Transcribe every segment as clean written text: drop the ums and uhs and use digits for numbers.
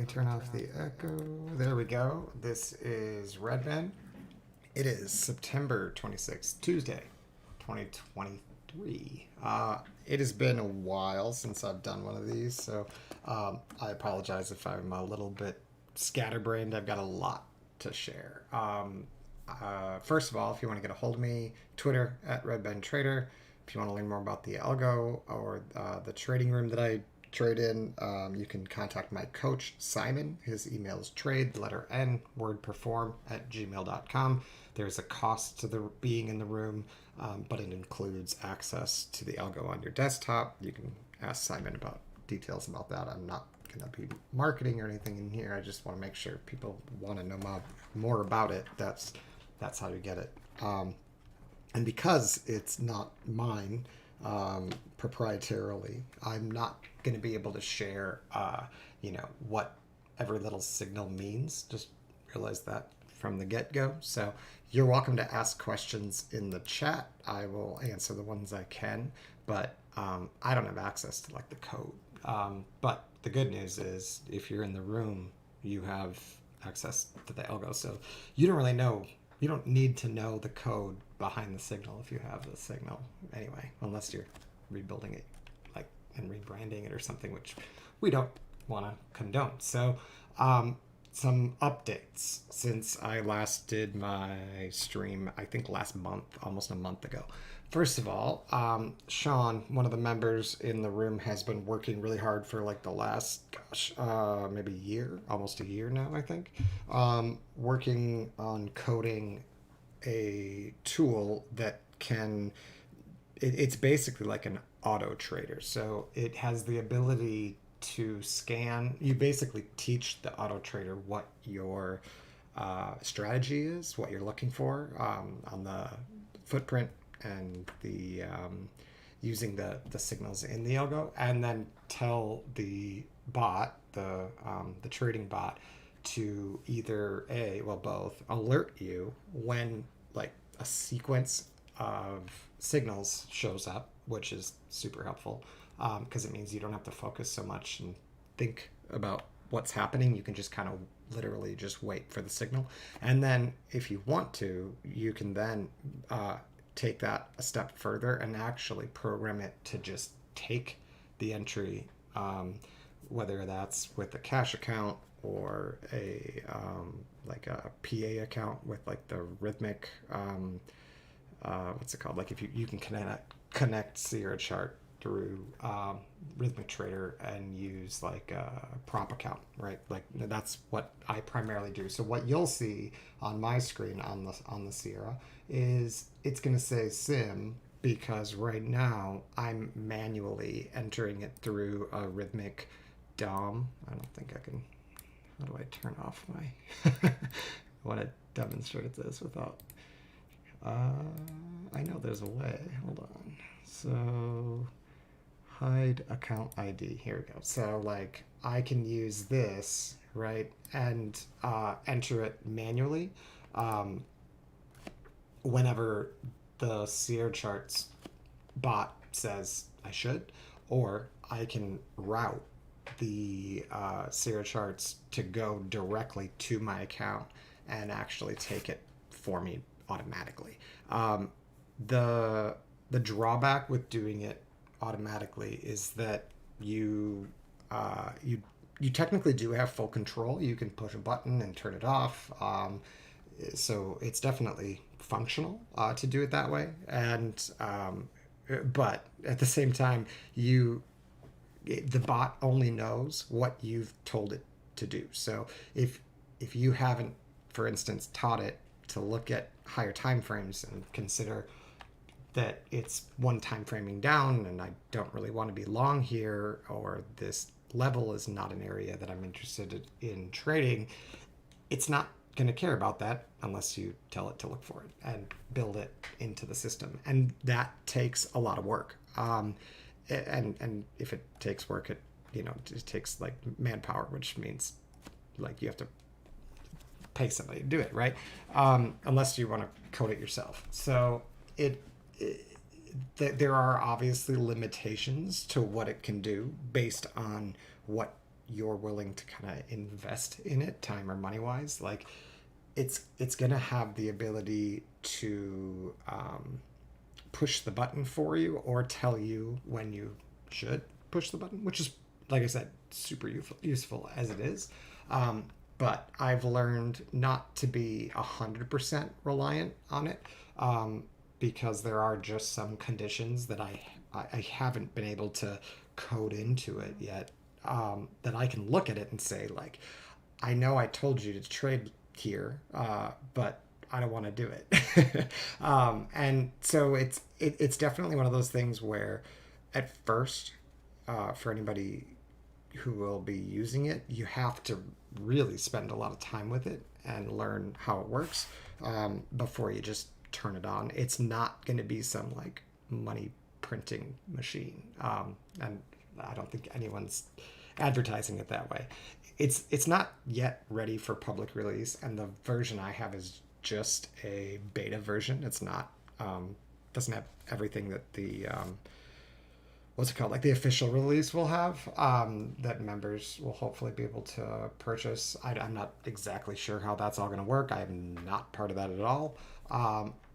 turn off the echo. There we go. This is Red Ben. It is September 26th, Tuesday, 2023. It has been a while since I've done one of these, so I apologize if I'm a little bit scatterbrained. I've got a lot to share. First of all, if you want to get a hold of me, Twitter at RedBenTrader. If you want to learn more about the algo or the trading room that I trade in, you can contact my coach, Simon. His email is trade, letter N, word perform at gmail.com. There's a cost to the being in the room, but it includes access to the algo on your desktop. You can ask Simon about details about that. I'm not going to be marketing or anything in here. I just want to make sure people want to know more about it. That's how you get it. And because it's not mine proprietarily, I'm not going to be able to share, what every little signal means. Just realize that from the get-go. So you're welcome to ask questions in the chat. I will answer the ones I can, but I don't have access to the code. But the good news is if you're in the room, you have access to the algo. So you don't need to know the code behind the signal if you have the signal anyway, unless you're rebuilding it and rebranding it or something, which we don't want to condone. So some updates since I last did my stream, I think last month, almost a month ago. First of all, Sean, one of the members in the room, has been working really hard for the last, maybe year, almost a year now, I think, working on coding a tool that it's basically like an auto trader. So it has the ability to scan. You basically teach the auto trader what your strategy is, what you're looking for on the footprint and the using the signals in the algo, and then tell the bot, the trading bot, to either both alert you when a sequence of signals shows up, which is super helpful because it means you don't have to focus so much and think about what's happening. You can just kind of literally just wait for the signal, and then if you want to, you can then take that a step further and actually program it to just take the entry, whether that's with a cash account or a PA account with the rhythmic, what's it called? If you can connect Sierra chart through Rhythmic Trader and use a prop account, right? That's what I primarily do. So what you'll see on my screen on the Sierra is it's going to say sim, because right now I'm manually entering it through a Rhythmic DOM. I don't think I can. How do I turn off my? I want to demonstrate this without. I know there's a way. Hold on. So hide account ID. Here we go. So I can use this, right, and enter it manually whenever the Sierra Charts bot says I should, or I can route the Sierra Charts to go directly to my account and actually take it for me automatically. The drawback with doing it automatically is that you technically do have full control. You can push a button and turn it off. So it's definitely functional to do it that way. And but at the same time, the bot only knows what you've told it to do. So if you haven't, for instance, taught it to look at higher time frames and consider that it's one time framing down and I don't really want to be long here, or this level is not an area that I'm interested in trading, it's not going to care about that unless you tell it to look for it and build it into the system. And that takes a lot of work. And if it takes work, it takes manpower, which means you have to pay somebody to do it, right? Unless you want to code it yourself. So there are obviously limitations to what it can do based on what you're willing to kind of invest in it, time or money wise, like it's gonna have the ability to push the button for you or tell you when you should push the button, which is, like I said, super useful as it is. But I've learned not to be 100% reliant on it, because there are just some conditions that I haven't been able to code into it yet, that I can look at it and say, like, I know I told you to trade here, but I don't want to do it. And so it's definitely one of those things where, at first, for anybody who will be using it, you have to really spend a lot of time with it and learn how it works, before you just turn it on. It's not going to be some like money printing machine, and I don't think anyone's advertising it that way. It's not yet ready for public release, and the version I have is just a beta version. It's not, doesn't have everything that the what's it called, like the official release will have, that members will hopefully be able to purchase. I'm not exactly sure how that's all going to work. I am not part of that at all,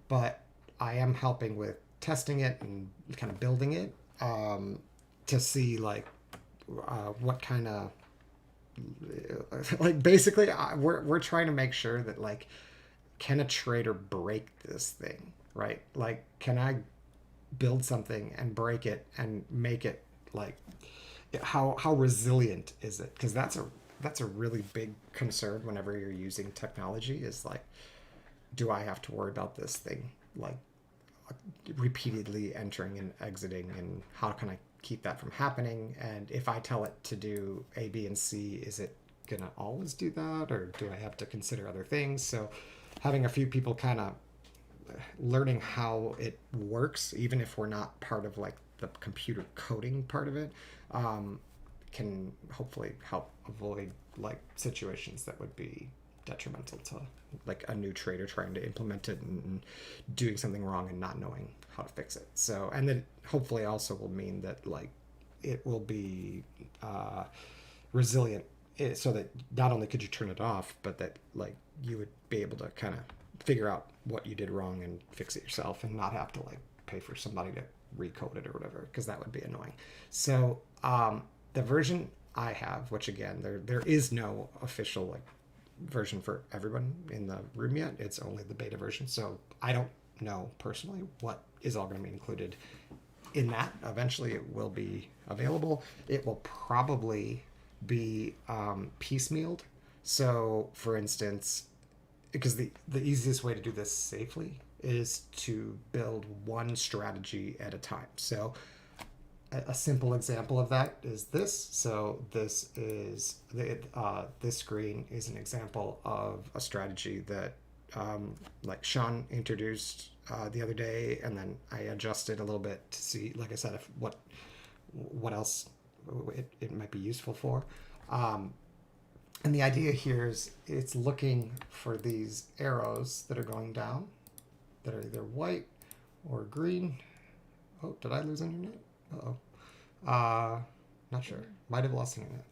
but I am helping with testing it and kind of building it, to see like what kind of like basically we're trying to make sure that, like, can a trader break this thing, right? Like, can I build something and break it and make it, like, how resilient is it? Because that's a really big concern whenever you're using technology, is like, do I have to worry about this thing like repeatedly entering and exiting, and how can I keep that from happening? And if I tell it to do A, B, and C, is it gonna always do that, or do I have to consider other things? So having a few people kind of learning how it works, even if we're not part of like the computer coding part of it, can hopefully help avoid like situations that would be detrimental to like a new trader trying to implement it and doing something wrong and not knowing how to fix it. So, and then hopefully also will mean that like it will be resilient, so that not only could you turn it off, but that like you would be able to kind of figure out what you did wrong and fix it yourself, and not have to like pay for somebody to recode it or whatever, because that would be annoying. So the version I have, which again, there is no official like version for everyone in the room yet. It's only the beta version, so I don't know personally what is all going to be included in that. Eventually it will be available. It will probably be piecemealed. So for instance, because the easiest way to do this safely is to build one strategy at a time. So a simple example of that is this. So this is this screen is an example of a strategy that like Sean introduced the other day, and then I adjusted a little bit to see, like I said, if what else it might be useful for. And the idea here is it's looking for these arrows that are going down, that are either white or green. Oh, did I lose internet? Uh-oh. Not sure. Might have lost internet.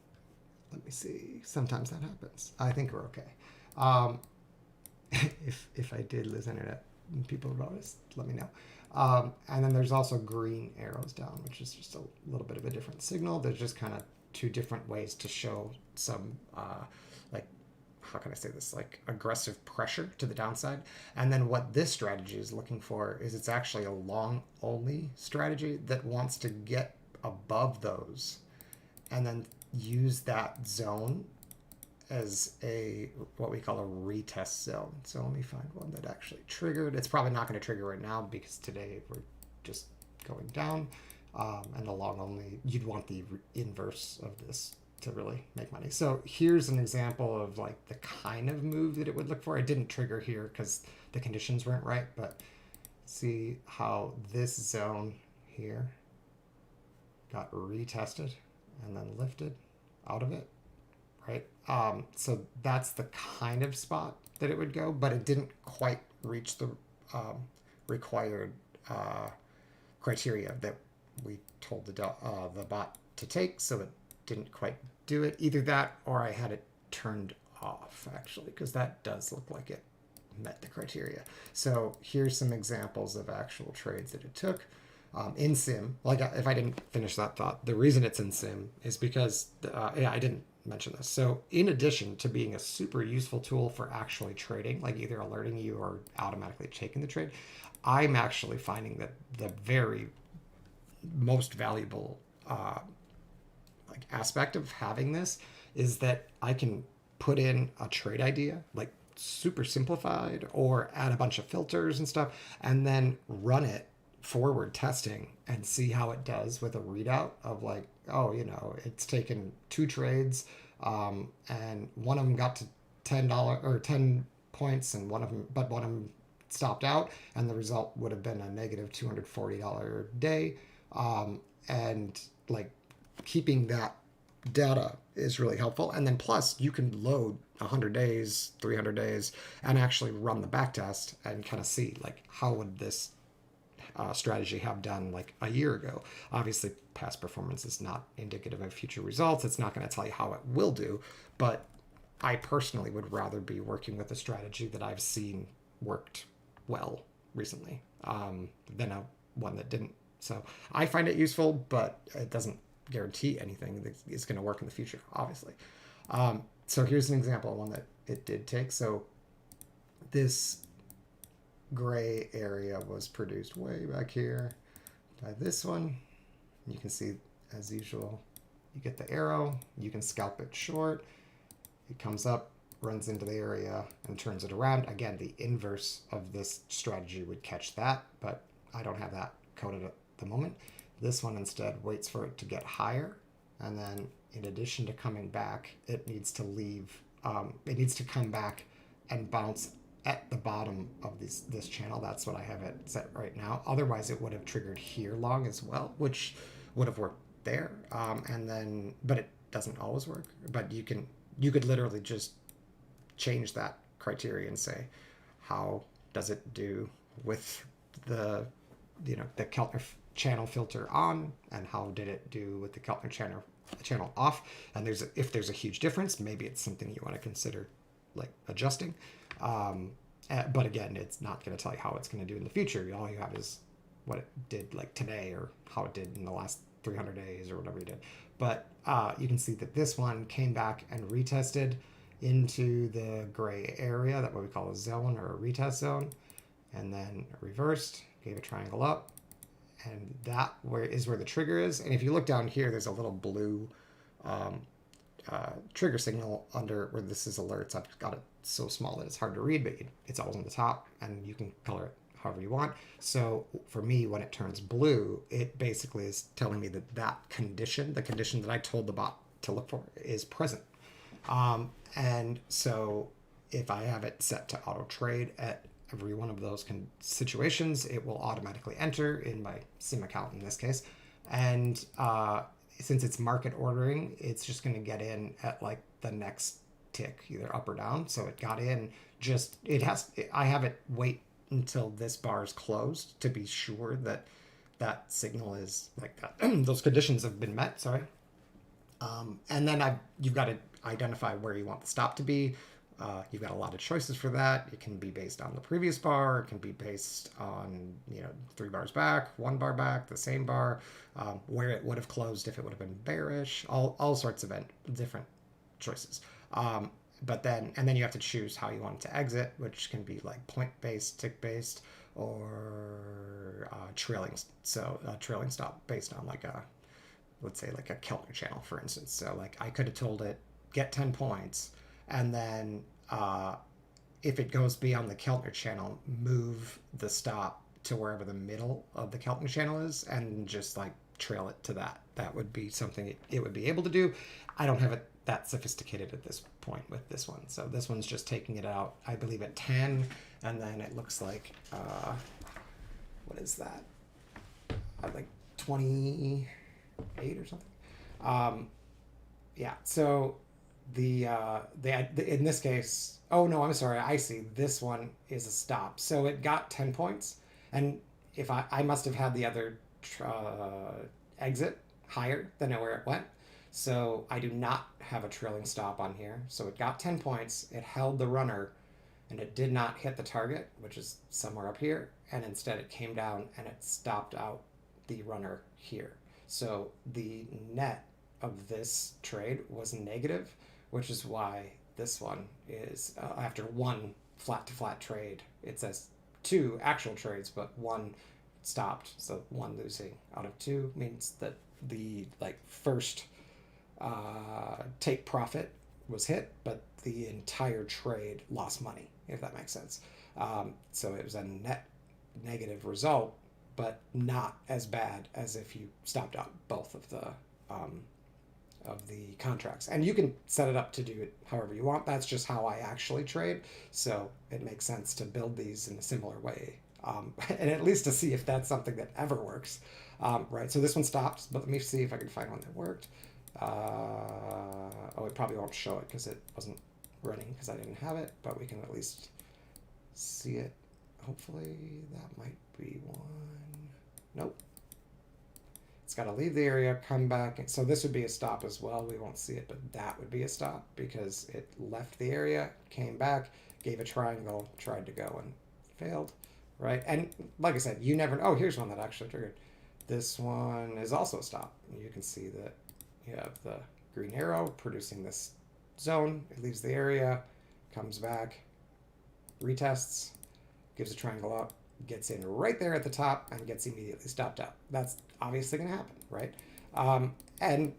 Let me see. Sometimes that happens. I think we're okay. If I did lose internet and people noticed, let me know. And then there's also green arrows down, which is just a little bit of a different signal. There's just kind of two different ways to show some, like, how can I say this, like aggressive pressure to the downside. And then what this strategy is looking for is it's actually a long only strategy that wants to get above those and then use that zone as a what we call a retest zone. So let me find one that actually triggered. It's probably not going to trigger right now because today we're just going down, and the long only, you'd want the inverse of this to really make money. So here's an example of like the kind of move that it would look for. It didn't trigger here because the conditions weren't right, but see how this zone here got retested and then lifted out of it, right? So that's the kind of spot that it would go, but it didn't quite reach the required criteria that we told the bot to take, so it didn't quite do it. Either that or I had it turned off, actually, because that does look like it met the criteria. So here's some examples of actual trades that it took. In sim, like if I didn't finish that thought, the reason it's in sim is because, yeah, I didn't mention this. So in addition to being a super useful tool for actually trading, like either alerting you or automatically taking the trade, I'm actually finding that the very most valuable like aspect of having this is that I can put in a trade idea, like super simplified, or add a bunch of filters and stuff, and then run it forward testing and see how it does with a readout of like, oh, it's taken 2 trades, and one of them got to $10 or 10 points, and one of them stopped out, and the result would have been a negative $240 day. And like keeping that data is really helpful. And then plus you can load 100 days, 300 days, and actually run the back test and kind of see like how would this strategy have done like a year ago. Obviously, past performance is not indicative of future results. It's not going to tell you how it will do, but I personally would rather be working with a strategy that I've seen worked well recently than one that didn't. So I find it useful, but it doesn't guarantee anything that is going to work in the future, obviously. So here's an example of one that it did take. So this gray area was produced way back here by this one. You can see, as usual, you get the arrow. You can scalp it short. It comes up, runs into the area, and turns it around. Again, the inverse of this strategy would catch that, but I don't have that coded at the moment. This one instead waits for it to get higher, and then in addition to coming back, it needs to leave. It needs to come back and bounce at the bottom of this channel. That's what I have it set right now. Otherwise, it would have triggered here long as well, which would have worked there. And then, but it doesn't always work. But you could literally just change that criteria and say, how does it do with the Keltner channel filter on, and how did it do with the Keltner channel off? And if there's a huge difference, maybe it's something you want to consider like adjusting. But again, it's not going to tell you how it's going to do in the future. All you have is what it did like today, or how it did in the last 300 days or whatever you did. But you can see that this one came back and retested into the gray area, that what we call a zone or a retest zone, and then reversed, gave a triangle up, and that is where the trigger is. And if you look down here, there's a little blue trigger signal under where this is alerts. I've got it so small that it's hard to read, but it's always on the top, and you can color it however you want. So for me, when it turns blue, it basically is telling me that condition, the condition that I told the bot to look for, is present. And so if I have it set to auto trade at every one of those situations, it will automatically enter in my sim account in this case. And since it's market ordering, it's just going to get in at like the next tick, either up or down. So it got in I have it wait until this bar is closed to be sure that that signal is like that. Those conditions have been met, sorry. And then you've got to identify where you want the stop to be. You've got a lot of choices for that. It can be based on the previous bar. It can be based on 3 bars back, 1 bar back, the same bar, where it would have closed if it would have been bearish. All sorts of different choices. But then you have to choose how you want it to exit, which can be like point based, tick based, or trailing. So trailing stop based on like let's say like a Keltner channel, for instance. So like I could have told it get 10 points, and then if it goes beyond the Keltner channel, move the stop to wherever the middle of the Keltner channel is, and just like trail it to that. That would be something it would be able to do. I don't have it that sophisticated at this point with this one. So this one's just taking it out, I believe, at 10, and then it looks like, what is that? Like 28 or something. Yeah, so the in this case, oh no, I'm sorry, I see, this one is a stop. So it got 10 points, and if I must have had the other exit higher than where it went. So I do not have a trailing stop on here. So it got 10 points, it held the runner, and it did not hit the target, which is somewhere up here, and instead it came down and it stopped out the runner here. So the net of this trade was negative, which is why this one is after one flat to flat trade. It says two actual trades, but one stopped. So one losing out of two means that the first take profit was hit, but the entire trade lost money, if that makes sense. So it was a net negative result, but not as bad as if you stopped out both of the contracts. And you can set it up to do it however you want. That's just how I actually trade. So it makes sense to build these in a similar way. And at least to see if that's something that ever works. Right, so this one stopped, but let me see if I can find one that worked. Oh, it probably won't show it because it wasn't running because I didn't have it, but we can at least see it. Hopefully that might be one. Nope. It's got to leave the area, come back. So this would be a stop as well. We won't see it, but that would be a stop because it left the area, came back, gave a triangle, tried to go and failed, right? And like I said, you never know. Oh, here's one that actually triggered. This one is also a stop. You can see that you have the green arrow producing this zone. It leaves the area, comes back, retests, gives a triangle up, gets in right there at the top, and gets immediately stopped out. That's obviously going to happen, right? And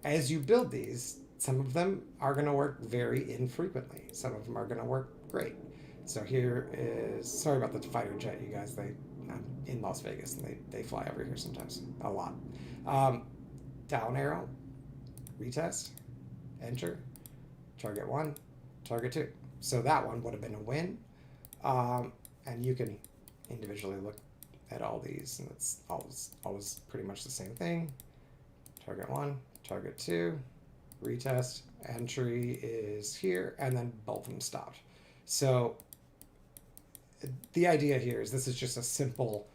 as you build these, some of them are going to work very infrequently. Some of them are going to work great. So here is, sorry about the fighter jet, you guys. I'm in Las Vegas, and they fly over here sometimes, a lot. Down arrow, retest, enter, target one, target two. So that one would have been a win. And you can individually look at all these, and it's always pretty much the same thing. Target one, target two, retest, entry is here, and then both of them stopped. So the idea here is this is just a simple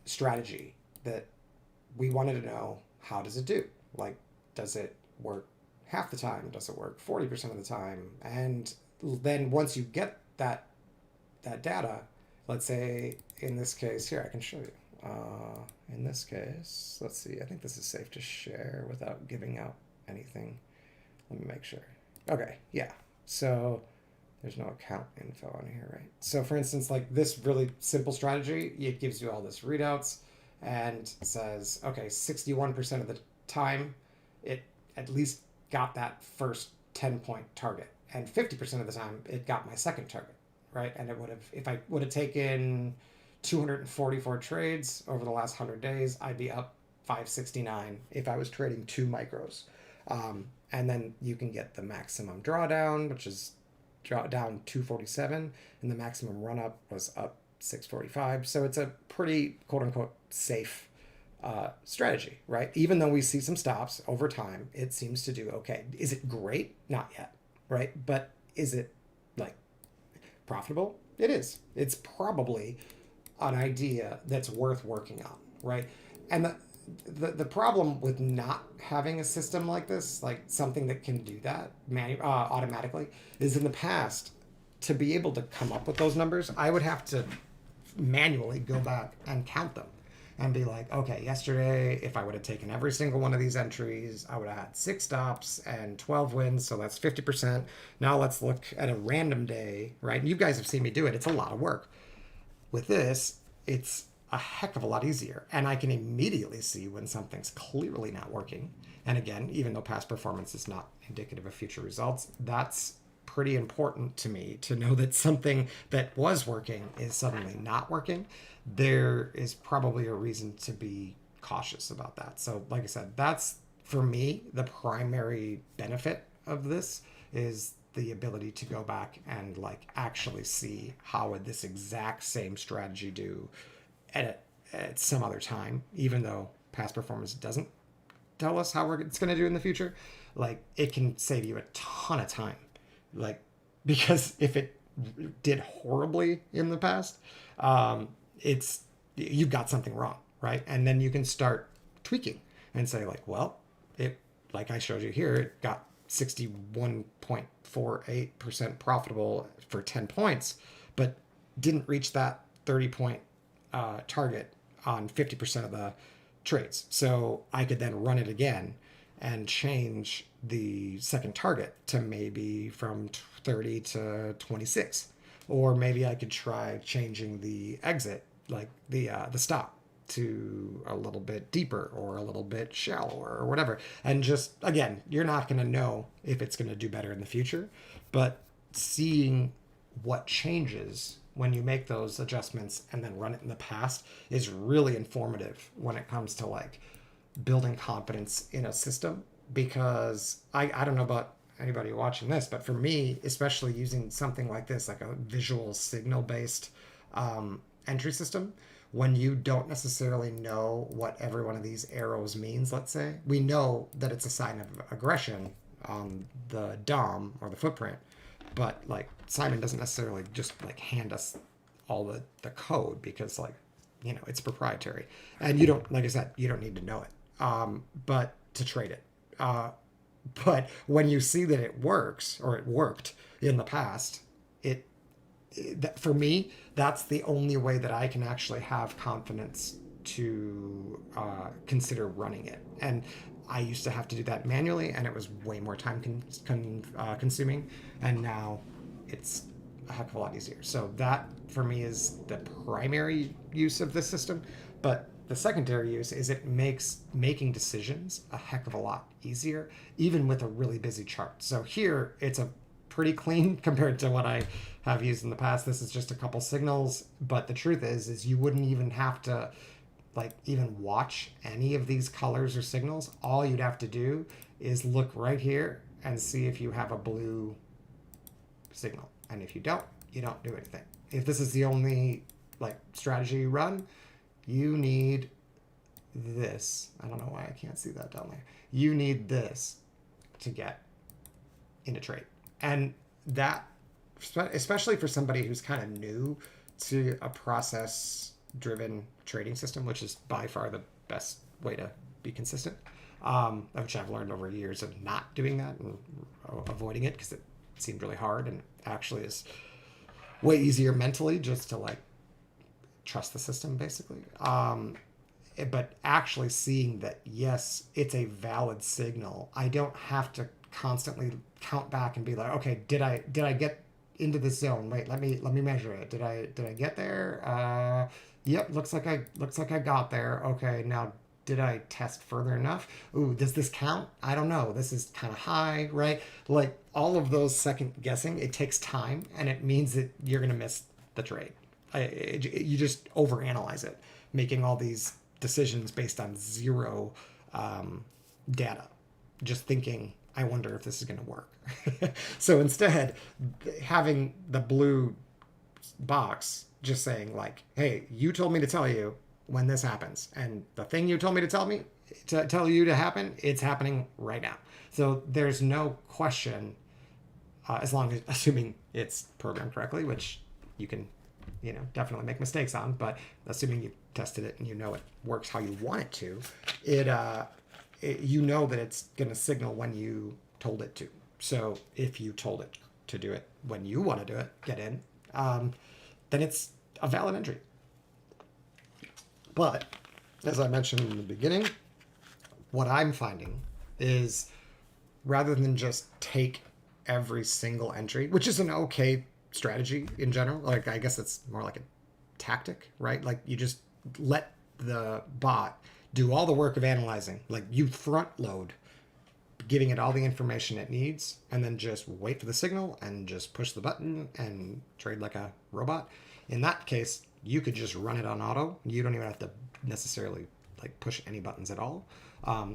strategy that we wanted to know, how does it do? Like, does it work half the time? Does it work 40% of the time? And then once you get that data, let's say in this case here, I can show you. In this case, let's see, I think this is safe to share without giving out anything. Let me make sure. Okay, yeah. So there's no account info on here, right? So for instance, like this really simple strategy, it gives you all this readouts and says, okay, 61% of the time, it at least got that first 10-point target. And 50% of the time, it got my second target, right? And it would have, if I would have taken 244 trades over the last 100 days, I'd be up 569 if I was trading 2 micros. And then you can get the maximum drawdown, which is down 247, and the maximum run up was up 645. So it's a pretty quote unquote safe strategy, right? Even though we see some stops over time, it seems to do okay. Is it great? Not yet, right? But is it like profitable? It is. It's probably an idea that's worth working on, right? And the problem with not having a system like this, like something that can do that automatically, is in the past, to be able to come up with those numbers, I would have to manually go back and count them and be like, okay, yesterday, if I would have taken every single one of these entries, I would have had 6 stops and 12 wins, so that's 50%. Now let's look at a random day, right? And you guys have seen me do it. It's a lot of work. With this, it's a heck of a lot easier. And I can immediately see when something's clearly not working. And again, even though past performance is not indicative of future results, that's pretty important to me to know that something that was working is suddenly not working. There is probably a reason to be cautious about that. So like I said, that's for me, the primary benefit of this is the ability to go back and like actually see how would this exact same strategy do at some other time, even though past performance doesn't tell us how it's going to do in the future. Like it can save you a ton of time, like because if it did horribly in the past, it's you've got something wrong, right? And then you can start tweaking and say like, well, it like I showed you here, it got 61.48% profitable for 10 points, but didn't reach that 30-point target on 50% of the trades. So I could then run it again and change the second target to maybe from 30 to 26. Or maybe I could try changing the exit, like the stop, to a little bit deeper or a little bit shallower or whatever. And just, again, you're not going to know if it's going to do better in the future, but seeing what changes when you make those adjustments and then run it in the past is really informative when it comes to like building confidence in a system. Because I don't know about anybody watching this, but for me, especially using something like this, like a visual signal based entry system, when you don't necessarily know what every one of these arrows means, let's say, we know that it's a sign of aggression on the DOM or the footprint, but like Simon doesn't necessarily just like hand us all the code because like, you know, it's proprietary and you don't, like I said, you don't need to know it, but to trade it. But when you see that it works or it worked in the past, for me, that's the only way that I can actually have confidence to consider running it. And I used to have to do that manually, and it was way more time consuming. And now it's a heck of a lot easier. So that, for me, is the primary use of this system. But the secondary use is it makes making decisions a heck of a lot easier, even with a really busy chart. So here, it's a pretty clean compared to what I have used in the past. This is just a couple signals, but the truth is you wouldn't even have to like even watch any of these colors or signals. All you'd have to do is look right here and see if you have a blue signal. And if you don't do anything. If this is the only like strategy you run, you need this. I don't know why I can't see that down there. You need this to get into trade. And that, especially for somebody who's kind of new to a process-driven trading system, which is by far the best way to be consistent, which I've learned over years of not doing that and avoiding it because it seemed really hard, and actually is way easier mentally just to like trust the system, basically. But actually seeing that, yes, it's a valid signal. I don't have to constantly count back and be like, okay, did I get into this zone? Wait, let me measure it. Did I get there? Yep, looks like I got there. Okay, now did I test further enough? Ooh, does this count? I don't know. This is kind of high, right? Like all of those second guessing, it takes time, and it means that you're gonna miss the trade. You just overanalyze it, making all these decisions based on zero data, just thinking, I wonder if this is going to work. So instead, having the blue box just saying like, hey, you told me to tell you when this happens, and the thing you told me to tell you to happen, it's happening right now. So there's no question, as long as, assuming it's programmed correctly, which you can, you know, definitely make mistakes on, but assuming you tested it and you know it works how you want it to, you know that it's going to signal when you told it to. So if you told it to do it when you want to do it, get in, then it's a valid entry. But as I mentioned in the beginning, what I'm finding is rather than just take every single entry, which is an okay strategy in general, like I guess it's more like a tactic, right? Like you just let the bot do all the work of analyzing, like you front load giving it all the information it needs, and then just wait for the signal and just push the button and trade like a robot. In that case, you could just run it on auto. You don't even have to necessarily like push any buttons at all.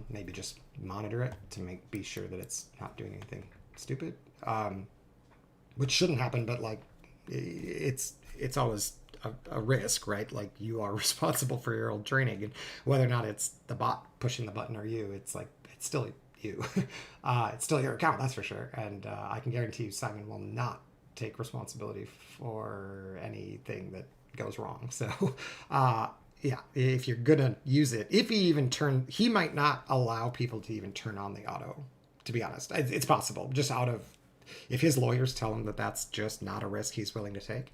Maybe just monitor it to be sure that it's not doing anything stupid, which shouldn't happen, but like it's always a risk, right? Like you are responsible for your own training, and whether or not it's the bot pushing the button or you, it's like it's still you. It's still your account, that's for sure. And I can guarantee you Simon will not take responsibility for anything that goes wrong. So yeah, if you're gonna use it, if he might not allow people to even turn on the auto. To be honest, it's possible. Just out of, if his lawyers tell him that that's just not a risk he's willing to take,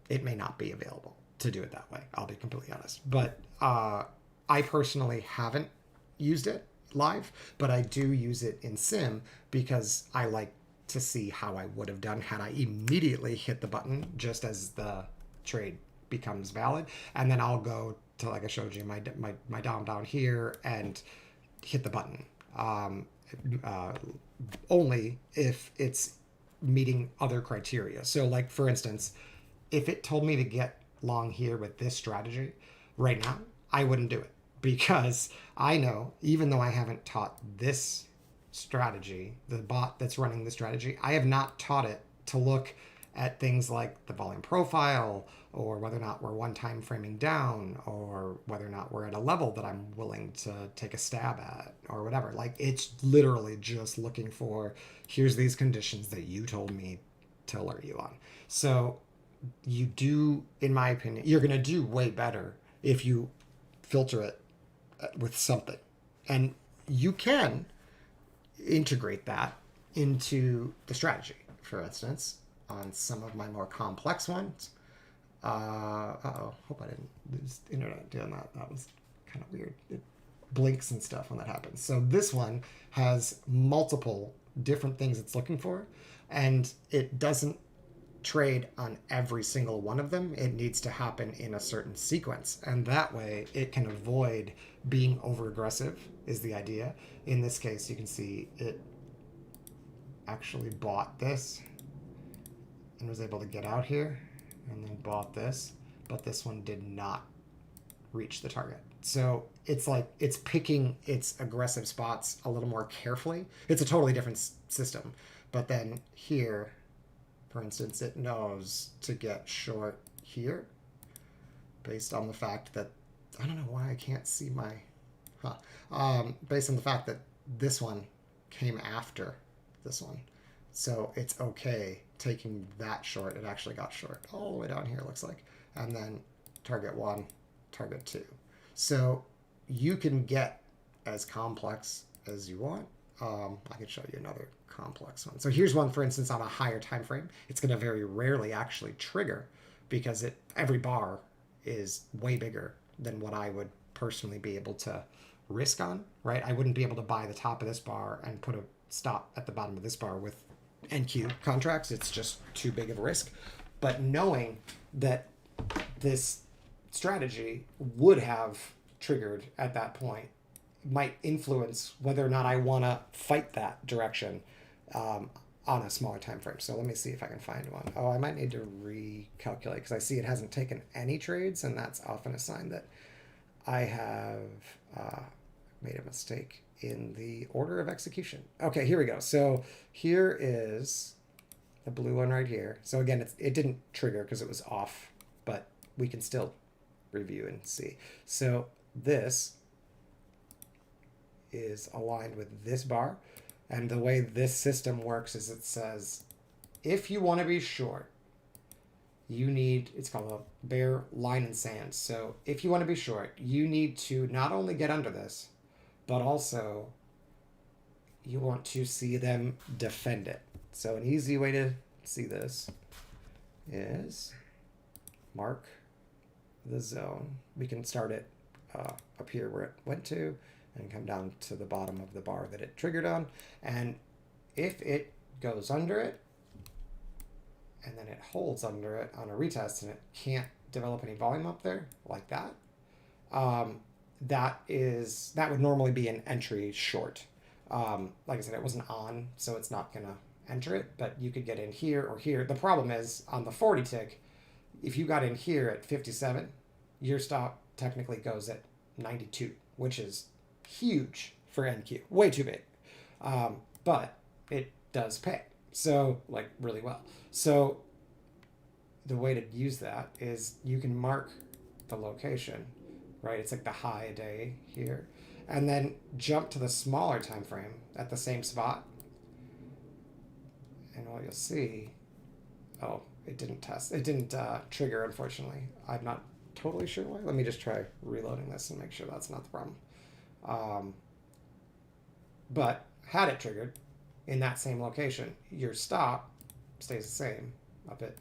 it may not be available to do it that way. I'll be completely honest. But I personally haven't used it live, but I do use it in sim because I like to see how I would have done had I immediately hit the button just as the trade becomes valid, and then I'll go to, like I showed you, my dom down here and hit the button. Only if it's meeting other criteria. So, like for instance, if it told me to get long here with this strategy right now, I wouldn't do it because I know, even though I haven't taught this strategy, the bot that's running the strategy, I have not taught it to look at things like the volume profile, or whether or not we're one time framing down, or whether or not we're at a level that I'm willing to take a stab at, or whatever. Like, it's literally just looking for, here's these conditions that you told me to alert you on. So you do, in my opinion, you're going to do way better if you filter it with something. And you can integrate that into the strategy. For instance, on some of my more complex ones, hope I didn't lose the internet doing that. That was kind of weird. It blinks and stuff when that happens. So this one has multiple different things it's looking for, and it doesn't trade on every single one of them. It needs to happen in a certain sequence, and that way it can avoid being over aggressive is the idea. In this case, you can see it actually bought this and was able to get out here, and then bought this, but this one did not reach the target. So it's like it's picking its aggressive spots a little more carefully. It's a totally different system. But then here, for instance, it knows to get short here based on the fact that, I don't know why I can't see my, based on the fact that this one came after this one. So it's okay taking that short. It actually got short all the way down here, it looks like. And then target 1, target 2. So you can get as complex as you want. I can show you another complex one. So here's one, for instance, on a higher time frame. It's going to very rarely actually trigger because every bar is way bigger than what I would personally be able to risk on, right? I wouldn't be able to buy the top of this bar and put a stop at the bottom of this bar with NQ contracts. It's just too big of a risk. But knowing that this strategy would have triggered at that point might influence whether or not I want to fight that direction on a smaller time frame. So let me see if I can find one. Oh, I might need to recalculate because I see it hasn't taken any trades, and that's often a sign that I have made a mistake in the order of execution. Okay, here we go. So here is the blue one right here. So again, it didn't trigger because it was off, but we can still review and see. So this is aligned with this bar. And the way this system works is it says, if you want to be short, you need, it's called a bare line in sand. So if you want to be short, you need to not only get under this, but also you want to see them defend it. So an easy way to see this is mark the zone. We can start it up here where it went to and come down to the bottom of the bar that it triggered on. And if it goes under it and then it holds under it on a retest and it can't develop any volume up there like that, that would normally be an entry short. Like I said, it wasn't on, so it's not gonna enter it, but you could get in here or here. The problem is on the 40 tick, if you got in here at 57, your stop technically goes at 92, which is huge for NQ, way too big. But it does pay, so like really well. So the way to use that is you can mark the location, right? It's like the high day here, and then jump to the smaller time frame at the same spot. And what you'll see, oh, it didn't trigger, unfortunately. I've not totally sure why. Let me just try reloading this and make sure that's not the problem. But had it triggered in that same location, your stop stays the same up at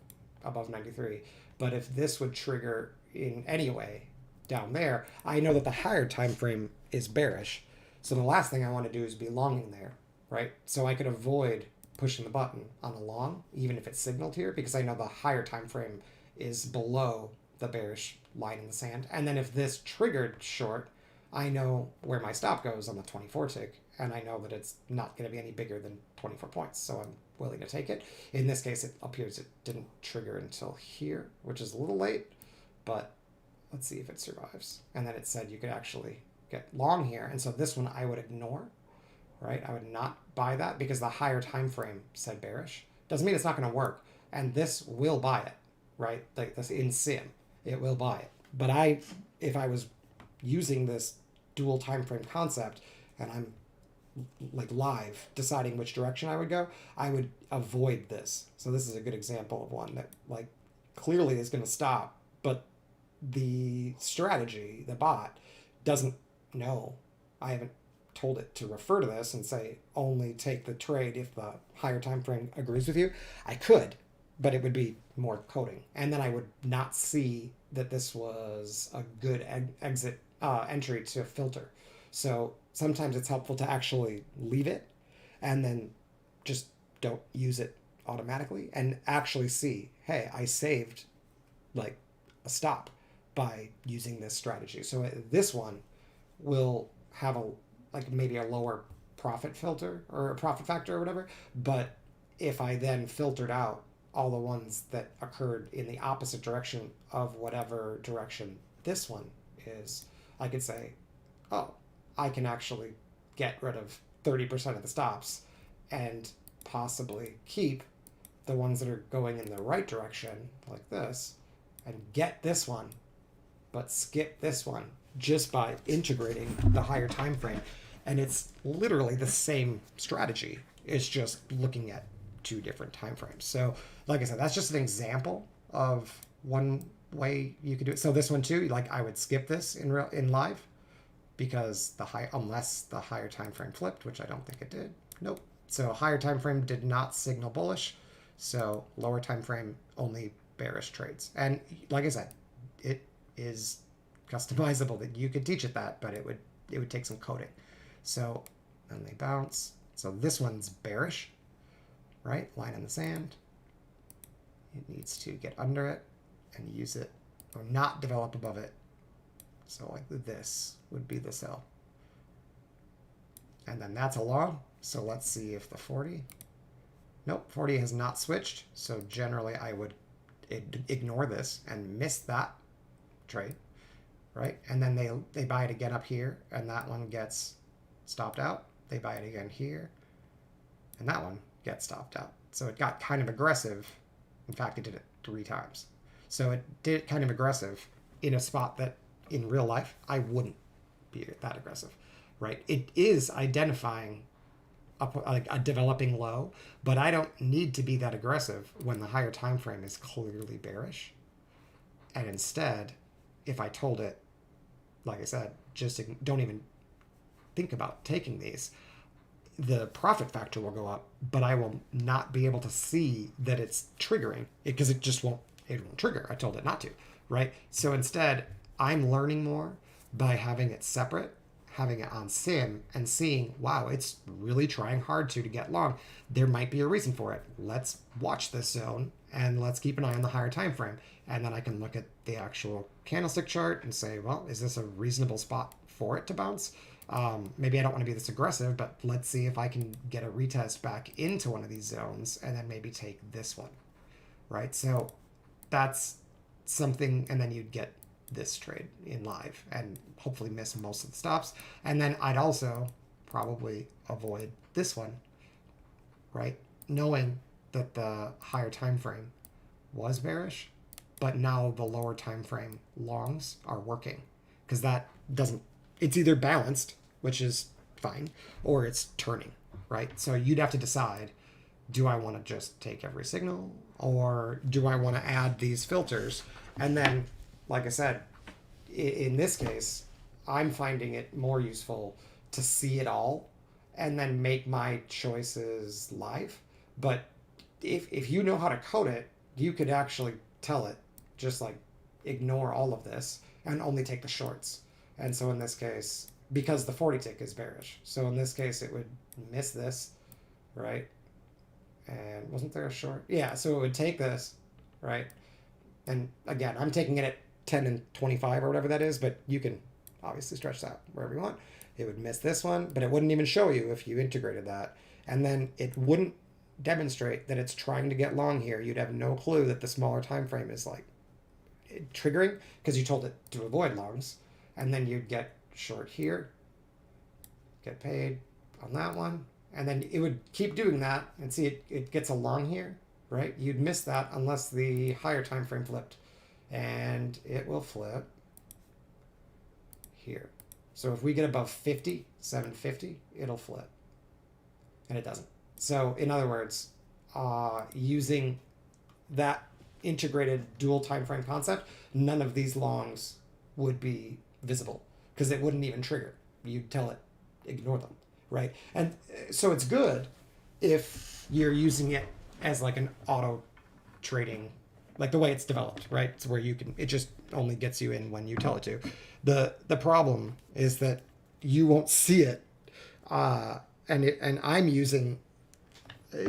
above 93. But if this would trigger in any way down there, I know that the higher time frame is bearish. So the last thing I want to do is be longing there, right? So I could avoid pushing the button on a long, even if it's signaled here, because I know the higher time frame is below the bearish line in the sand. And then if this triggered short, I know where my stop goes on the 24 tick, and I know that it's not going to be any bigger than 24 points, so I'm willing to take it. In this case, it appears it didn't trigger until here, which is a little late, but let's see if it survives. And then it said you could actually get long here, and so this one I would ignore, right? I would not buy that because the higher time frame said bearish. Doesn't mean it's not going to work, and this will buy it, right? Like this in sim, it will buy it. But if I was using this dual time frame concept and I'm like live deciding which direction I would go, I would avoid this. So this is a good example of one that like clearly is going to stop, but the strategy, the bot, doesn't know. I haven't told it to refer to this and say only take the trade if the higher time frame agrees with you. I could, but it would be more coding, and then I would not see that this was a good exit entry to filter. So sometimes it's helpful to actually leave it and then just don't use it automatically and actually see, hey, I saved like a stop by using this strategy. So this one will have a like maybe a lower profit filter or a profit factor or whatever. But if I then filtered out all the ones that occurred in the opposite direction of whatever direction this one is, I could say, oh, I can actually get rid of 30% of the stops and possibly keep the ones that are going in the right direction like this and get this one, but skip this one just by integrating the higher time frame. And it's literally the same strategy. It's just looking at two different time frames. So like I said, that's just an example of one way you could do it. So this one too, like I would skip this in live because unless the higher time frame flipped, which I don't think it did. Nope. So higher time frame did not signal bullish. So lower time frame only bearish trades. And like I said, it is customizable that you could teach it that, but it would take some coding. So then they bounce. So this one's bearish, right? Line in the sand. It needs to get under it and use it or not develop above it. So like this would be the sell. And then that's a long. So let's see if the 40. Nope, 40 has not switched. So generally I would ignore this and miss that trade, right? And then they buy it again up here and that one gets stopped out. They buy it again here and that one gets stopped out. So it got kind of aggressive. In fact, it did it 3 times. So it did it kind of aggressive in a spot that in real life I wouldn't be that aggressive, right? It is identifying a developing low, but I don't need to be that aggressive when the higher time frame is clearly bearish. And instead, if I told it, like I said, just don't even think about taking these, the profit factor will go up, but I will not be able to see that it's triggering it because it won't trigger. I told it not to, right? So instead, I'm learning more by having it separate, having it on sim and seeing, wow, it's really trying hard to get long. There might be a reason for it. Let's watch this zone and let's keep an eye on the higher time frame. And then I can look at the actual candlestick chart and say, well, is this a reasonable spot for it to bounce? Maybe I don't want to be this aggressive, but let's see if I can get a retest back into one of these zones and then maybe take this one, right? So that's something, and then you'd get this trade in live and hopefully miss most of the stops. And then I'd also probably avoid this one, right? Knowing that the higher time frame was bearish, but now the lower time frame longs are working because that doesn't, it's either balanced, which is fine, or it's turning, right? So you'd have to decide, do I want to just take every signal or do I want to add these filters? And then, like I said, in this case, I'm finding it more useful to see it all and then make my choices live. But if you know how to code it, you could actually tell it just like ignore all of this and only take the shorts. And so in this case, because the 40 tick is bearish, so in this case it would miss this, right? And wasn't there a short? Yeah, so it would take this, right? And again, I'm taking it at 10 and 25 or whatever that is, but you can obviously stretch that wherever you want. It would miss this one, but it wouldn't even show you if you integrated that. And then it wouldn't demonstrate that it's trying to get long here. You'd have no clue that the smaller time frame is like triggering because you told it to avoid longs. And then you'd get short here, get paid on that one. And then it would keep doing that and see it gets a long here, right? You'd miss that unless the higher time frame flipped. And it will flip here. So if we get above 50, 750, it'll flip. And it doesn't. So in other words, using that integrated dual time frame concept, none of these longs would be visible because it wouldn't even trigger. You'd tell it, ignore them, right? And so it's good if you're using it as like an auto trading, like the way it's developed, right? It's where you can, it just only gets you in when you tell it to. The problem is that you won't see it, and I'm using,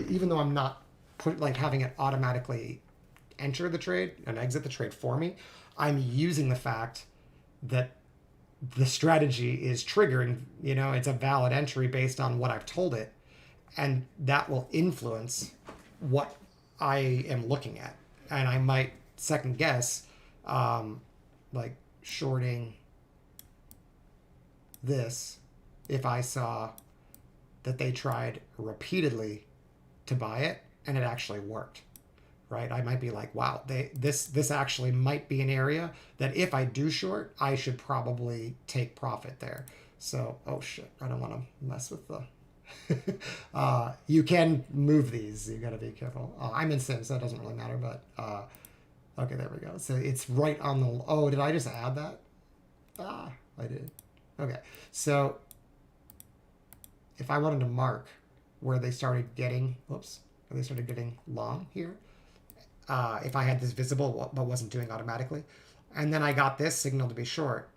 even though I'm not having it automatically enter the trade and exit the trade for me, I'm using the fact that the strategy is triggering, it's a valid entry based on what I've told it, and that will influence what I am looking at. And I might second guess, like shorting this if I saw that they tried repeatedly to buy it and it actually worked, right? I might be like, wow, this actually might be an area that if I do short, I should probably take profit there. So, oh shit, I don't want to mess with the... you can move these. You got to be careful. I'm in Sim, so it doesn't really matter, but okay, there we go. So it's right on the... Oh, did I just add that? I did. Okay, so if I wanted to mark where they started getting, long here, if I had this visible but wasn't doing automatically, and then I got this signal to be short,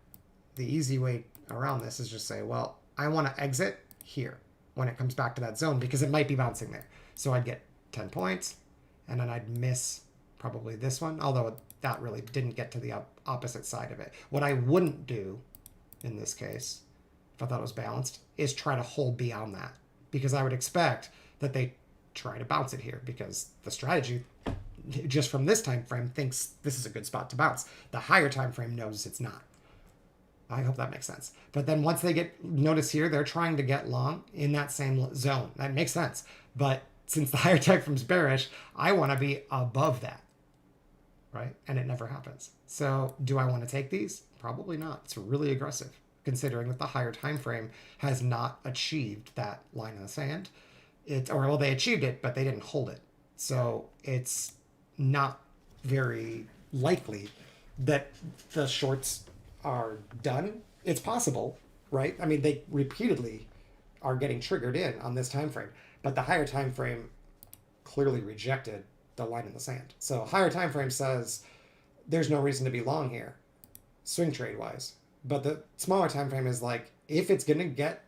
the easy way around this is just say, well, I want to exit here when it comes back to that zone because it might be bouncing there. So I'd get 10 points, and then I'd miss probably this one, although that really didn't get to the opposite side of it. What I wouldn't do in this case, if I thought it was balanced, is try to hold beyond that, because I would expect that they try to bounce it here because the strategy just from this time frame thinks this is a good spot to bounce. The higher time frame knows it's not. I hope that makes sense. But then once they notice here, they're trying to get long in that same zone. That makes sense. But since the higher time frame's bearish, I want to be above that, right? And it never happens. So do I want to take these? Probably not. It's really aggressive, considering that the higher time frame has not achieved that line in the sand. They achieved it, but they didn't hold it. So it's not very likely that the shorts are done. It's possible, right? I mean, they repeatedly are getting triggered in on this time frame, but the higher time frame clearly rejected the line in the sand. So higher time frame says there's no reason to be long here, swing trade wise. But the smaller time frame is like, if it's going to get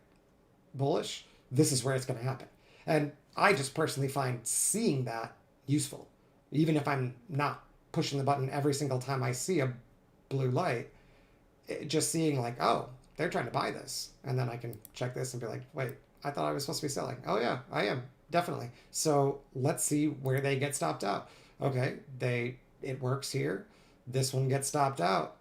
bullish, this is where it's going to happen. And I just personally find seeing that useful, even if I'm not pushing the button every single time I see a blue light. Just seeing like, oh, they're trying to buy this, and then I can check this and be like, wait, I thought I was supposed to be selling. Oh yeah, I am, definitely. So let's see where they get stopped out. Okay, it works here. This one gets stopped out.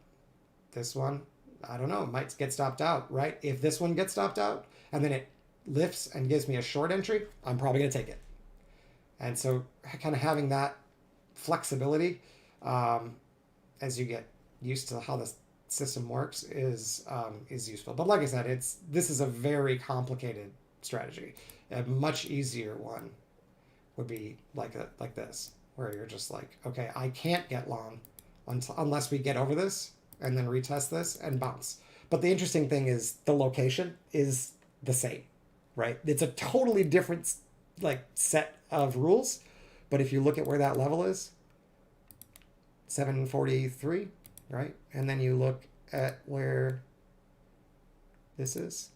This one, I don't know, might get stopped out, right? If this one gets stopped out and then it lifts and gives me a short entry, I'm probably gonna take it. And so kind of having that flexibility as you get used to how this system works is useful. But like I said, this is a very complicated strategy. A much easier one would be like this, where you're just like, okay, I can't get long unless we get over this, and then retest this and bounce. But the interesting thing is the location is the same, right? It's a totally different like set of rules. But if you look at where that level is, 743, right? And then you look at where this is,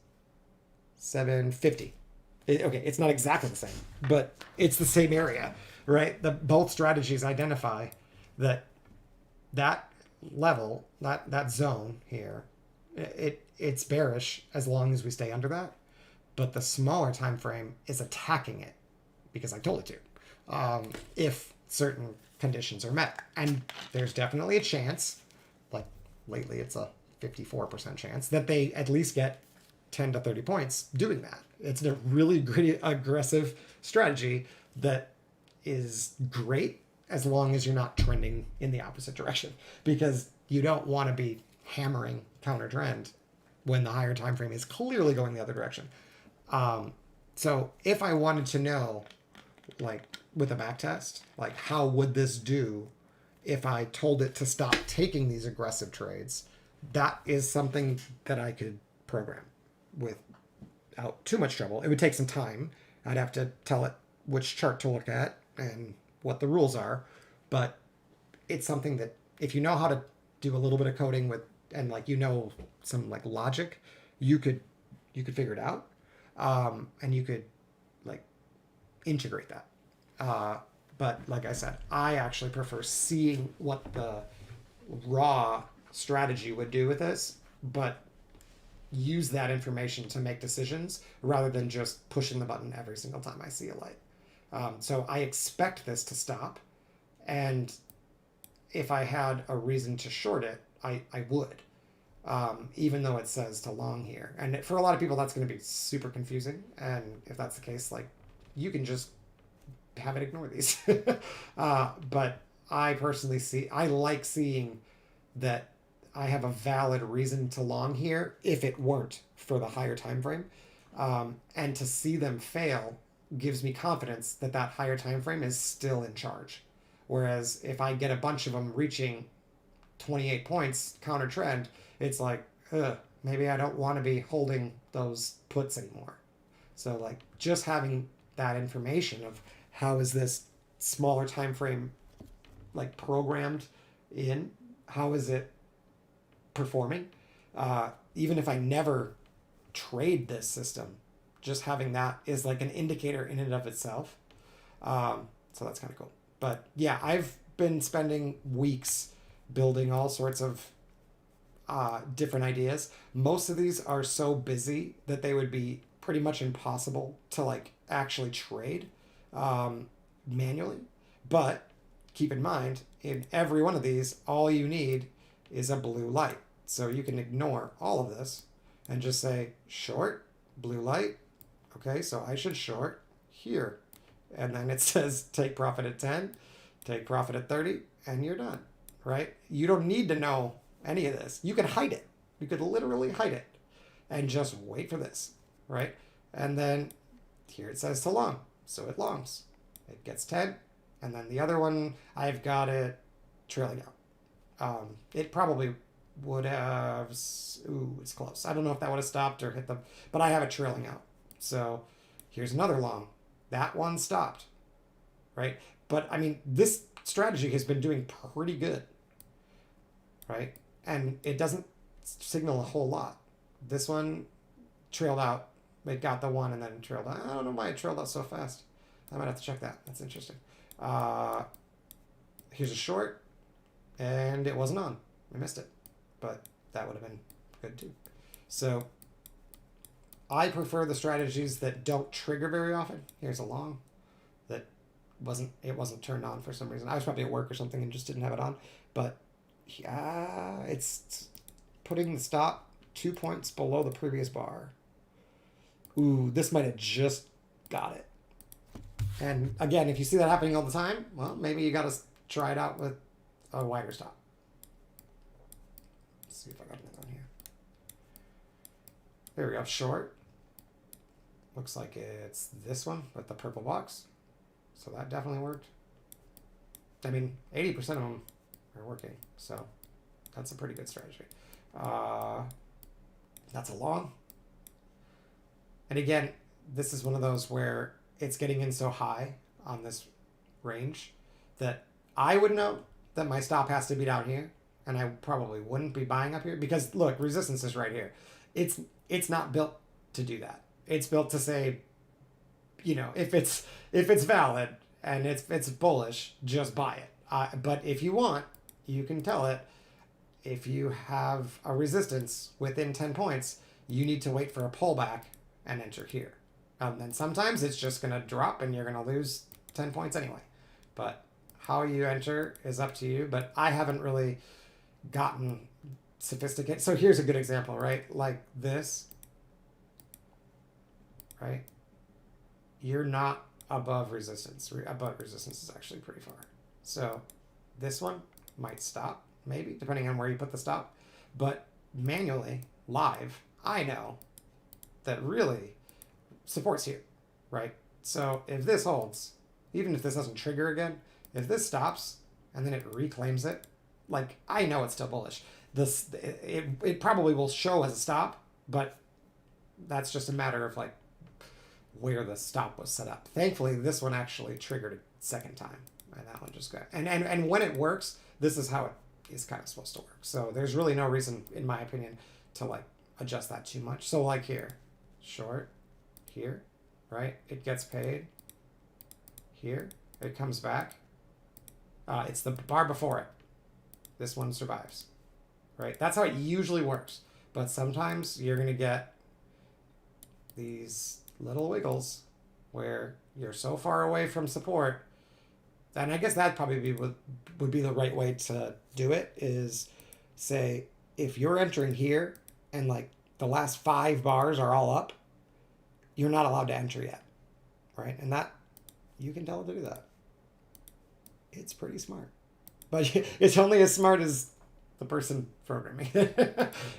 750. Okay, it's not exactly the same, but it's the same area, right? Both strategies identify that level, that zone here, it's bearish as long as we stay under that. But the smaller time frame is attacking it because I told it to, if certain conditions are met. And there's definitely a chance, like lately it's a 54% chance, that they at least get 10 to 30 points doing that. It's a really great aggressive strategy that is great as long as you're not trending in the opposite direction, because you don't want to be hammering counter trend when the higher time frame is clearly going the other direction. So if I wanted to know, like with a back test, like how would this do if I told it to stop taking these aggressive trades, that is something that I could program without too much trouble. It would take some time. I'd have to tell it which chart to look at and what the rules are, but it's something that if you know how to do a little bit of coding with, and like some like logic, you could figure it out, and you could like integrate that. But like I said, I actually prefer seeing what the raw strategy would do with this, but use that information to make decisions rather than just pushing the button every single time I see a light. So I expect this to stop, and if I had a reason to short it, I would, even though it says to long here. And for a lot of people, that's going to be super confusing. And if that's the case, like, you can just have it ignore these. But I personally I like seeing that I have a valid reason to long here if it weren't for the higher time frame. And to see them fail gives me confidence that that higher time frame is still in charge. Whereas if I get a bunch of them reaching 28 points counter trend, it's like, maybe I don't want to be holding those puts anymore. So like just having that information of how is this smaller time frame like programmed in, how is it performing, even if I never trade this system, just having that is like an indicator in and of itself. So that's kind of cool. But yeah, I've been spending weeks building all sorts of different ideas. Most of these are so busy that they would be pretty much impossible to like actually trade manually. But keep in mind, in every one of these, all you need is a blue light. So you can ignore all of this and just say short, blue light. Okay, so I should short here. And then it says take profit at 10, take profit at 30, and you're done, right? You don't need to know any of this. You could hide it. You could literally hide it and just wait for this, right? And then here it says to long. So it longs. It gets 10. And then the other one, I've got it trailing out. It probably would have, ooh, it's close. I don't know if that would have stopped or hit the, but I have it trailing out. So here's another long. That one stopped, right? But I mean, this strategy has been doing pretty good, right? And it doesn't signal a whole lot. This one trailed out. It got the one and then trailed out. I don't know why it trailed out so fast. I might have to check that. That's interesting. Here's a short, and it wasn't on. I missed it, but that would have been good too. So I prefer the strategies that don't trigger very often. Here's a long that wasn't turned on for some reason. I was probably at work or something and just didn't have it on. But yeah, it's putting the stop 2 points below the previous bar. Ooh, this might have just got it. And again, if you see that happening all the time, well, maybe you got to try it out with a wider stop. Let's see if I got another one here. There we go, short. Looks like it's this one with the purple box. So that definitely worked. I mean, 80% of them are working. So That's a pretty good strategy. That's a long. And again, this is one of those where it's getting in so high on this range that I would know that my stop has to be down here, and I probably wouldn't be buying up here because look, resistance is right here. It's not built to do that. It's built to say, you know, if it's valid and it's bullish, just buy it. But if you want, you can tell it if you have a resistance within 10 points, you need to wait for a pullback and enter here. Then sometimes it's just going to drop and you're going to lose 10 points anyway. But how you enter is up to you. But I haven't really gotten sophisticated. So here's a good example, right? Like this, right? You're not above resistance. Above resistance is actually pretty far. So this one might stop, maybe, depending on where you put the stop. But manually, live, I know that really support's here, right? So if this holds, even if this doesn't trigger again, if this stops and then it reclaims it, like, I know it's still bullish. It probably will show as a stop, but that's just a matter of like where the stop was set up. Thankfully, this one actually triggered a second time, and that one just got. And when it works, this is how it is kind of supposed to work. So there's really no reason, in my opinion, to like adjust that too much. So like here, short, here, right? It gets paid. Here, it comes back. It's the bar before it. This one survives, right? That's how it usually works. But sometimes you're going to get these little wiggles where you're so far away from support. And I guess that probably would be the right way to do it, is say, if you're entering here and like the last 5 bars are all up, you're not allowed to enter yet, right? And that, you can tell it to do that. It's pretty smart. But it's only as smart as the person programming.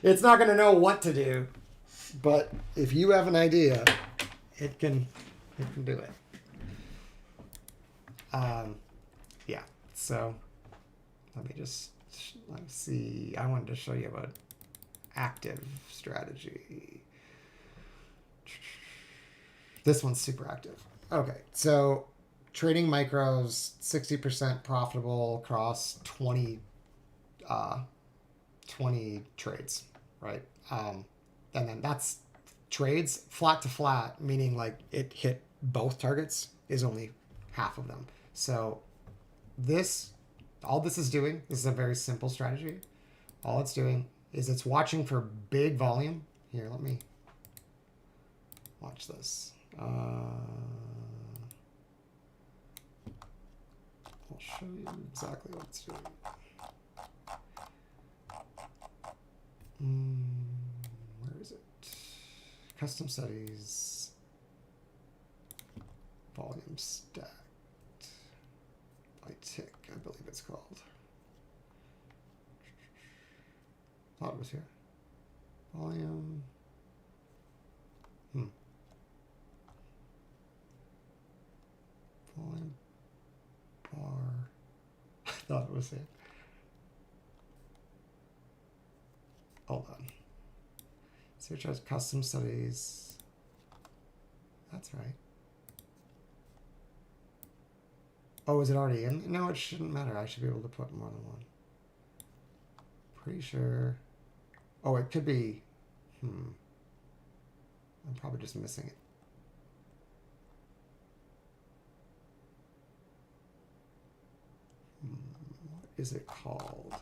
It's not going to know what to do. But if you have an idea, it can do it. Yeah. So let me see. I wanted to show you about active strategy. This one's super active. Okay, so trading micros, 60% profitable across 20 trades, right? And then that's trades flat to flat, meaning like it hit both targets, is only half of them. So all this is doing, this is a very simple strategy. All it's doing is it's watching for big volume. Here, let me watch this. I'll show you exactly what it's doing. Where is it? Custom studies. Volume stacked. By tick, I believe it's called. Thought it was here. Volume. Volume bar. I thought it was it. Hold on. Search as custom studies. That's right. Oh, is it already in? No, it shouldn't matter. I should be able to put more than one. Pretty sure. Oh, it could be. I'm probably just missing it. What is it called?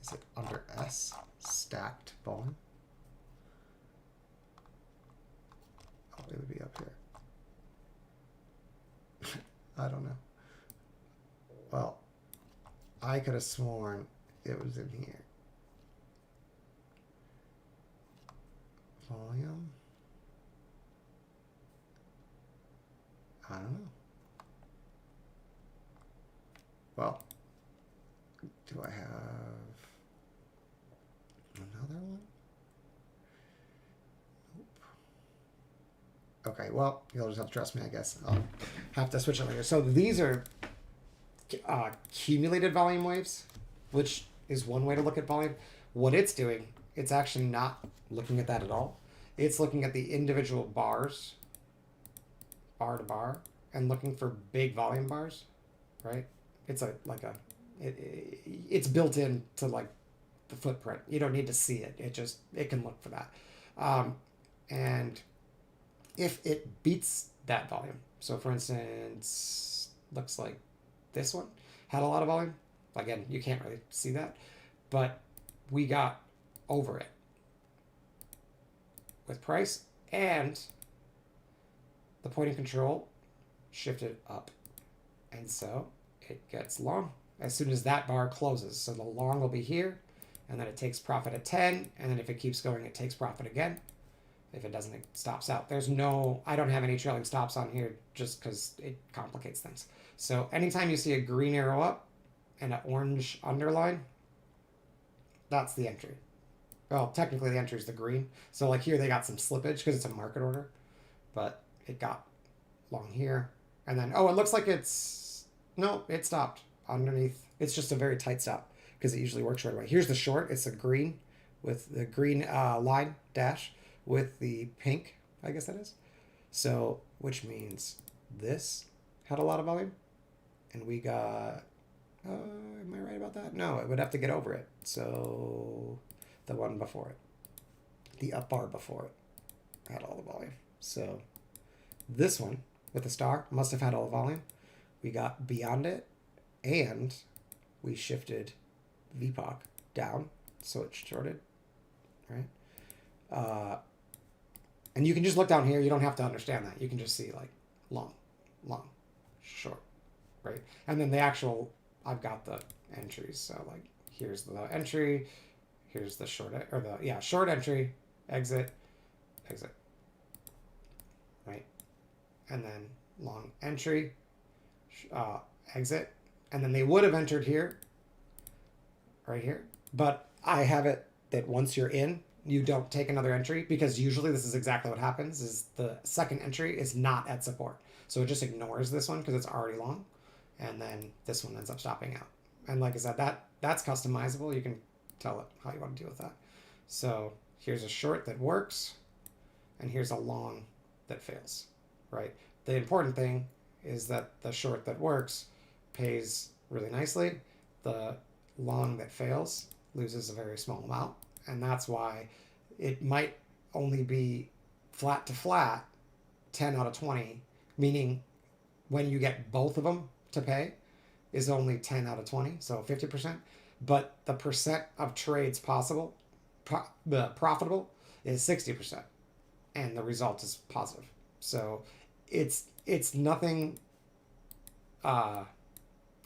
Is it under S? Stacked volume? Oh, it would be up here. I don't know. Well, I could have sworn it was in here. Volume? I don't know. Well, do I have another one? Nope. Okay, well, you'll just have to trust me, I guess. I'll have to switch it later. So these are accumulated volume waves, which is one way to look at volume. What it's doing, it's actually not looking at that at all. It's looking at the individual bars, bar to bar, and looking for big volume bars, right? It's it's built into like the footprint. You don't need to see it. It can look for that. And if it beats that volume, so for instance, looks like this one had a lot of volume. Again, you can't really see that, but we got over it with price, and the point of control shifted up, and so it gets long as soon as that bar closes. So the long will be here, and then it takes profit at 10, and then if it keeps going, it takes profit again. If it doesn't, it stops out. I don't have any trailing stops on here just because it complicates things. So anytime you see a green arrow up and an orange underline, that's the entry. Well, technically the entry is the green. So like here they got some slippage because it's a market order, but it got long here. And then, it looks like it stopped underneath. It's just a very tight stop because it usually works right away. Here's the short. It's a green with the green line dash with the pink, I guess that is. So, which means this had a lot of volume. And we got, am I right about that? No, it would have to get over it. So, the one before it, the up bar before it, had all the volume. So, this one with the star must have had all the volume. We got beyond it, and we shifted VPOC down, so it shorted, right? And you can just look down here. You don't have to understand that. You can just see like long, short, right? And then the actual, I've got the entries. So like here's the entry, here's the short entry, exit, right? And then long entry, exit, and then they would have entered here, right here. But I have it that once you're in, you don't take another entry, because usually this is exactly what happens, is the second entry is not at support. So it just ignores this one because it's already long, and then this one ends up stopping out. And like I said, that's customizable. You can tell it how you want to deal with that. So here's a short that works, and here's a long that fails, right? The important thing is that the short that works pays really nicely. The long that fails loses a very small amount. And that's why it might only be flat to flat 10 out of 20, meaning when you get both of them to pay is only 10 out of 20, so 50%. But the percent of trades possible, profitable, is 60%. And the result is positive. So it's nothing,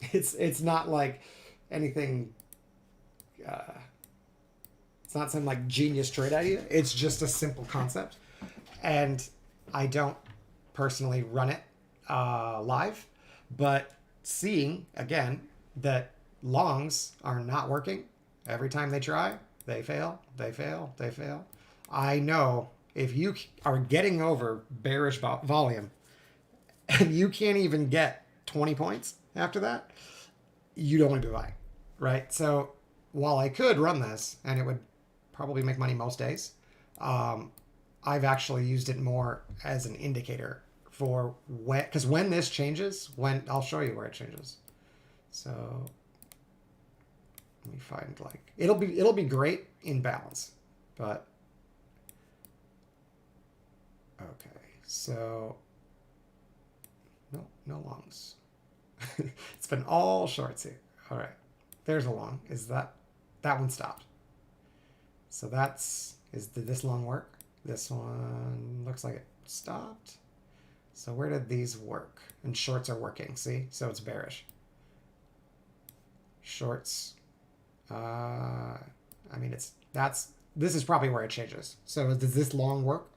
it's not like anything, it's not some like genius trade idea. It's just a simple concept. And I don't personally run it live, but seeing, again, that longs are not working. Every time they try, they fail. I know if you are getting over bearish volume and you can't even get 20 points after that, you don't want to be buying, right? So while I could run this and it would probably make money most days, I've actually used it more as an indicator for when this changes, I'll show you where it changes. So let me find, like, it'll be great in balance, but okay, so no longs. It's been all shorts here. All right, there's a long. Is that one stopped? So did this long work? This one looks like it stopped. So where did these work? And shorts are working, see? So it's bearish. Shorts, this is probably where it changes. So does this long work?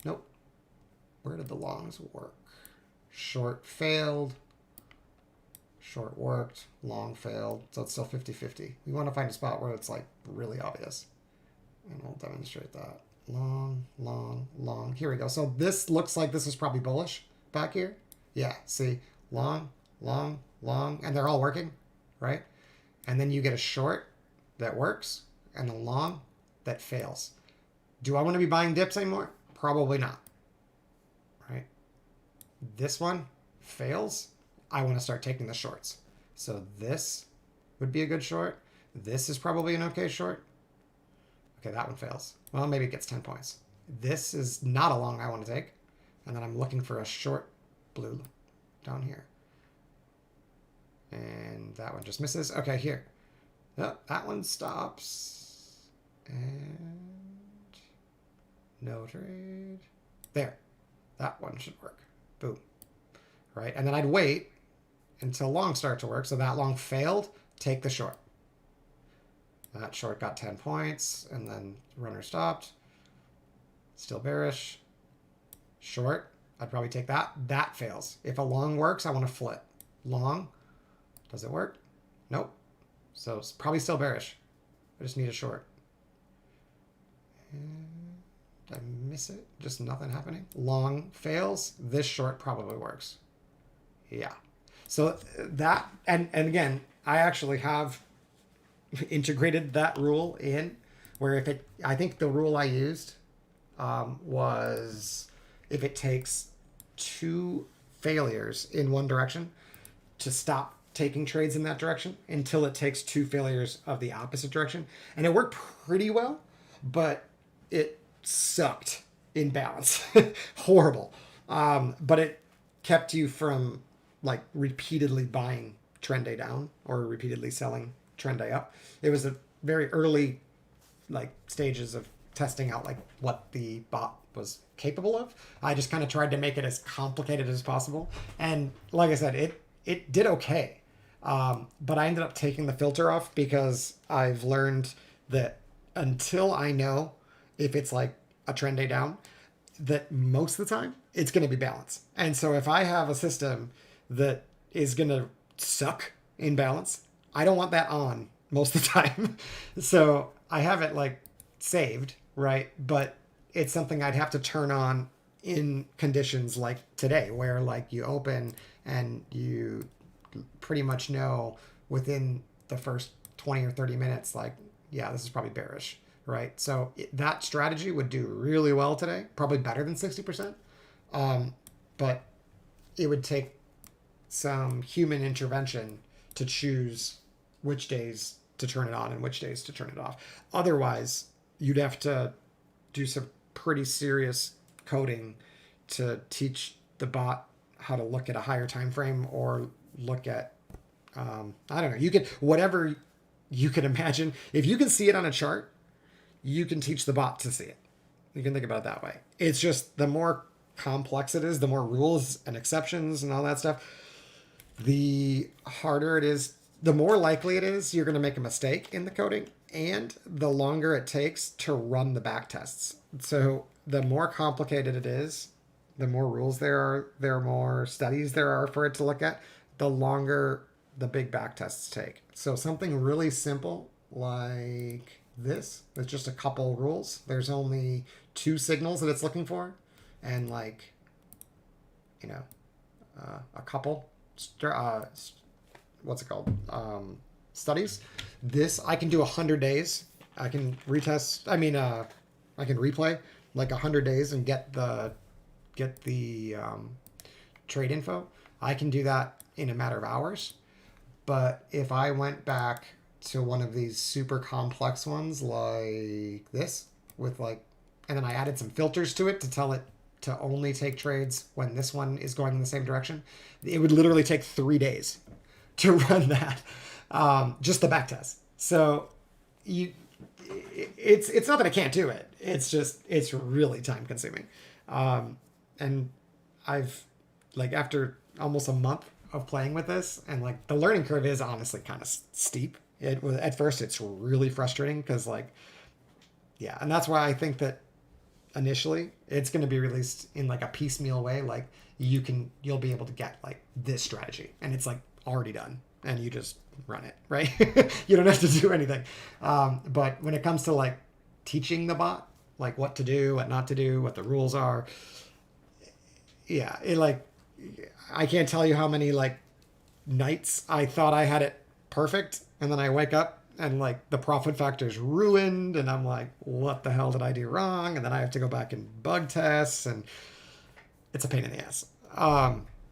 Nope. Where did the longs work? Short failed. Short worked, long failed, so it's still 50-50. We want to find a spot where it's like really obvious. And we'll demonstrate that. Long. Here we go. So this looks like this was probably bullish back here. Yeah, see, long, and they're all working, right? And then you get a short that works and a long that fails. Do I want to be buying dips anymore? Probably not. Right? This one fails. I want to start taking the shorts. So this would be a good short. This is probably an okay short. Okay, that one fails. Well, maybe it gets 10 points. This is not a long I want to take. And then I'm looking for a short blue down here. And that one just misses. Okay, here. Oh, that one stops. And no trade. There. That one should work. Boom. Right? And then I'd wait until long start to work. So that long failed. Take the short. That short got 10 points. And then runner stopped. Still bearish. Short. I'd probably take that. That fails. If a long works, I want to flip. Long. Does it work? Nope. So it's probably still bearish. I just need a short. And did I miss it? Just nothing happening. Long fails. This short probably works. Yeah. So that, and again, I actually have integrated that rule in where if it, I think the rule I used was if it takes 2 failures in one direction to stop taking trades in that direction until it takes 2 failures of the opposite direction. And it worked pretty well, but it sucked in balance. Horrible. But it kept you from like repeatedly buying trend day down or repeatedly selling trend day up. It was a very early like stages of testing out like what the bot was capable of. I just kind of tried to make it as complicated as possible. And like I said, it did okay. But I ended up taking the filter off because I've learned that until I know if it's like a trend day down, that most of the time it's going to be balanced. And so if I have a system that is going to suck in balance, I don't want that on most of the time. So I have it like saved, right? But it's something I'd have to turn on in conditions like today, where like you open and you pretty much know within the first 20 or 30 minutes, like, yeah, this is probably bearish, right? So that strategy would do really well today, probably better than 60%. But it would take some human intervention to choose which days to turn it on and which days to turn it off. Otherwise, you'd have to do some pretty serious coding to teach the bot how to look at a higher time frame or look at I don't know, you could, whatever you can imagine. If you can see it on a chart, you can teach the bot to see it. You can think about it that way. It's just the more complex it is, the more rules and exceptions and all that stuff, the harder it is, the more likely it is you're going to make a mistake in the coding, and the longer it takes to run the back tests. So the more complicated it is, the more rules there are, the more studies there are for it to look at, the longer the big back tests take. So something really simple like this, with just a couple rules. There's only 2 signals that it's looking for, and like, you know, a couple, what's it called? Studies. This, I can do 100 days. I can retest, I can replay like 100 days and get the trade info. I can do that in a matter of hours. But if I went back to one of these super complex ones like this with like, and then I added some filters to it to tell it to only take trades when this one is going in the same direction, it would literally take 3 days to run that, just the back test. So it's not that I can't do it. It's just, it's really time consuming. And I've like, after almost a month of playing with this, and like the learning curve is honestly kind of steep. It was, at first it's really frustrating because like, yeah. And that's why I think that initially it's going to be released in like a piecemeal way. Like you'll be able to get like this strategy and it's like already done and you just run it, right? You don't have to do anything. But when it comes to like teaching the bot, like what to do, what not to do, what the rules are. I can't tell you how many like nights I thought I had it perfect, and then I wake up and like the profit factor is ruined, and I'm like, what the hell did I do wrong? And then I have to go back and bug tests, and it's a pain in the ass.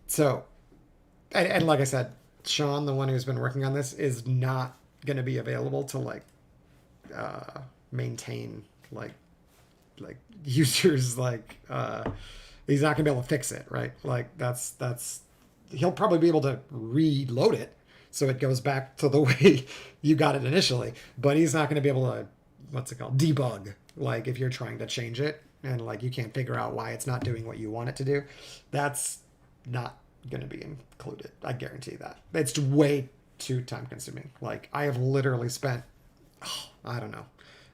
So, and like I said, Sean, the one who's been working on this, is not going to be available to like maintain like users he's not gonna be able to fix it, right? Like that's he'll probably be able to reload it so it goes back to the way you got it initially, but he's not gonna be able to, what's it called, debug, like if you're trying to change it and like you can't figure out why it's not doing what you want it to do. That's not gonna be included, I guarantee that. It's way too time consuming. Like I have literally spent, I don't know,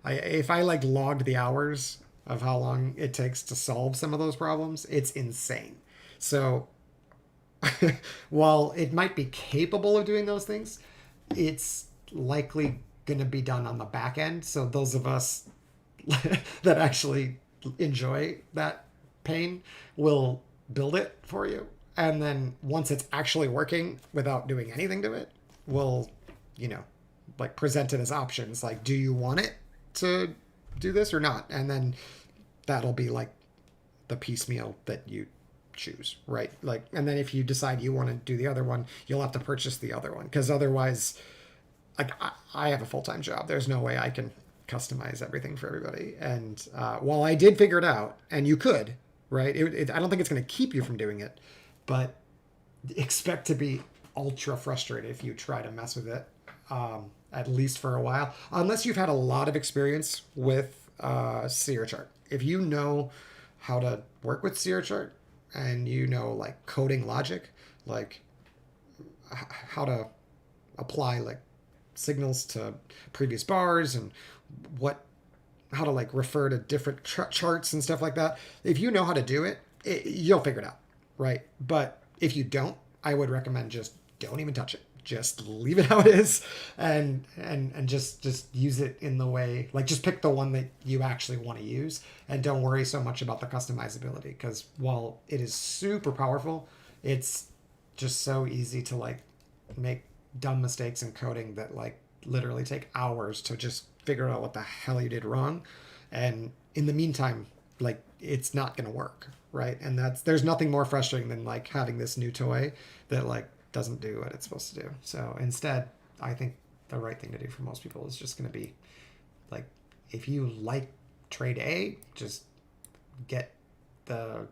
if I like logged the hours of how long it takes to solve some of those problems, it's insane. So while it might be capable of doing those things, it's likely going to be done on the back end. So those of us that actually enjoy that pain will build it for you. And then once it's actually working without doing anything to it, we'll, like present it as options. Like, do you want it to do this or not? And then that'll be like the piecemeal that you choose, right? Like, and then if you decide you want to do the other one, you'll have to purchase the other one, because otherwise, like, I have a full-time job. There's no way I can customize everything for everybody. And while I did figure it out, and you could, right? I don't think it's going to keep you from doing it, but expect to be ultra frustrated if you try to mess with it, at least for a while, unless you've had a lot of experience with Seer chart. If you know how to work with Seer chart and you know like coding logic, like how to apply like signals to previous bars and how to like refer to different charts and stuff like that. If you know how to do it, you'll figure it out, right? But if you don't, I would recommend just don't even touch it. Just leave it how it is, and just use it in the way, like just pick the one that you actually want to use, and don't worry so much about the customizability, because while it is super powerful, it's just so easy to like make dumb mistakes in coding that like literally take hours to just figure out what the hell you did wrong. And in the meantime, like, it's not going to work, right? And there's nothing more frustrating than like having this new toy that like doesn't do what it's supposed to do. So instead, I think the right thing to do for most people is just going to be like, if you like trade A, just get the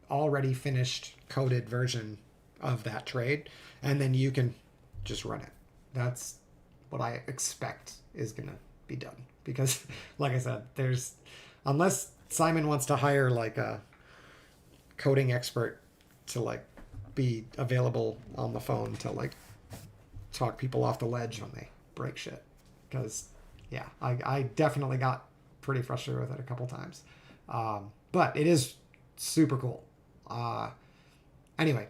already finished coded version of that trade, and then you can just run it. That's what I expect is going to be done, because like I said, unless Simon wants to hire like a coding expert to like be available on the phone to like talk people off the ledge when they break shit, because yeah, I definitely got pretty frustrated with it a couple times, but it is super cool. Anyway,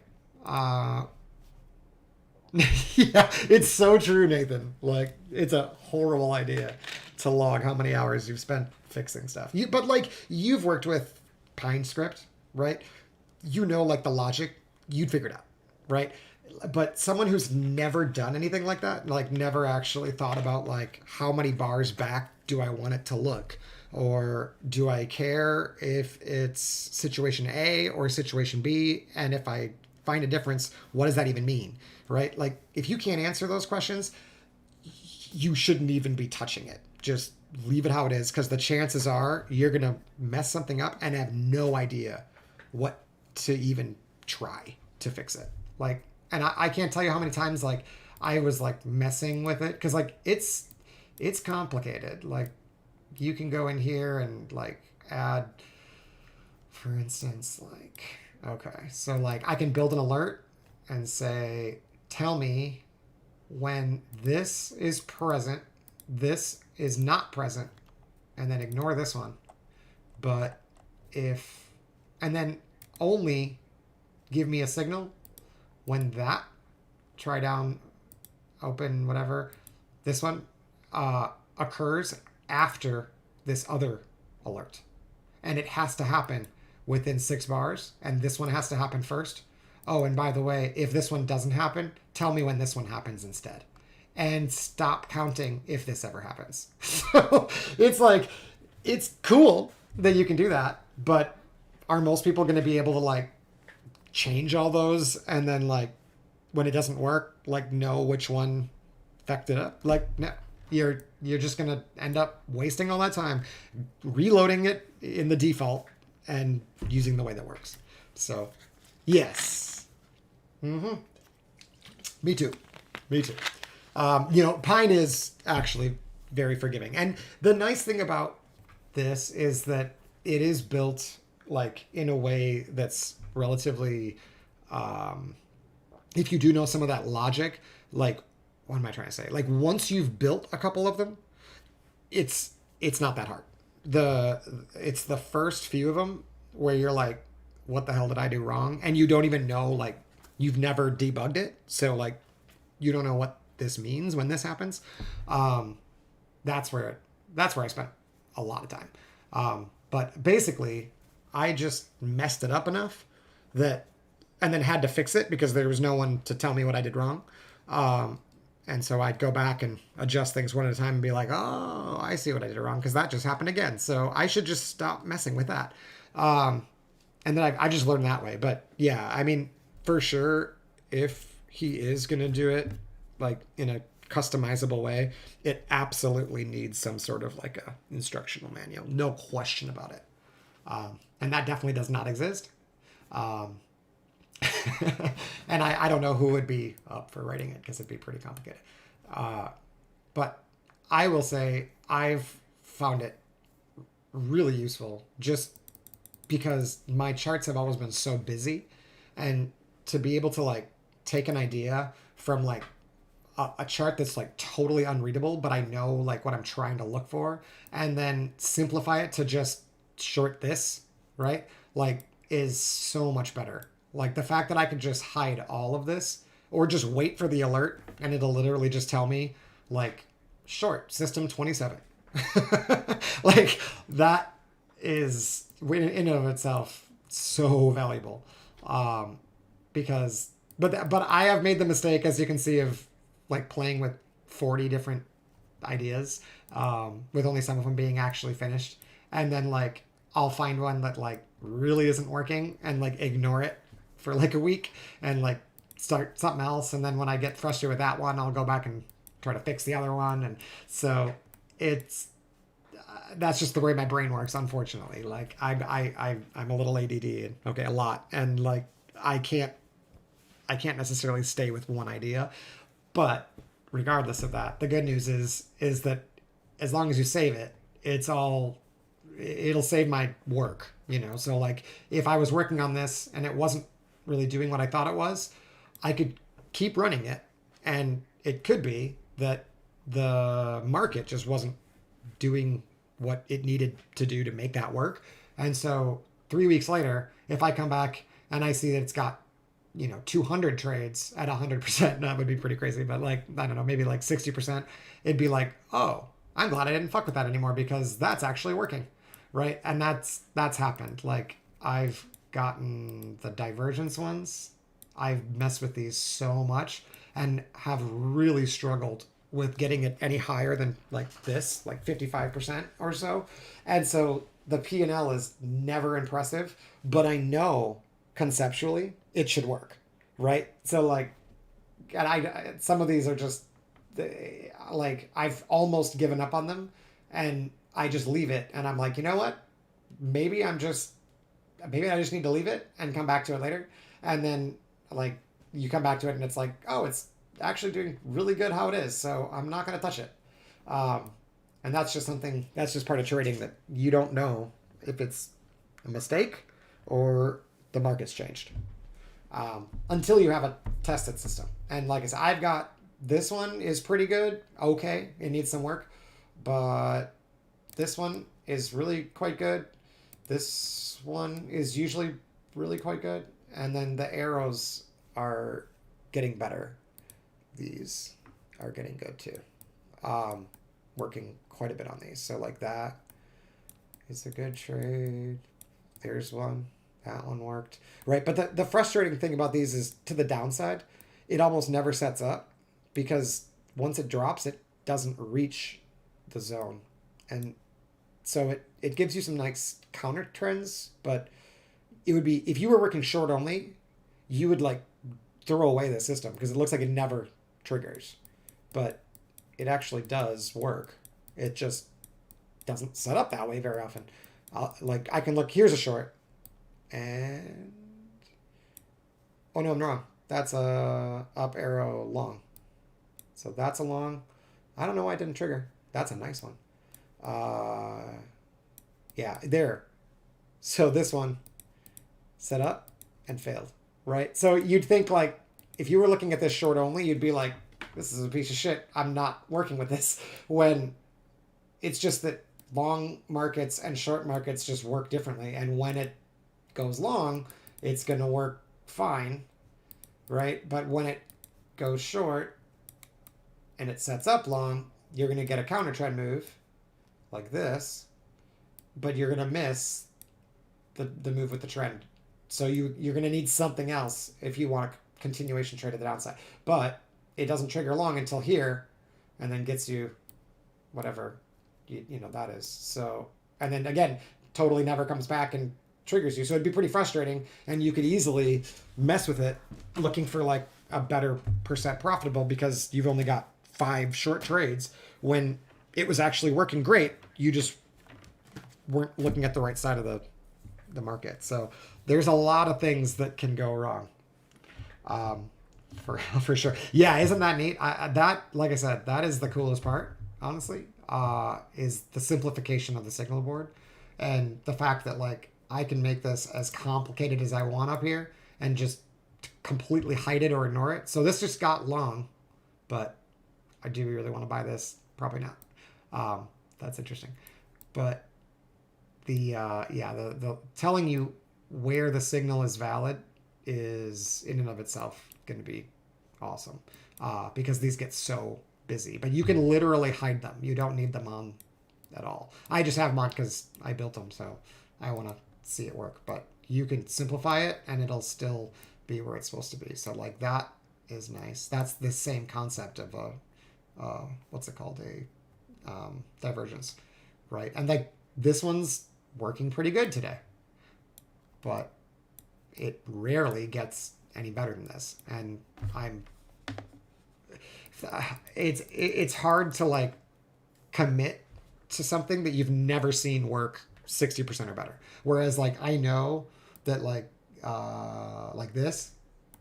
yeah, it's so true, Nathan. Like, it's a horrible idea to log how many hours you've spent fixing stuff. But like, you've worked with PineScript, right? You know, like the logic, you'd figure it out, right? But someone who's never done anything like that, like never actually thought about like how many bars back do I want it to look, or do I care if it's situation A or situation B, and if I find a difference, what does that even mean, right? Like, if you can't answer those questions, you shouldn't even be touching it. Just leave it how it is, because the chances are you're gonna mess something up and have no idea what to even try to fix it. Like, and I can't tell you how many times like I was like messing with it, because like it's complicated. Like, you can go in here and like add, for instance, like, okay, so like I can build an alert and say, tell me when this is present, this is not present, and then ignore this one. But and then only give me a signal when that, try down, open, whatever, this one occurs after this other alert. And it has to happen within 6 bars, and this one has to happen first. Oh, and by the way, if this one doesn't happen, tell me when this one happens instead. and stop counting if this ever happens. So it's like, it's cool that you can do that, but are most people going to be able to like change all those and then like when it doesn't work, like know which one fucked it up? Like, no, you're just going to end up wasting all that time reloading it in the default and using the way that works. So, yes. Me too. Me too. Pine is actually very forgiving. And the nice thing about this is that it is built like in a way that's relatively, if you do know some of that logic, like, what am I trying to say? Like once you've built a couple of them, it's not that hard. It's the first few of them where you're like, what the hell did I do wrong? And you don't even know, like, you've never debugged it. So like, you don't know what this means when this happens. That's where I spent a lot of time. But basically I just messed it up enough and then had to fix it because there was no one to tell me what I did wrong. And so I'd go back and adjust things one at a time and be like, oh, I see what I did wrong because that just happened again. So I should just stop messing with that. And then I just learned that way. But yeah, I mean, for sure, if he is going to do it like in a customizable way, it absolutely needs some sort of like a instructional manual. No question about it. And that definitely does not exist. And I don't know who would be up for writing it because it'd be pretty complicated. But I will say I've found it really useful just because my charts have always been so busy, and to be able to like take an idea from like a chart that's like totally unreadable, but I know like what I'm trying to look for, and then simplify it to just short this, right? Like is so much better. Like the fact that I could just hide all of this or just wait for the alert and it'll literally just tell me like short system 27. Like that is in and of itself so valuable. Because but I have made the mistake, as you can see, of like playing with 40 different ideas, with only some of them being actually finished. And then like I'll find one that like really isn't working and like ignore it for like a week and like start something else. And then when I get frustrated with that one, I'll go back and try to fix the other one. And so it's, that's just the way my brain works, unfortunately. Like I'm a little ADD, and okay, a lot. And like, I can't necessarily stay with one idea, but regardless of that, the good news is that as long as you save it, it'll save my work, So like if I was working on this and it wasn't really doing what I thought it was, I could keep running it. And it could be that the market just wasn't doing what it needed to do to make that work. And so 3 weeks later, if I come back and I see that it's got, 200 trades at 100%, that would be pretty crazy. But like, I don't know, maybe like 60%, it'd be like, oh, I'm glad I didn't fuck with that anymore because that's actually working. Right. And that's happened. Like I've gotten the divergence ones. I've messed with these so much and have really struggled with getting it any higher than like this, like 55% or so. And so the P&L is never impressive, but I know conceptually it should work. Right. So like, and some of these are just like, I've almost given up on them and I just leave it. And I'm like, you know what? Maybe I just need to leave it and come back to it later. And then like you come back to it and it's like, oh, it's actually doing really good how it is. So I'm not going to touch it. And that's just part of trading that you don't know if it's a mistake or the market's changed. Until you have a tested system. And like I said, I've got, this one is pretty good. Okay. It needs some work, but this one is really quite good. This one is usually really quite good. And then the arrows are getting better. These are getting good too. Working quite a bit on these. So like that is a good trade. There's one. That one worked. Right. But the frustrating thing about these is to the downside, it almost never sets up because once it drops, it doesn't reach the zone. And so it gives you some nice counter trends, but it would be, if you were working short only, you would like throw away the system because it looks like it never triggers. But it actually does work. It just doesn't set up that way very often. Like I can look, here's a short, and oh no, I'm wrong. That's a up arrow long. So that's a long. I don't know why it didn't trigger. That's a nice one. Yeah, there. So this one set up and failed, right? So you'd think like if you were looking at this short only, you'd be like, this is a piece of shit. I'm not working with this. When it's just that long markets and short markets just work differently. And when it goes long, it's going to work fine, right? But when it goes short and it sets up long, you're going to get a counter trend move like this, but you're going to miss the move with the trend. So you're going to need something else if you want a continuation trade to the downside. But it doesn't trigger long until here and then gets you whatever you know that is. So, and then again, totally never comes back and triggers you. So it'd be pretty frustrating, and you could easily mess with it looking for like a better percent profitable because you've only got 5 short trades when it was actually working great. You just weren't looking at the right side of the market. So there's a lot of things that can go wrong. For sure. Yeah, isn't that neat? That, like I said, that is the coolest part, honestly, is the simplification of the signal board and the fact that like I can make this as complicated as I want up here and just completely hide it or ignore it. So this just got long, but I do really want to buy this. Probably not. That's interesting. But the telling you where the signal is valid is in and of itself going to be awesome, because these get so busy. But you can literally hide them. You don't need them on at all. I just have them on because I built them, so I want to see it work. But you can simplify it and it'll still be where it's supposed to be. So like that is nice. That's the same concept of a what's it called, a divergence, right? And like this one's working pretty good today, but it rarely gets any better than this. And it's hard to like commit to something that you've never seen work 60% or better. Whereas like I know that like this,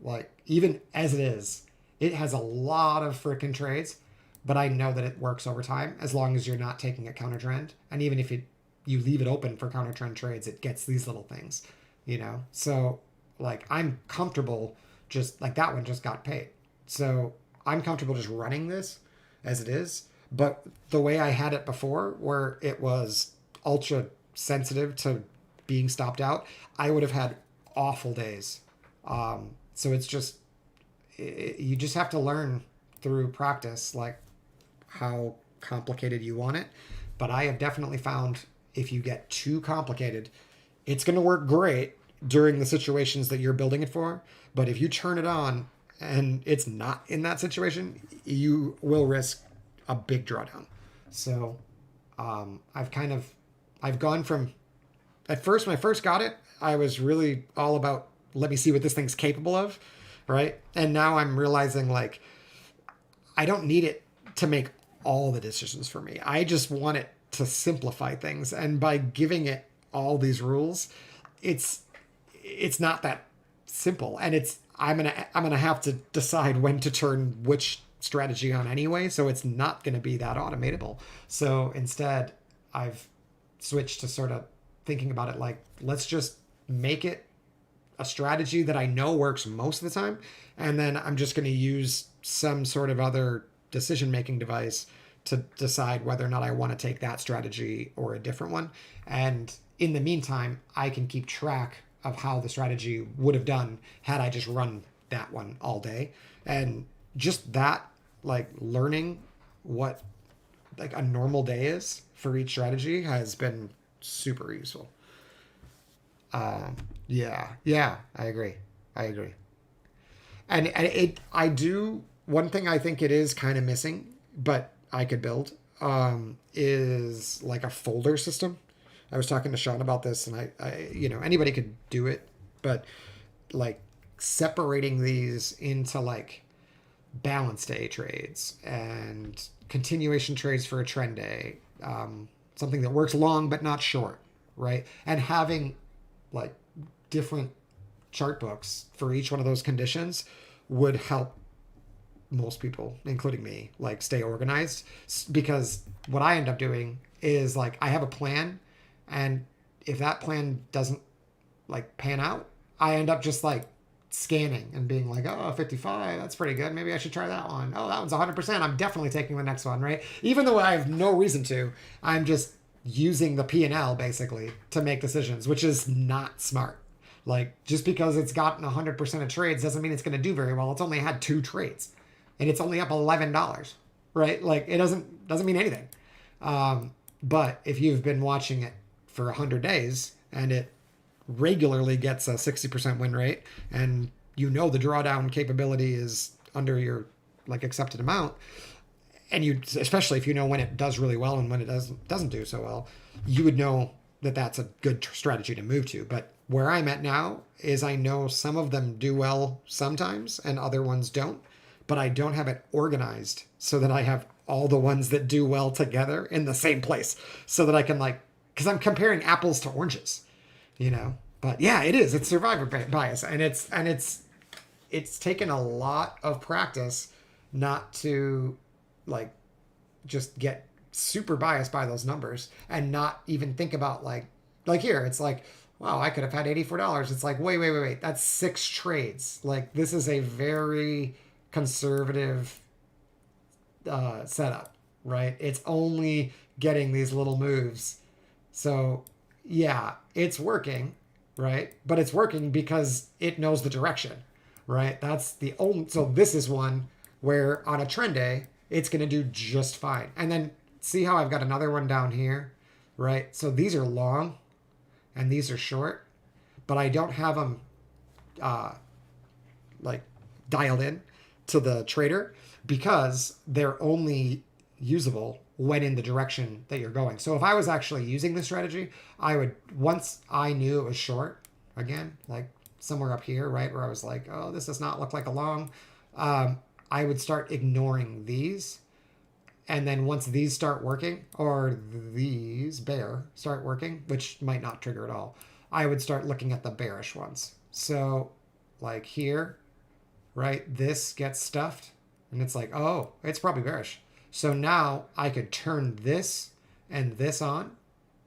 like even as it is, it has a lot of freaking trades, but I know that it works over time as long as you're not taking a counter trend. And even if you leave it open for counter trend trades, it gets these little things, you know? So like I'm comfortable just like that one just got paid. So I'm comfortable just running this as it is. But the way I had it before, where it was ultra sensitive to being stopped out, I would have had awful days. So it's just, you just have to learn through practice, like how complicated you want it. But I have definitely found if you get too complicated, it's going to work great during the situations that you're building it for. But if you turn it on and it's not in that situation, you will risk a big drawdown. So I've gone from, at first, when I first got it, I was really all about, let me see what this thing's capable of, right? And now I'm realizing like, I don't need it to make all the decisions for me. I just want it to simplify things. And by giving it all these rules, it's not that simple. And I'm gonna have to decide when to turn which strategy on anyway. So it's not gonna be that automatable. So instead, I've switched to sort of thinking about it like, let's just make it a strategy that I know works most of the time. And then I'm just going to use some sort of other decision-making device to decide whether or not I want to take that strategy or a different one. And in the meantime, I can keep track of how the strategy would have done had I just run that one all day. And just that, like learning what like a normal day is for each strategy has been super useful. Yeah, I agree. And I do one thing I think it is kind of missing, but I could build, is like a folder system. I was talking to Sean about this, and anybody could do it, but like separating these into like balance day trades and continuation trades for a trend day, something that works long but not short, right? And having like different chart books for each one of those conditions would help most people, including me, like stay organized. Because what I end up doing is like I have a plan, and if that plan doesn't like pan out, I end up just like scanning and being like, oh, 55, that's pretty good. Maybe I should try that one. Oh, that one's 100%. I'm definitely taking the next one, right? Even though I have no reason to, I'm just using the P&L basically to make decisions, which is not smart. Like just because it's gotten 100% of trades doesn't mean it's going to do very well. It's only had 2 trades and it's only up $11, right? Like it doesn't mean anything. But if you've been watching it for 100 days and it regularly gets a 60% win rate, and the drawdown capability is under your like accepted amount, and you, especially if you know when it does really well and when it doesn't do so well, you would know that that's a good strategy to move to. But where I'm at now is I know some of them do well sometimes and other ones don't, but I don't have it organized so that I have all the ones that do well together in the same place, so that I can like, because I'm comparing apples to oranges, But yeah, it's survivor bias, and it's taken a lot of practice not to like just get super biased by those numbers and not even think about like here it's like, wow, I could have had $84. It's like, wait, that's 6 trades. Like this is a very conservative setup, right? It's only getting these little moves. So yeah, it's working, right? But it's working because it knows the direction, right? That's the only. So this is one where on a trend day, it's going to do just fine. And then see how I've got another one down here, right? So these are long and these are short, but I don't have them like dialed in to the trader because they're only usable when in the direction that you're going. So if I was actually using this strategy, I would, once I knew it was short, again, like somewhere up here, right, where I was like, oh, this does not look like a long, I would start ignoring these. And then once these start working, or these bear start working, which might not trigger at all, I would start looking at the bearish ones. So like here, right, this gets stuffed and it's like, oh, it's probably bearish. So now I could turn this and this on,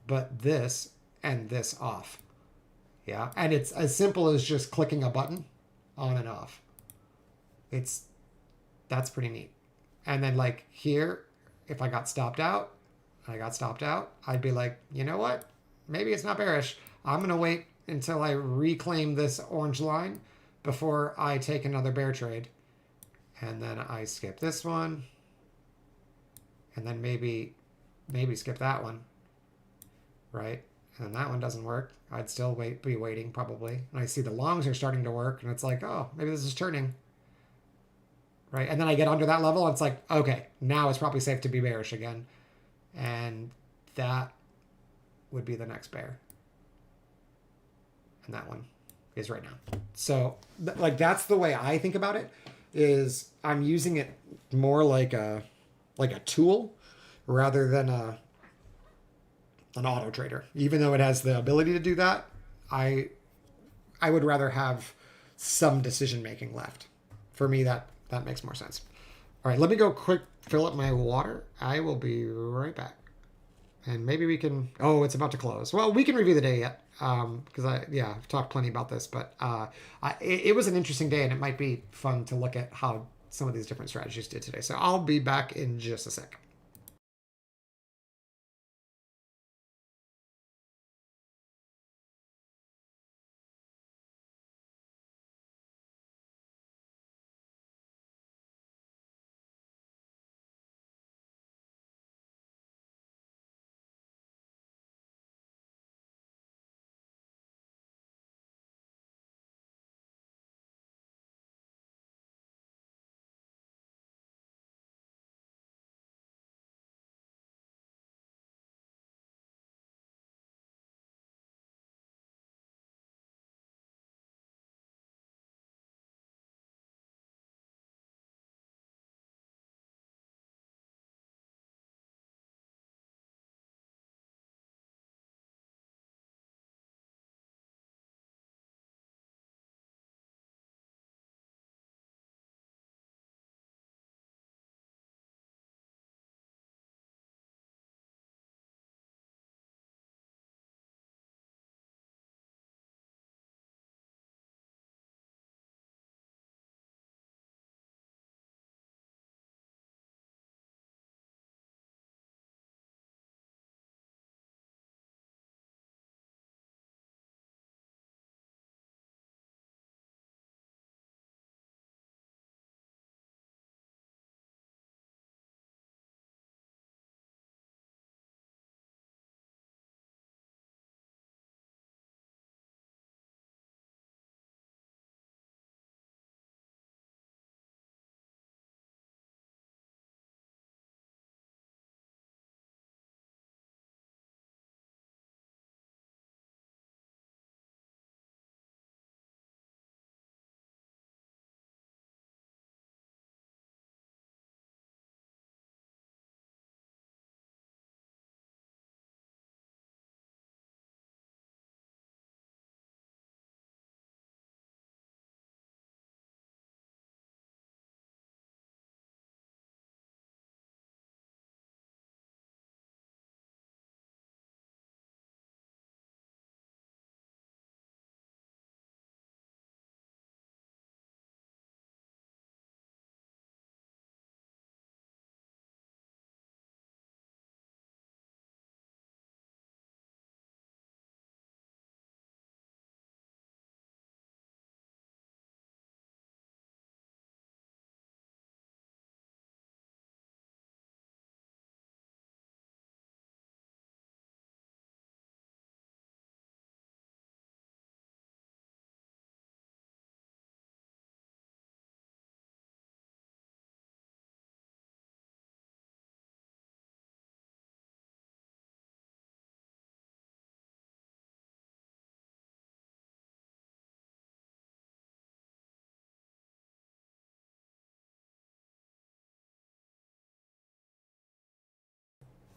but this and this off. Yeah. And it's as simple as just clicking a button on and off. That's pretty neat. And then like here, if I got stopped out, I'd be like, you know what? Maybe it's not bearish. I'm going to wait until I reclaim this orange line before I take another bear trade. And then I skip this one. And then maybe skip that one. Right? And that one doesn't work. I'd still be waiting probably. And I see the longs are starting to work. And it's like, oh, maybe this is turning. Right? And then I get under that level. And it's like, okay, now it's probably safe to be bearish again. And that would be the next bear. And that one is right now. So like that's the way I think about it, is I'm using it more like a tool rather than an auto trader. Even though it has the ability to do that, I would rather have some decision making left. For me, that makes more sense. All right, let me go quick fill up my water. I will be right back. And maybe we can, oh, it's about to close. Well, we can review the day yet, because I've talked plenty about this, but it was an interesting day, and it might be fun to look at how some of these different strategies did today. So I'll be back in just a sec.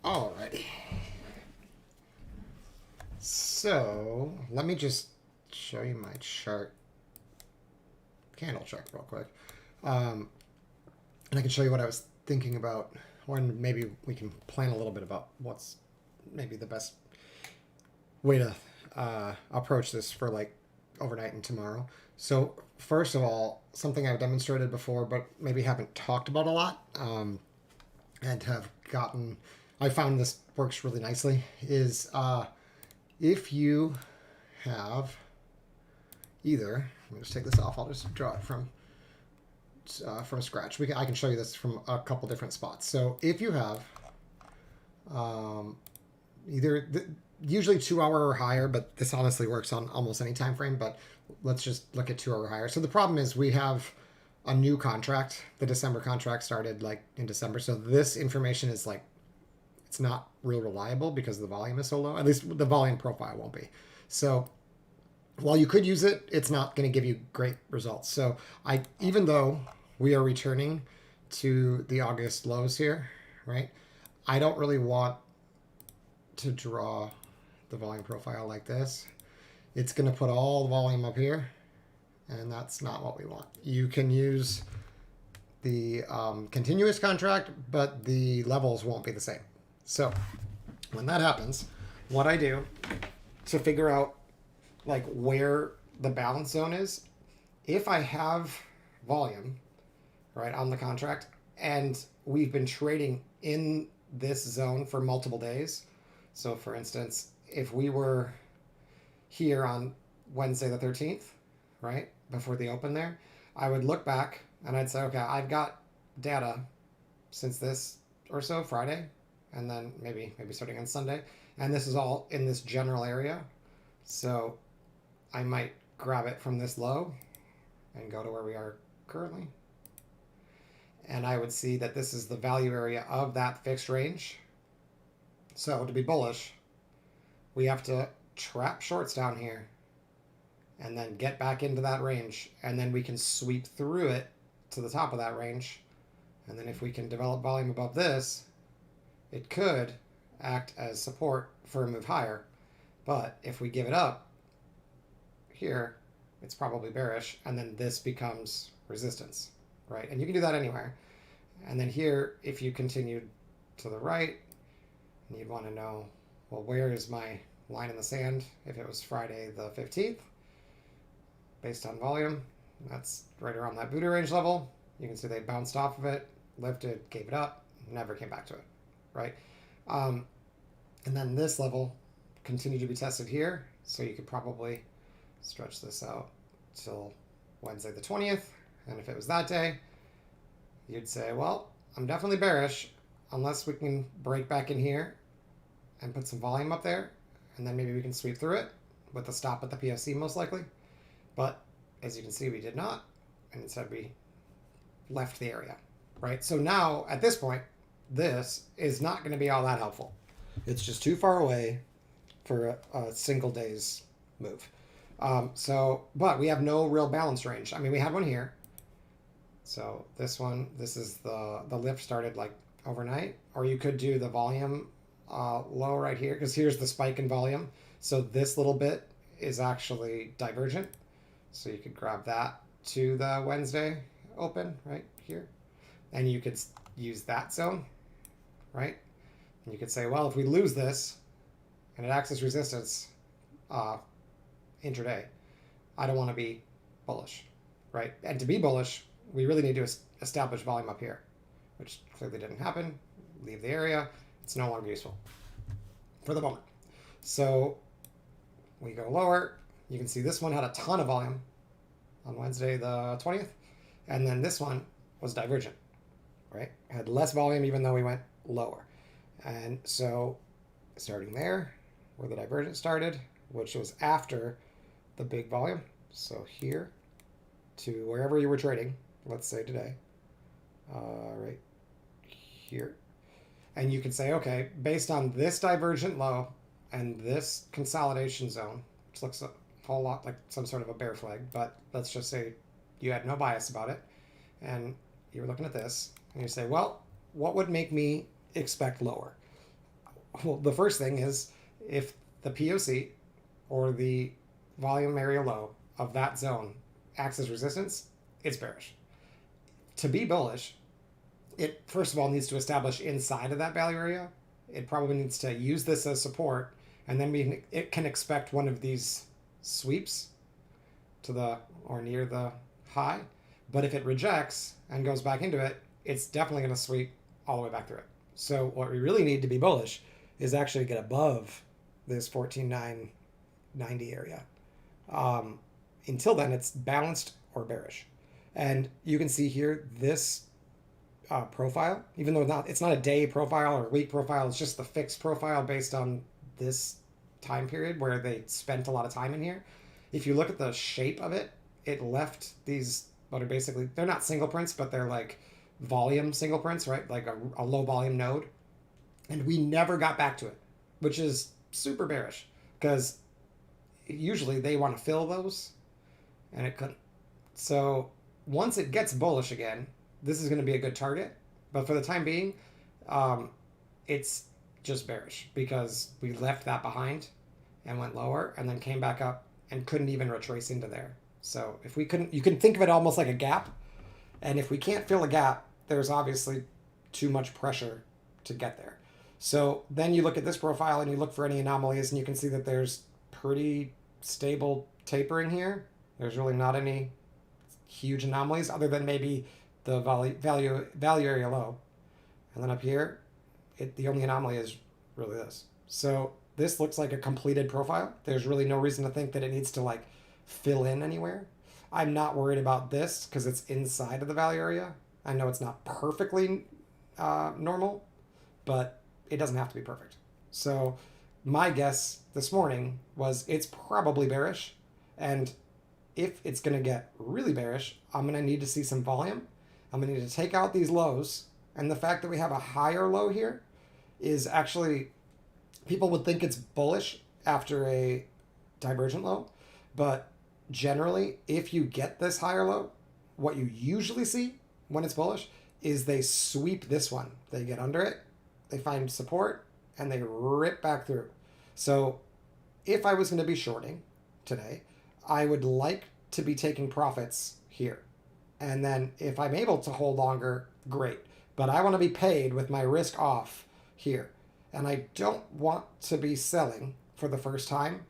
Alrighty. So let me just show you my chart, candle chart, real quick, and I can show you what I was thinking about, or maybe we can plan a little bit about what's maybe the best way to approach this for like overnight and tomorrow. So first of all, something I've demonstrated before, but maybe haven't talked about a lot, and have gotten, I found this works really nicely, is if you have either, let me just take this off, I'll just draw it from scratch. I can show you this from a couple different spots. So if you have usually 2 hour or higher, but this honestly works on almost any time frame, but let's just look at 2 hour or higher. So the problem is we have a new contract. The December contract started like in December. So this information is like, it's not real reliable because the volume is so low. At least the volume profile won't be. So while you could use it, it's not going to give you great results. So even though we are returning to the August lows here, right? I don't really want to draw the volume profile like this. It's going to put all the volume up here, and that's not what we want. You can use the continuous contract, but the levels won't be the same. So when that happens, what I do to figure out like where the balance zone is, if I have volume, right, on the contract, and we've been trading in this zone for multiple days. So for instance, if we were here on Wednesday the 13th, right, before the open there, I would look back and I'd say, okay, I've got data since this or so Friday, and then maybe starting on Sunday, and this is all in this general area. So I might grab it from this low and go to where we are currently. And I would see that this is the value area of that fixed range. So to be bullish, we have to trap shorts down here and then get back into that range. And then we can sweep through it to the top of that range. And then if we can develop volume above this, it could act as support for a move higher. But if we give it up here, it's probably bearish. And then this becomes resistance, right? And you can do that anywhere. And then here, if you continued to the right, and you'd want to know, well, where is my line in the sand if it was Friday the 15th? Based on volume, that's right around that Buddha range level. You can see they bounced off of it, lifted, gave it up, never came back to it, right? And then this level continued to be tested here, so you could probably stretch this out till Wednesday the 20th. And if it was that day, you'd say, well, I'm definitely bearish unless we can break back in here and put some volume up there, and then maybe we can sweep through it with a stop at the PFC most likely. But as you can see, we did not, and instead we left the area, right? So now at this point, this is not going to be all that helpful. It's just too far away for a single day's move. But we have no real balance range. I mean, we had one here. So this one, this is the lift started like overnight, or you could do the volume low right here, because here's the spike in volume. So this little bit is actually divergent. So you could grab that to the Wednesday open right here, and you could use that zone, right? And you could say, well, if we lose this and it acts as resistance intraday, I don't want to be bullish, right? And to be bullish, we really need to establish volume up here, which clearly didn't happen. Leave the area. It's no longer useful for the moment. So we go lower. You can see this one had a ton of volume on Wednesday the 20th. And then this one was divergent, right? Had less volume even though we went lower. And so starting there, where the divergence started, which was after the big volume. So here to wherever you were trading, let's say today, right here. And you can say, okay, based on this divergent low and this consolidation zone, which looks a whole lot like some sort of a bear flag, but let's just say you had no bias about it, and you were looking at this, and you say, well, what would make me expect lower? Well, the first thing is if the POC or the volume area low of that zone acts as resistance, it's bearish. To be bullish, it first of all needs to establish inside of that value area. It probably needs to use this as support, and then it can expect one of these sweeps to the or near the high. But if it rejects and goes back into it, it's definitely going to sweep all the way back through it. So what we really need to be bullish is actually get above this 14,990 area. Until then, it's balanced or bearish. And you can see here this profile, even though it's not a day profile or a week profile, it's just the fixed profile based on this time period where they spent a lot of time in here. If you look at the shape of it, it left these, what are basically, they're not single prints, but they're like volume single prints, right? Like a low volume node. And we never got back to it, which is super bearish because usually they want to fill those and it couldn't. So once it gets bullish again, this is going to be a good target. But for the time being, it's just bearish because we left that behind and went lower and then came back up and couldn't even retrace into there. So if we couldn't, you can think of it almost like a gap. And if we can't fill a gap, there's obviously too much pressure to get there. So then you look at this profile and you look for any anomalies and you can see that there's pretty stable tapering here. There's really not any huge anomalies other than maybe the value area low. And then up here, the only anomaly is really this. So this looks like a completed profile. There's really no reason to think that it needs to like fill in anywhere. I'm not worried about this because it's inside of the value area. I know it's not perfectly normal, but it doesn't have to be perfect. So my guess this morning was it's probably bearish. And if it's going to get really bearish, I'm going to need to see some volume. I'm going to need to take out these lows. And the fact that we have a higher low here is actually, people would think it's bullish after a divergent low. But generally, if you get this higher low, what you usually see when it's bullish is they sweep this one. They get under it, they find support, and they rip back through. So if I was going to be shorting today, I would like to be taking profits here. And then if I'm able to hold longer, great. But I want to be paid with my risk off here. And I don't want to be selling for the first time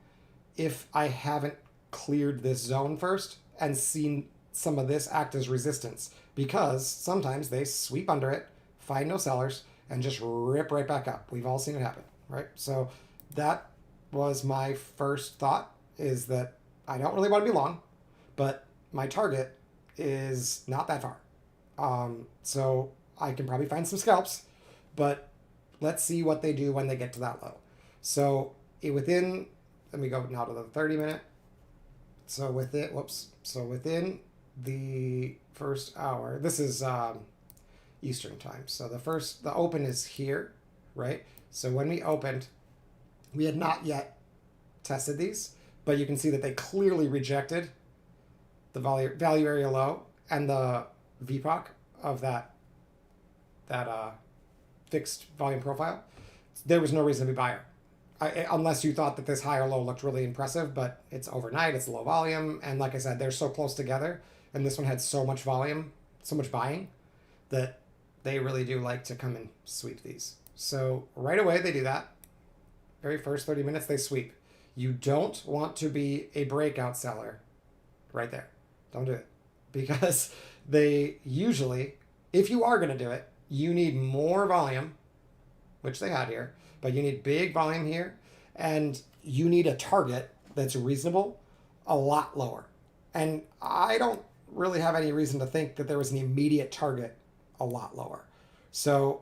if I haven't cleared this zone first and seen some of this act as resistance. Because sometimes they sweep under it, find no sellers, and just rip right back up. We've all seen it happen, right? So that was my first thought, is that I don't really want to be long, but my target is not that far. So I can probably find some scalps, but let's see what they do when they get to that low. So within, let me go now to the 30-minute. So within the first hour, this is Eastern time. So the open is here, right? So when we opened, we had not yet tested these, but you can see that they clearly rejected the value area low and the VPOC of that fixed volume profile. There was no reason to be buyer, unless you thought that this high or low looked really impressive, but it's overnight, it's low volume, and like I said, they're so close together, and this one had so much volume, so much buying, that they really do like to come and sweep these. So right away they do that. Very first 30 minutes they sweep. You don't want to be a breakout seller right there. Don't do it. Because they usually, if you are going to do it, you need more volume, which they had here, but you need big volume here, and you need a target that's reasonable a lot lower. And I don't really have any reason to think that there was an immediate target a lot lower. So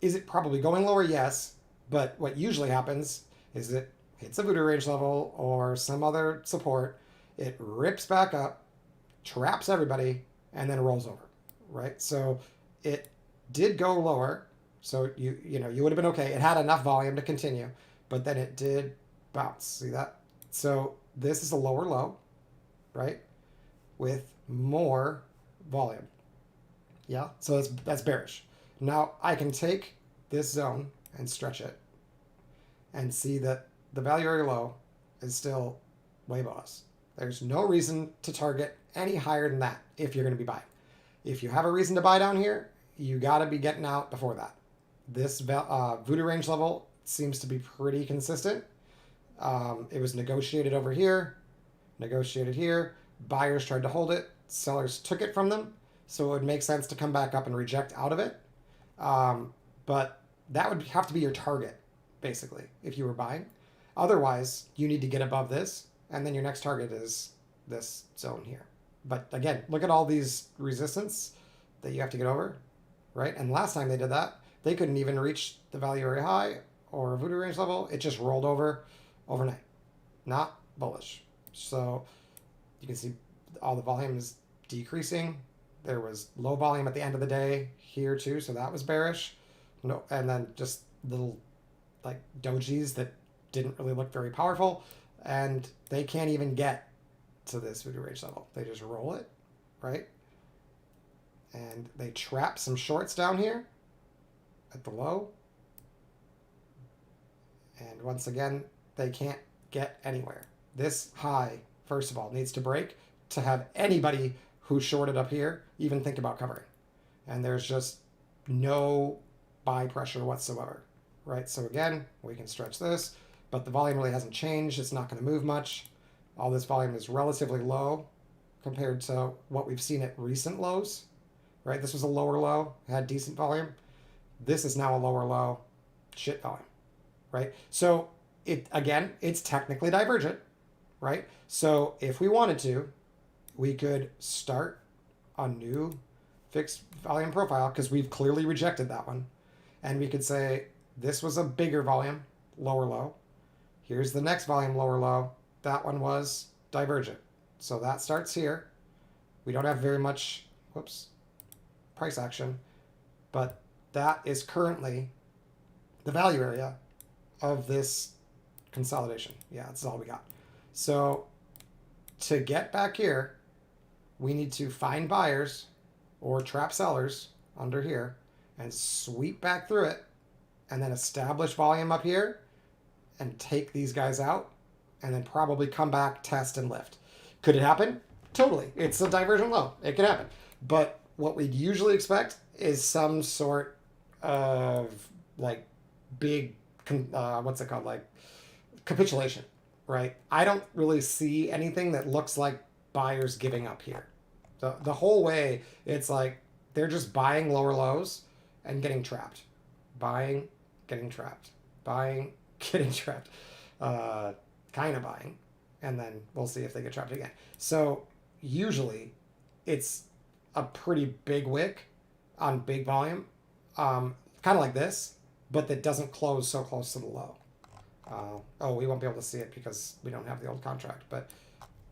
is it probably going lower? Yes. But what usually happens is it hits a voodoo range level or some other support, it rips back up, traps everybody, and then rolls over, right? So it did go lower. So you would have been okay. It had enough volume to continue, but then it did bounce. See that? So this is a lower low, right? With more volume. Yeah, so that's bearish. Now I can take this zone and stretch it and see that the value area low is still way below us. There's no reason to target any higher than that if you're going to be buying. If you have a reason to buy down here, you got to be getting out before that. This voodoo range level seems to be pretty consistent. It was negotiated over here, negotiated here. Buyers tried to hold it. Sellers took it from them. So it would make sense to come back up and reject out of it. But that would have to be your target, basically, if you were buying. Otherwise, you need to get above this, and then your next target is this zone here. But again, look at all these resistance that you have to get over, right? And last time they did that, they couldn't even reach the value area high or voodoo range level. It just rolled over overnight. Not bullish. So you can see all the volume is decreasing. There was low volume at the end of the day here too, so that was bearish. No, and then just little like dojis that didn't really look very powerful, and they can't even get to this voodoo range level. They just roll it, right? And they trap some shorts down here at the low. And once again, they can't get anywhere. This high, first of all, needs to break to have anybody who shorted up here even think about covering. And there's just no buy pressure whatsoever, right? So again, we can stretch this, but the volume really hasn't changed. It's not going to move much. All this volume is relatively low compared to what we've seen at recent lows, right? This was a lower low, had decent volume. This is now a lower low, shit volume, right? So again, it's technically divergent, right? So if we wanted to, we could start a new fixed volume profile because we've clearly rejected that one. And we could say, this was a bigger volume, lower low. Here's the next volume, lower low. That one was divergent. So that starts here. We don't have very much, price action, but that is currently the value area of this consolidation. Yeah, that's all we got. So to get back here, we need to find buyers or trap sellers under here and sweep back through it and then establish volume up here and take these guys out and then probably come back, test, and lift. Could it happen? Totally. It's a divergent low. It could happen. But what we'd usually expect is some sort of like big, like capitulation, right? I don't really see anything that looks like buyers giving up here. The whole way, it's like they're just buying lower lows and getting trapped. Buying, getting trapped. Buying, getting trapped. Kind of buying. And then we'll see if they get trapped again. So usually it's a pretty big wick on big volume. Kind of like this, but that doesn't close so close to the low. We won't be able to see it because we don't have the old contract. But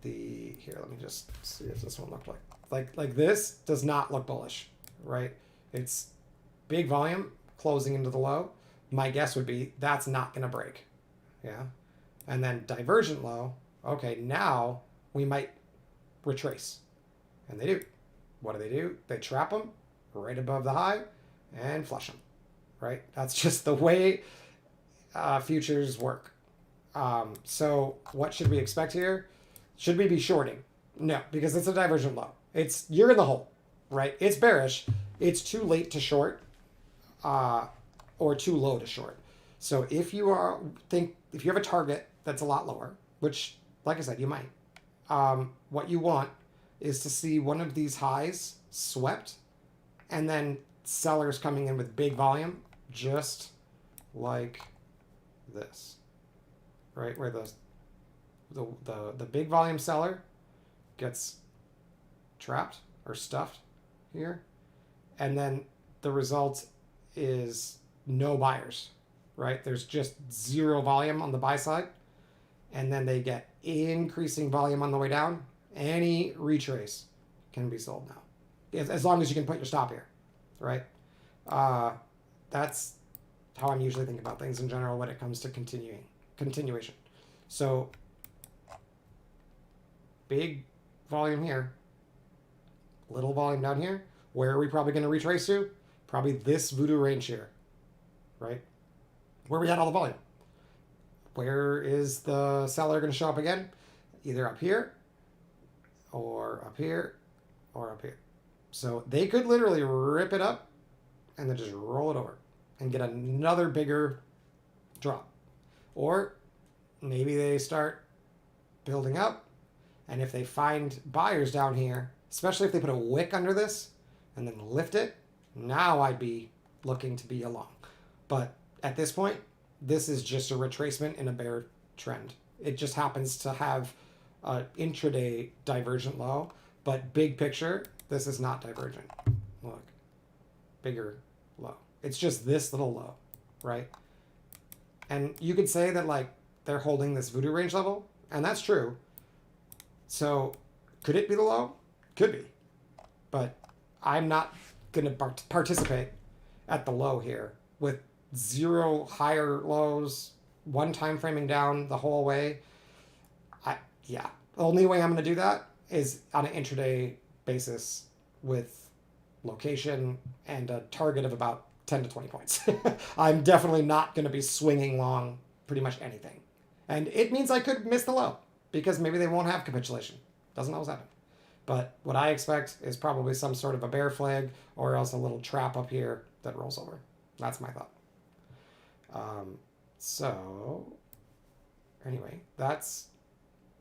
here, let me just see if this one looked like. Like this does not look bullish, right? It's big volume closing into the low. My guess would be that's not going to break. Yeah. And then divergent low. Okay, now we might retrace. And they do. What do? They trap them right above the high and flush them, right? That's just the way futures work. So what should we expect here? Should we be shorting? No, because it's a divergent low. You're in the hole, right? It's bearish. It's too late to short, or too low to short. So if you have a target that's a lot lower, which, like I said, you might, what you want is to see one of these highs swept, and then sellers coming in with big volume, just like this, right? Where the big volume seller gets trapped or stuffed here, and then the result is no buyers, right? There's just zero volume on the buy side, and then they get increasing volume on the way down. Any retrace can be sold now, as long as you can put your stop here, right? That's how I'm usually thinking about things in general when it comes to continuation. So big volume here, little volume down here. Where are we probably going to retrace to? Probably this voodoo range here, right? Where we had all the volume. where is the seller going to show up again? Either up here, or up here, or up here. So they could literally rip it up and then just roll it over and get another bigger drop. Or maybe they start building up, and if they find buyers down here, especially if they put a wick under this and then lift it, now I'd be looking to be along. But at this point, this is just a retracement in a bear trend. It just happens to have an intraday divergent low, but big picture, this is not divergent. Look, bigger low. It's just this little low, right? And you could say that like they're holding this voodoo range level, and that's true. So could it be the low? Could be. But I'm not going to participate at the low here with 0 higher lows, one time framing down the whole way. The only way I'm going to do that is on an intraday basis with location and a target of about 10 to 20 points. I'm definitely not going to be swinging long pretty much anything. And it means I could miss the low because maybe they won't have capitulation. Doesn't always happen. But what I expect is probably some sort of a bear flag or else a little trap up here that rolls over. That's my thought. So anyway, that's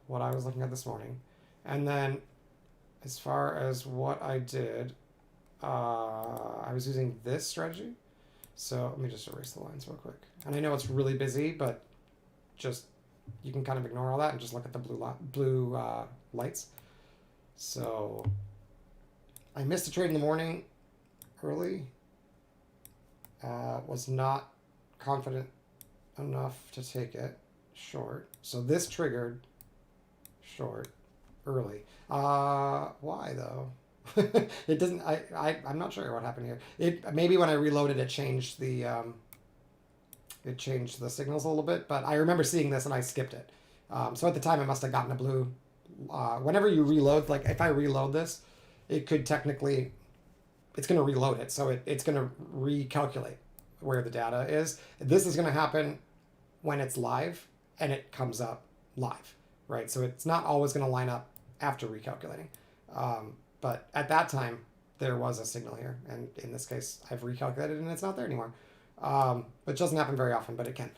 what I was looking at this morning. And then as far as what I did, I was using this strategy. So let me just erase the lines real quick. And I know it's really busy, but just you can kind of ignore all that and just look at the blue lights. So I missed a trade in the morning early. Was not confident enough to take it short. So this triggered short early. Why though? It doesn't. I'm not sure what happened here. It maybe when I reloaded, it changed the signals a little bit. But I remember seeing this and I skipped it. So at the time, I must have gotten a blue. Whenever you reload, like if I reload this, it could technically, it's going to reload it. So it's going to recalculate where the data is. This is going to happen when it's live and it comes up live, right? So it's not always going to line up after recalculating. But at that time, there was a signal here. And in this case, I've recalculated and it's not there anymore. Which doesn't happen very often, but it can.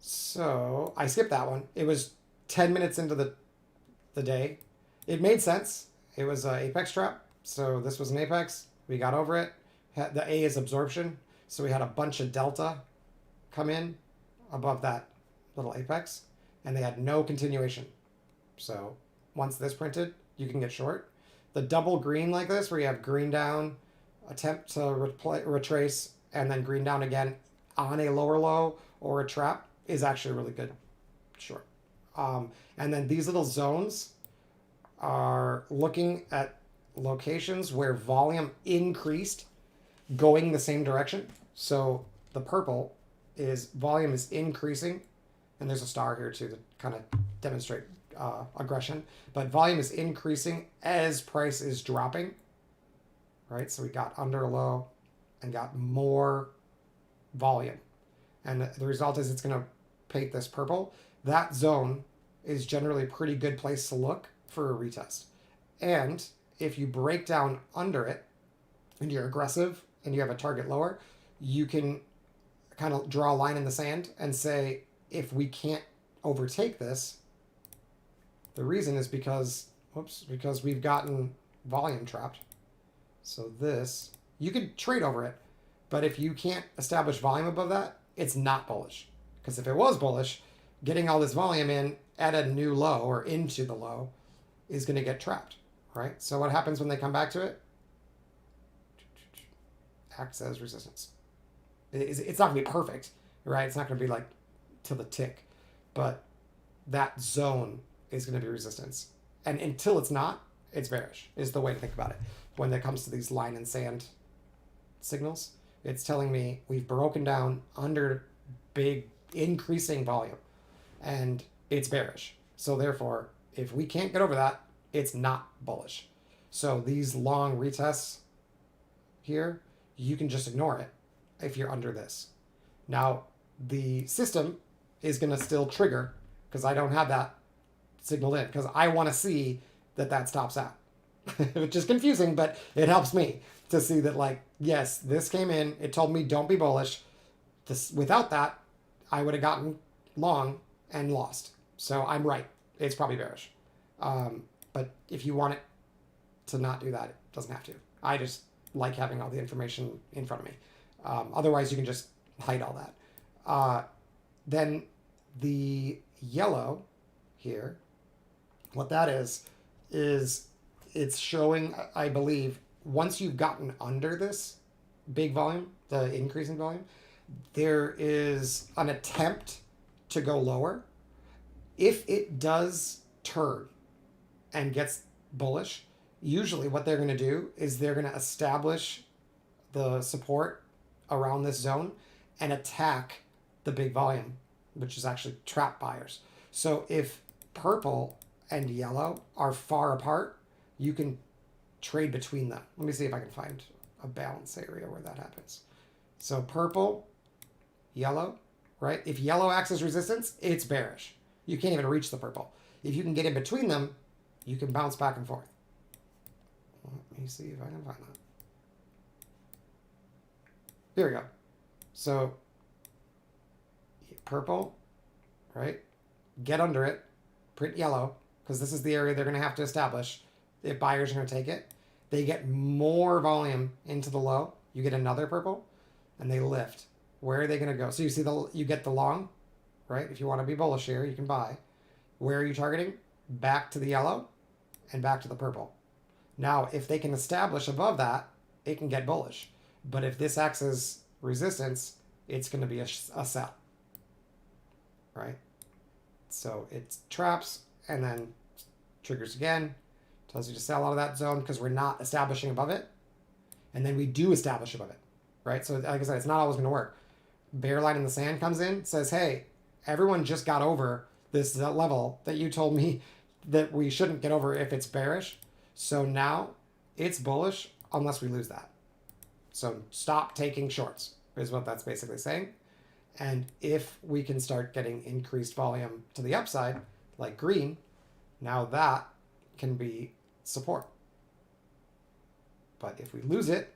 So I skipped that one. It was 10 minutes into the day. It made sense. It was an apex trap. So this was an apex. We got over it. The A is absorption. So we had a bunch of delta come in above that little apex. And they had no continuation. So once this printed, you can get short. The double green like this, where you have green down, attempt to retrace, and then green down again on a lower low or a trap, is actually really good short. And then these little zones are looking at locations where volume increased going the same direction. So the purple is volume is increasing, and there's a star here too to kind of demonstrate aggression, but volume is increasing as price is dropping, right? So we got under a low and got more volume. And the result is it's going to paint this purple. That zone is generally a pretty good place to look for a retest. And if you break down under it and you're aggressive and you have a target lower, you can kind of draw a line in the sand and say, if we can't overtake this, the reason is because we've gotten volume trapped. So this, you could trade over it, but if you can't establish volume above that, it's not bullish. Because if it was bullish, getting all this volume in at a new low or into the low is going to get trapped, right? So what happens when they come back to it? Acts as resistance. It's not going to be perfect, right? It's not going to be like to the tick, but that zone is going to be resistance. And until it's not, it's bearish, is the way to think about it. When it comes to these line and sand signals, it's telling me we've broken down under big increasing volume and it's bearish. So therefore, if we can't get over that, it's not bullish. So these long retests here, you can just ignore it if you're under this. Now, the system is going to still trigger because I don't have that signaled in because I want to see that that stops out. Which is confusing, but it helps me to see that, like, yes, this came in. It told me don't be bullish. This, without that, I would have gotten long and lost. So I'm right. It's probably bearish. But if you want it to not do that, it doesn't have to. I just like having all the information in front of me. Otherwise, you can just hide all that. Then the yellow here, what that is it's showing, I believe, once you've gotten under this big volume, the increasing volume, there is an attempt to go lower. If it does turn and gets bullish, usually what they're going to do is they're going to establish the support around this zone and attack the big volume, which is actually trap buyers. So if purple and yellow are far apart, you can trade between them. Let me see if I can find a balance area where that happens. So purple, yellow, right? If yellow acts as resistance, it's bearish. You can't even reach the purple. If you can get in between them, you can bounce back and forth. Let me see if I can find that. Here we go. So purple, right? Get under it, print yellow, because this is the area they're going to have to establish. If buyers are going to take it, they get more volume into the low. You get another purple, and they lift. Where are they going to go? So you see you get the long, right? If you want to be bullish here, you can buy. Where are you targeting? Back to the yellow and back to the purple. Now, if they can establish above that, it can get bullish. But if this acts as resistance, it's going to be a sell, right? So it traps and then triggers again. Tells you to sell out of that zone because we're not establishing above it. And then we do establish above it, right? So like I said, it's not always going to work. Bear line in the sand comes in, says, hey, everyone just got over this level that you told me that we shouldn't get over if it's bearish. So now it's bullish unless we lose that. So stop taking shorts is what that's basically saying. And if we can start getting increased volume to the upside, like green, now that can be support. But if we lose it,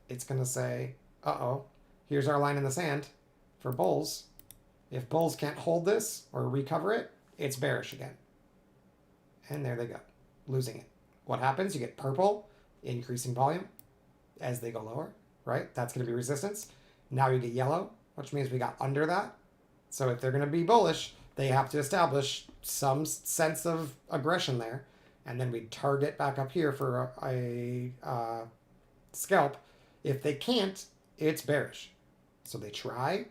it's going to say, uh-oh, here's our line in the sand for bulls. If bulls can't hold this or recover it, it's bearish again. And there they go, losing it. What happens? You get purple, increasing volume as they go lower, right? That's going to be resistance. Now you get yellow, which means we got under that. So if they're going to be bullish, they have to establish some sense of aggression there. And then we target back up here for a scalp. If they can't, it's bearish. So they try,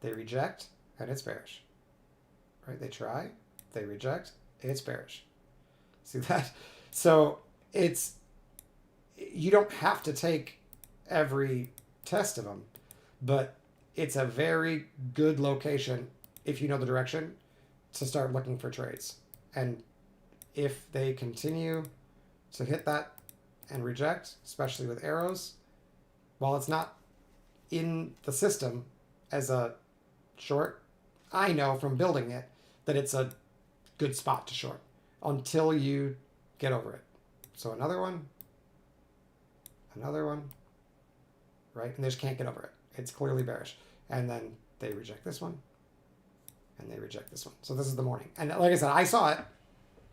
they reject, and it's bearish. Right? They try, they reject, it's bearish. See that? So you don't have to take every test of them, but it's a very good location if you know the direction to start looking for trades. And if they continue to hit that and reject, especially with arrows, while it's not in the system as a short, I know from building it that it's a good spot to short until you get over it. So another one, right? And they just can't get over it. It's clearly bearish. And then they reject this one, and they reject this one. So this is the morning. And like I said, I saw it,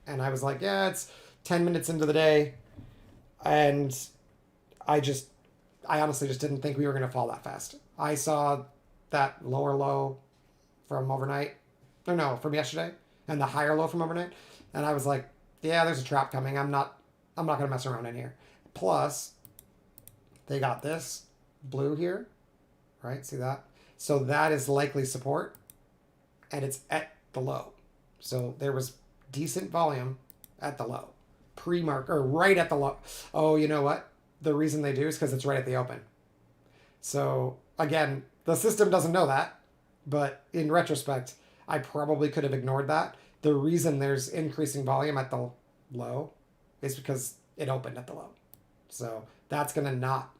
and I was like, yeah, it's 10 minutes into the day, and I honestly just didn't think we were going to fall that fast. I saw that lower low from overnight, from yesterday, and the higher low from overnight, and I was like, yeah, there's a trap coming. I'm not going to mess around in here. Plus, they got this blue here, right? See that? So that is likely support, and it's at the low. So there was decent volume at the low, pre-mark or right at the low. Oh, you know what? The reason they do is because it's right at the open. So again, the system doesn't know that, but in retrospect, I probably could have ignored that. The reason there's increasing volume at the low is because it opened at the low. So that's going to not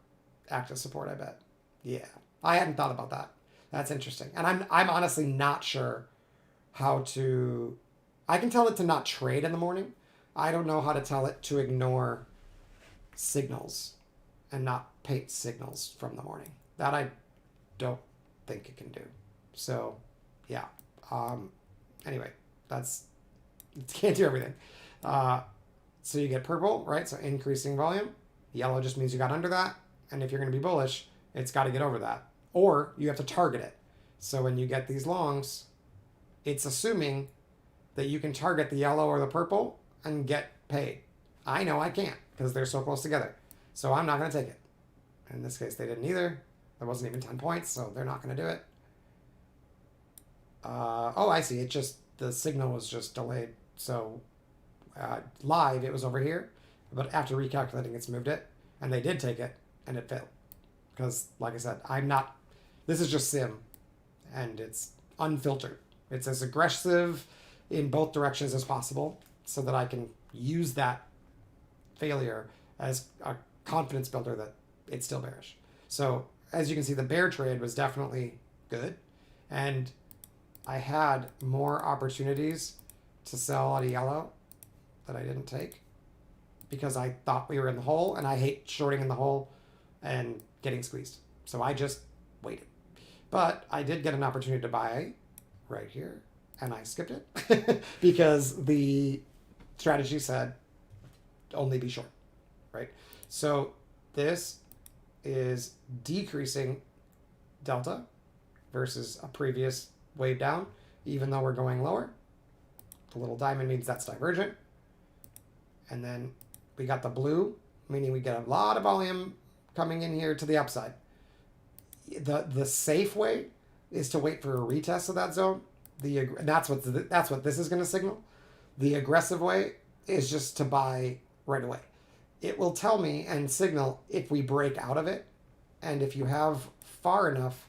act as support, I bet. Yeah, I hadn't thought about that. That's interesting. And I'm honestly not sure how to. I can tell it to not trade in the morning. I don't know how to tell it to ignore signals and not paint signals from the morning. That I don't think it can do. So, yeah. Anyway, that's it can't do everything. So you get purple, right? So increasing volume. Yellow just means you got under that, and if you're going to be bullish, it's got to get over that, or you have to target it. So when you get these longs, it's assuming that you can target the yellow or the purple and get paid. I know I can't because they're so close together. So I'm not going to take it. In this case, they didn't either. There wasn't even 10 points, so they're not going to do it. Oh, I see. It just, the signal was just delayed. So live, it was over here. But after recalculating, it's moved it. And they did take it, and it failed. Because, like I said, I'm not, this is just sim. And it's unfiltered. It's as aggressive in both directions as possible so that I can use that failure as a confidence builder that it's still bearish. So as you can see, the bear trade was definitely good. And I had more opportunities to sell out of yellow that I didn't take because I thought we were in the hole, and I hate shorting in the hole and getting squeezed. So I just waited. But I did get an opportunity to buy right here, and I skipped it because the strategy said only be short, right? So this is decreasing delta versus a previous wave down, even though we're going lower. The little diamond means that's divergent. And then we got the blue, meaning we get a lot of volume coming in here to the upside. The safe way is to wait for a retest of that zone. That's what this is going to signal. The aggressive way is just to buy right away. It will tell me and signal if we break out of it, and if you have far enough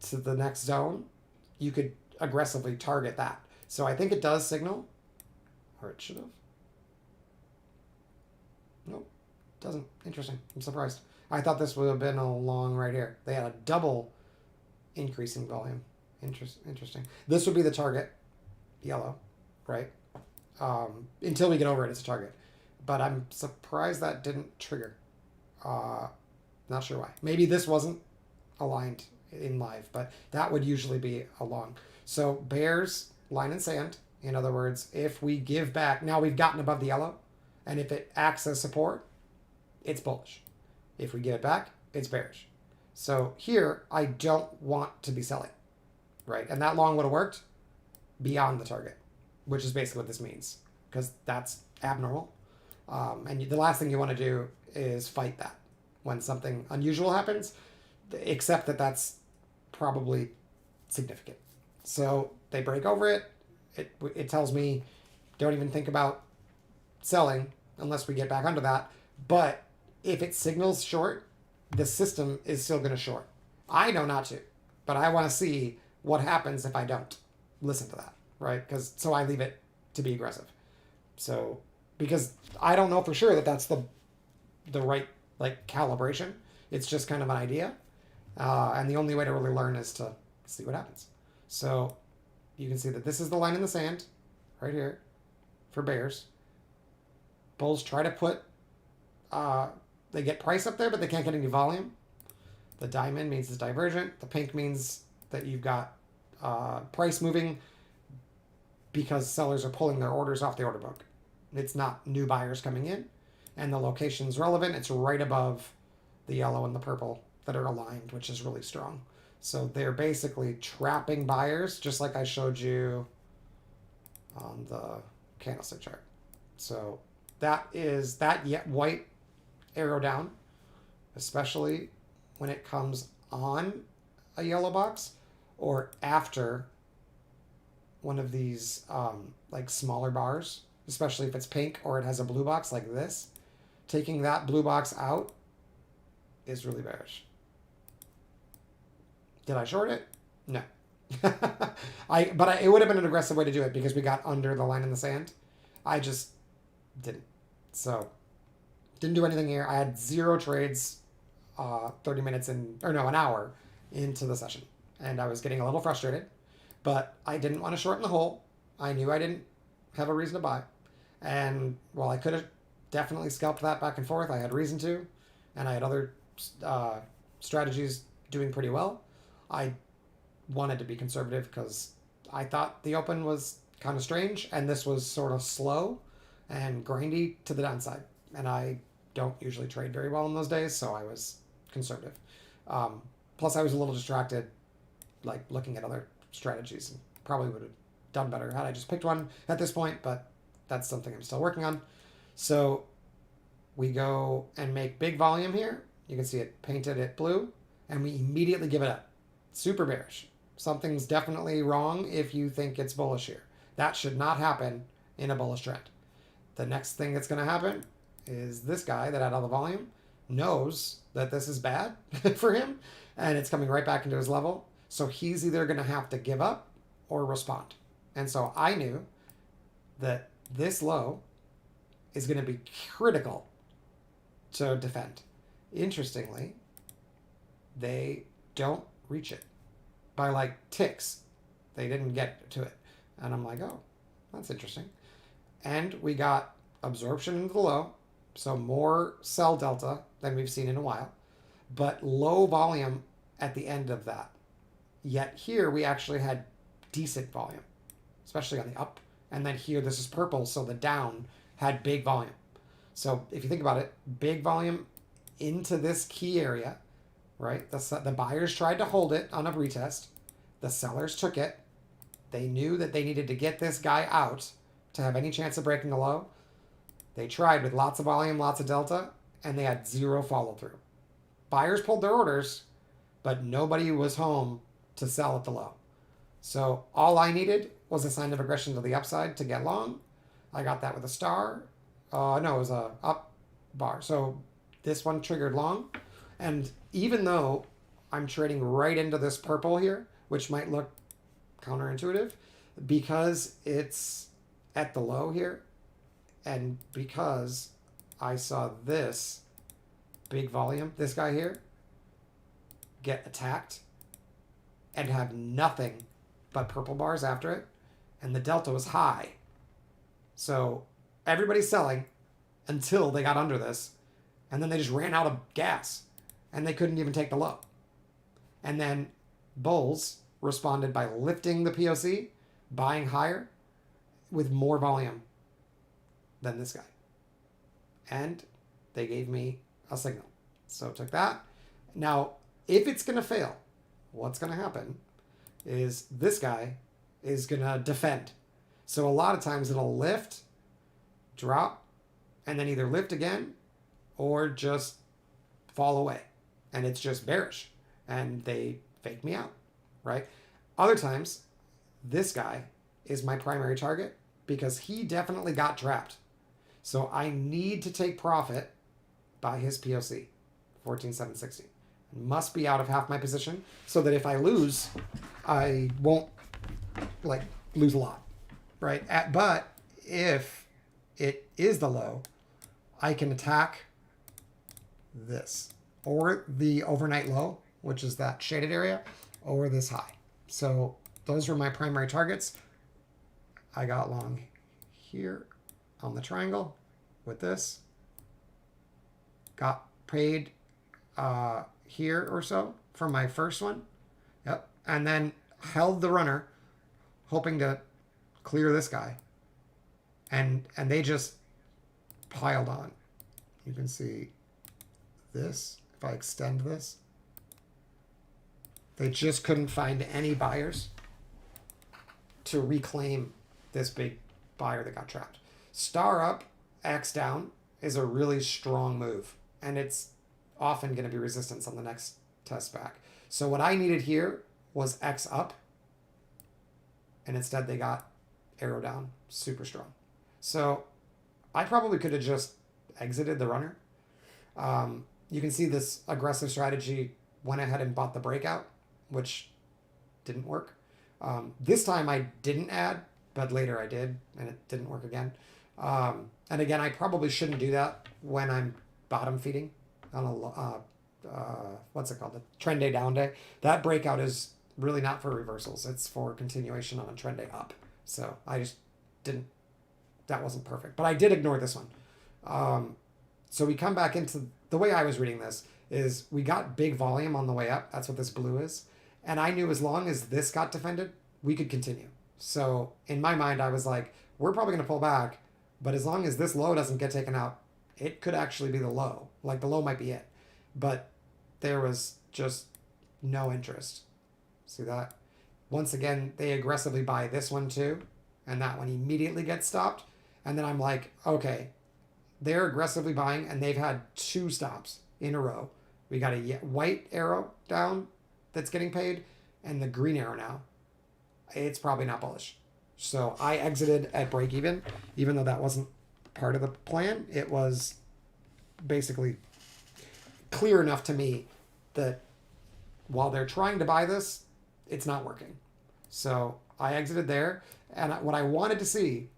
to the next zone, you could aggressively target that. So I think it does signal, or it should have. Nope, doesn't. Interesting. I'm surprised. I thought this would have been a long right here. They had a double increasing volume. Interesting. This would be the target, yellow, right? Until we get over it, it's a target. But I'm surprised that didn't trigger. Not sure why. Maybe this wasn't aligned in live, but that would usually be a long. So bears, line in sand. In other words, if we give back, now we've gotten above the yellow, and if it acts as support, it's bullish. If we give it back, it's bearish. So here, I don't want to be selling, right? And that long would have worked beyond the target, which is basically what this means, because that's abnormal. And the last thing you want to do is fight that when something unusual happens, except that that's probably significant. So they break over it. It tells me don't even think about selling unless we get back under that. But if it signals short, the system is still going to short. I know not to, but I want to see what happens if I don't listen to that, right? So I leave it to be aggressive. So because I don't know for sure that that's the right like calibration. It's just kind of an idea, and the only way to really learn is to see what happens. So you can see that this is the line in the sand right here for bears. Bulls try to put they get price up there, but they can't get any volume. The diamond means it's divergent. The pink means that you've got price moving because sellers are pulling their orders off the order book. It's not new buyers coming in, and the location's relevant. It's right above the yellow and the purple that are aligned, which is really strong. So they're basically trapping buyers, just like I showed you on the candlestick chart. So that is that yet white arrow down, especially when it comes on a yellow box or after one of these like smaller bars, especially if it's pink or it has a blue box like this. Taking that blue box out is really bearish. Did I short it? No. It would have been an aggressive way to do it because we got under the line in the sand. I just didn't. So didn't do anything here. I had 0 trades 30 minutes in, or no, an hour into the session. and I was getting a little frustrated, but I didn't want to shorten the hole. I knew I didn't have a reason to buy. And while I could have definitely scalped that back and forth, I had reason to, and I had other strategies doing pretty well. I wanted to be conservative because I thought the open was kind of strange, and this was sort of slow and grindy to the downside. And I don't usually trade very well in those days, so I was conservative. Plus, I was a little distracted, like looking at other strategies, and probably would have done better had I just picked one at this point, but that's something I'm still working on. So we go and make big volume here. You can see it painted it blue, and we immediately give it up. Super bearish. Something's definitely wrong if you think it's bullish here. That should not happen in a bullish trend. The next thing that's going to happen is this guy that had all the volume knows that this is bad for him, and it's coming right back into his level. So he's either going to have to give up or respond. And so I knew that this low is going to be critical to defend. Interestingly, they don't reach it by like ticks. They didn't get to it. And I'm like, oh, that's interesting. And we got absorption into the low, so more sell delta than we've seen in a while, but low volume at the end of that. Yet here we actually had decent volume, especially on the up. And then here, this is purple, so the down had big volume. So if you think about it, big volume into this key area, right? The buyers tried to hold it on a retest. The sellers took it. They knew that they needed to get this guy out to have any chance of breaking the low. They tried with lots of volume, lots of delta, and they had zero follow through. Buyers pulled their orders, but nobody was home to sell at the low. So all I needed was a sign of aggression to the upside to get long. I got that with a star. No, it was a up bar. So this one triggered long. And even though I'm trading right into this purple here, which might look counterintuitive, because it's at the low here, and because I saw this big volume, this guy here, get attacked and have nothing but purple bars after it, and the delta was high. So everybody's selling until they got under this, and then they just ran out of gas, and they couldn't even take the low. And then bulls responded by lifting the POC, buying higher with more volume than this guy. And they gave me a signal. So took that. Now, if it's going to fail, what's going to happen is this guy is going to defend. So a lot of times it'll lift, drop, and then either lift again or just fall away. And it's just bearish. And they fake me out, right? Other times, this guy is my primary target because he definitely got trapped. So I need to take profit by his POC, 14,760. Must be out of half my position so that if I lose, I won't like lose a lot, right? But if it is the low, I can attack this or the overnight low, which is that shaded area, or this high. So those were my primary targets. I got long here on the triangle with this. Got paid here or so for my first one. Yep. And then held the runner, hoping to clear this guy. And they just piled on. You can see this. If I extend this, they just couldn't find any buyers to reclaim this big buyer that got trapped. Star up, X down is a really strong move, and it's often going to be resistance on the next test back. So what I needed here was X up, and instead they got arrow down, super strong. So I probably could have just exited the runner. You can see this aggressive strategy went ahead and bought the breakout, which didn't work. This time I didn't add, but later I did, and it didn't work again. And again, I probably shouldn't do that when I'm bottom feeding on a, what's it called? The trend day, down day. That breakout is really not for reversals. It's for continuation on a trend day up. So I just didn't, that wasn't perfect. But I did ignore this one. So we come back into, the way I was reading this is we got big volume on the way up. That's what this blue is. And I knew as long as this got defended, we could continue. So in my mind, I was like, we're probably going to pull back. But as long as this low doesn't get taken out, it could actually be the low. Like the low might be it. But there was just no interest. See that? Once again, they aggressively buy this one too. And that one immediately gets stopped. And then I'm like, okay, they're aggressively buying and they've had 2 stops in a row. We got a white arrow down that's getting paid and the green arrow now. It's probably not bullish. So I exited at break even though that wasn't part of the plan. It was basically clear enough to me that while they're trying to buy this, it's not working. So I exited there. And what I wanted to see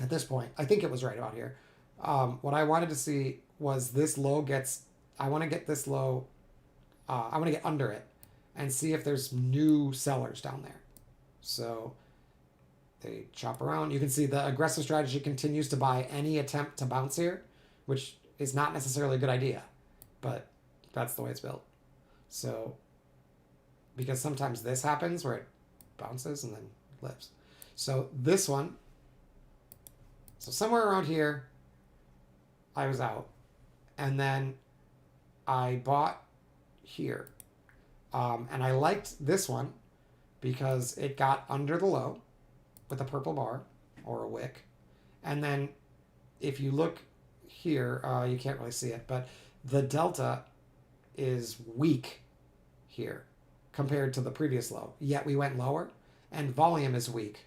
at this point, I think it was right about here. What I wanted to see was this low gets, I want to get this low, I want to get under it and see if there's new sellers down there. So they chop around. You can see the aggressive strategy continues to buy any attempt to bounce here, which is not necessarily a good idea, but that's the way it's built. So, because sometimes this happens where it bounces and then lives. So this one, so somewhere around here, I was out. And then I bought here. And I liked this one because it got under the low with a purple bar or a wick. And then if you look here, you can't really see it, but the delta is weak here compared to the previous low. Yet we went lower and volume is weak.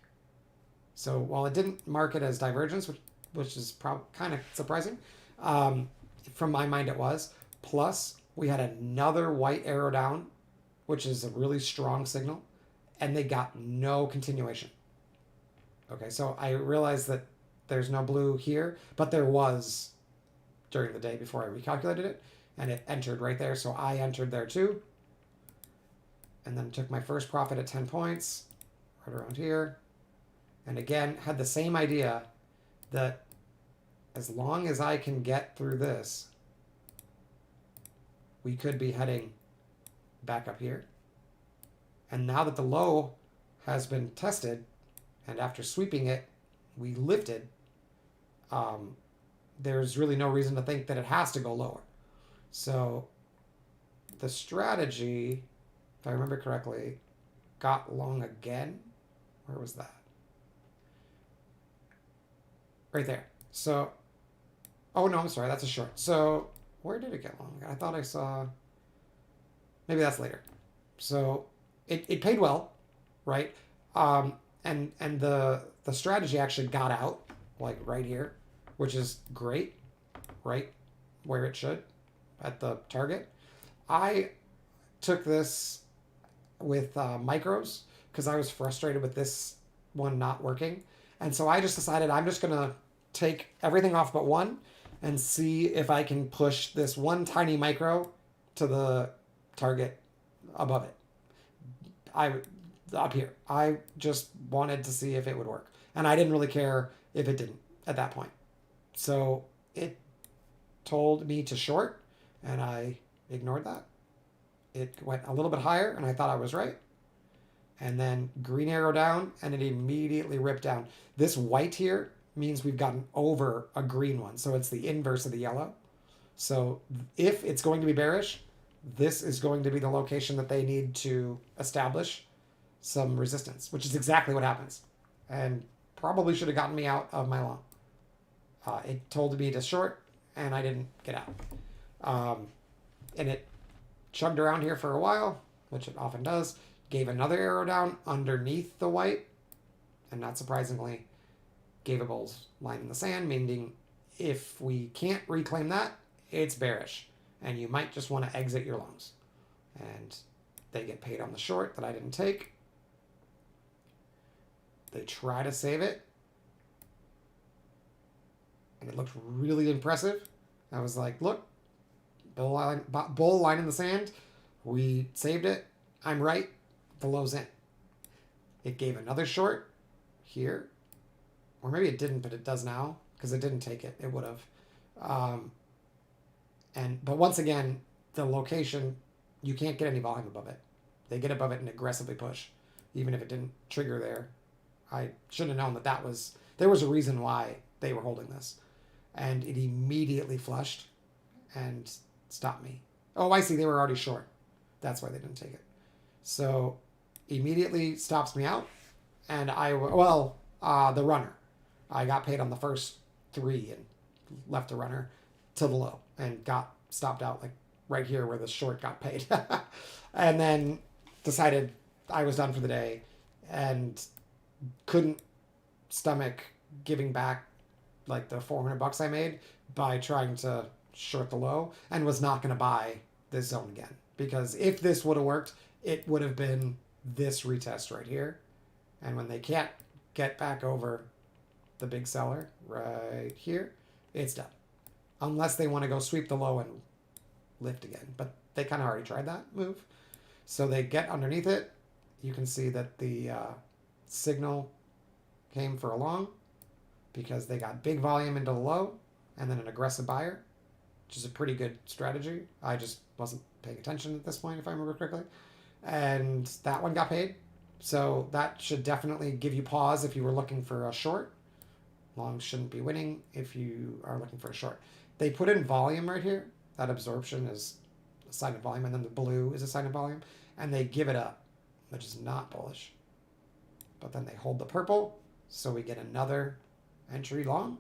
So while it didn't mark it as divergence, which is kind of surprising, from my mind it was. Plus, we had another white arrow down, which is a really strong signal, and they got no continuation. Okay, so I realized that there's no blue here, but there was during the day before I recalculated it, and it entered right there, so I entered there too. And then took my first profit at 10 points, right around here. And again, had the same idea that as long as I can get through this, we could be heading back up here. And now that the low has been tested, and after sweeping it, we lifted, there's really no reason to think that it has to go lower. So the strategy, if I remember correctly, got long again. Where was that? Right there. So, oh no, I'm sorry, that's a short. So where did it get long? I thought I saw, maybe that's later. So it paid well, right? And the strategy actually got out, like right here, which is great, right where it should, at the target. I took this with micros because I was frustrated with this one not working. And so I just decided I'm just going to take everything off but one and see if I can push this one tiny micro to the target above it. Up here. I just wanted to see if it would work. And I didn't really care if it didn't at that point. So it told me to short, and I ignored that. It went a little bit higher, and I thought I was right. And then green arrow down, and it immediately ripped down. This white here means we've gotten over a green one. So it's the inverse of the yellow. So if it's going to be bearish, this is going to be the location that they need to establish some resistance, which is exactly what happens. And probably should have gotten me out of my long. It told me to short, and I didn't get out. And it chugged around here for a while, which it often does. Gave another arrow down underneath the white, and not surprisingly, gave a bull's line in the sand, meaning if we can't reclaim that, it's bearish, and you might just want to exit your longs. And they get paid on the short that I didn't take. They try to save it, and it looked really impressive. I was like, look, bull line in the sand. We saved it. I'm right. the low's in. It gave another short here, or maybe it didn't, but it does now because it didn't take it. It would have. But once again, the location, you can't get any volume above it. They get above it and aggressively push, even if it didn't trigger there. I should have known that there was a reason why they were holding this, and it immediately flushed and stopped me. Oh, I see. They were already short. That's why they didn't take it. So immediately stops me out, and the runner. I got paid on the first 3 and left the runner to the low and got stopped out like right here where the short got paid. And then decided I was done for the day and couldn't stomach giving back like the $400 I made by trying to short the low, and was not going to buy this zone again, because if this would have worked, it would have been this retest right here. And when they can't get back over the big seller right here, it's done. Unless they want to go sweep the low and lift again. But they kind of already tried that move. So they get underneath it. You can see that the signal came for a long because they got big volume into the low and then an aggressive buyer, which is a pretty good strategy. I just wasn't paying attention at this point, if I remember correctly. And that one got paid. So that should definitely give you pause if you were looking for a short. Long shouldn't be winning if you are looking for a short. They put in volume right here. That absorption is a sign of volume, and then the blue is a sign of volume. And they give it up, which is not bullish. But then they hold the purple, so we get another entry long.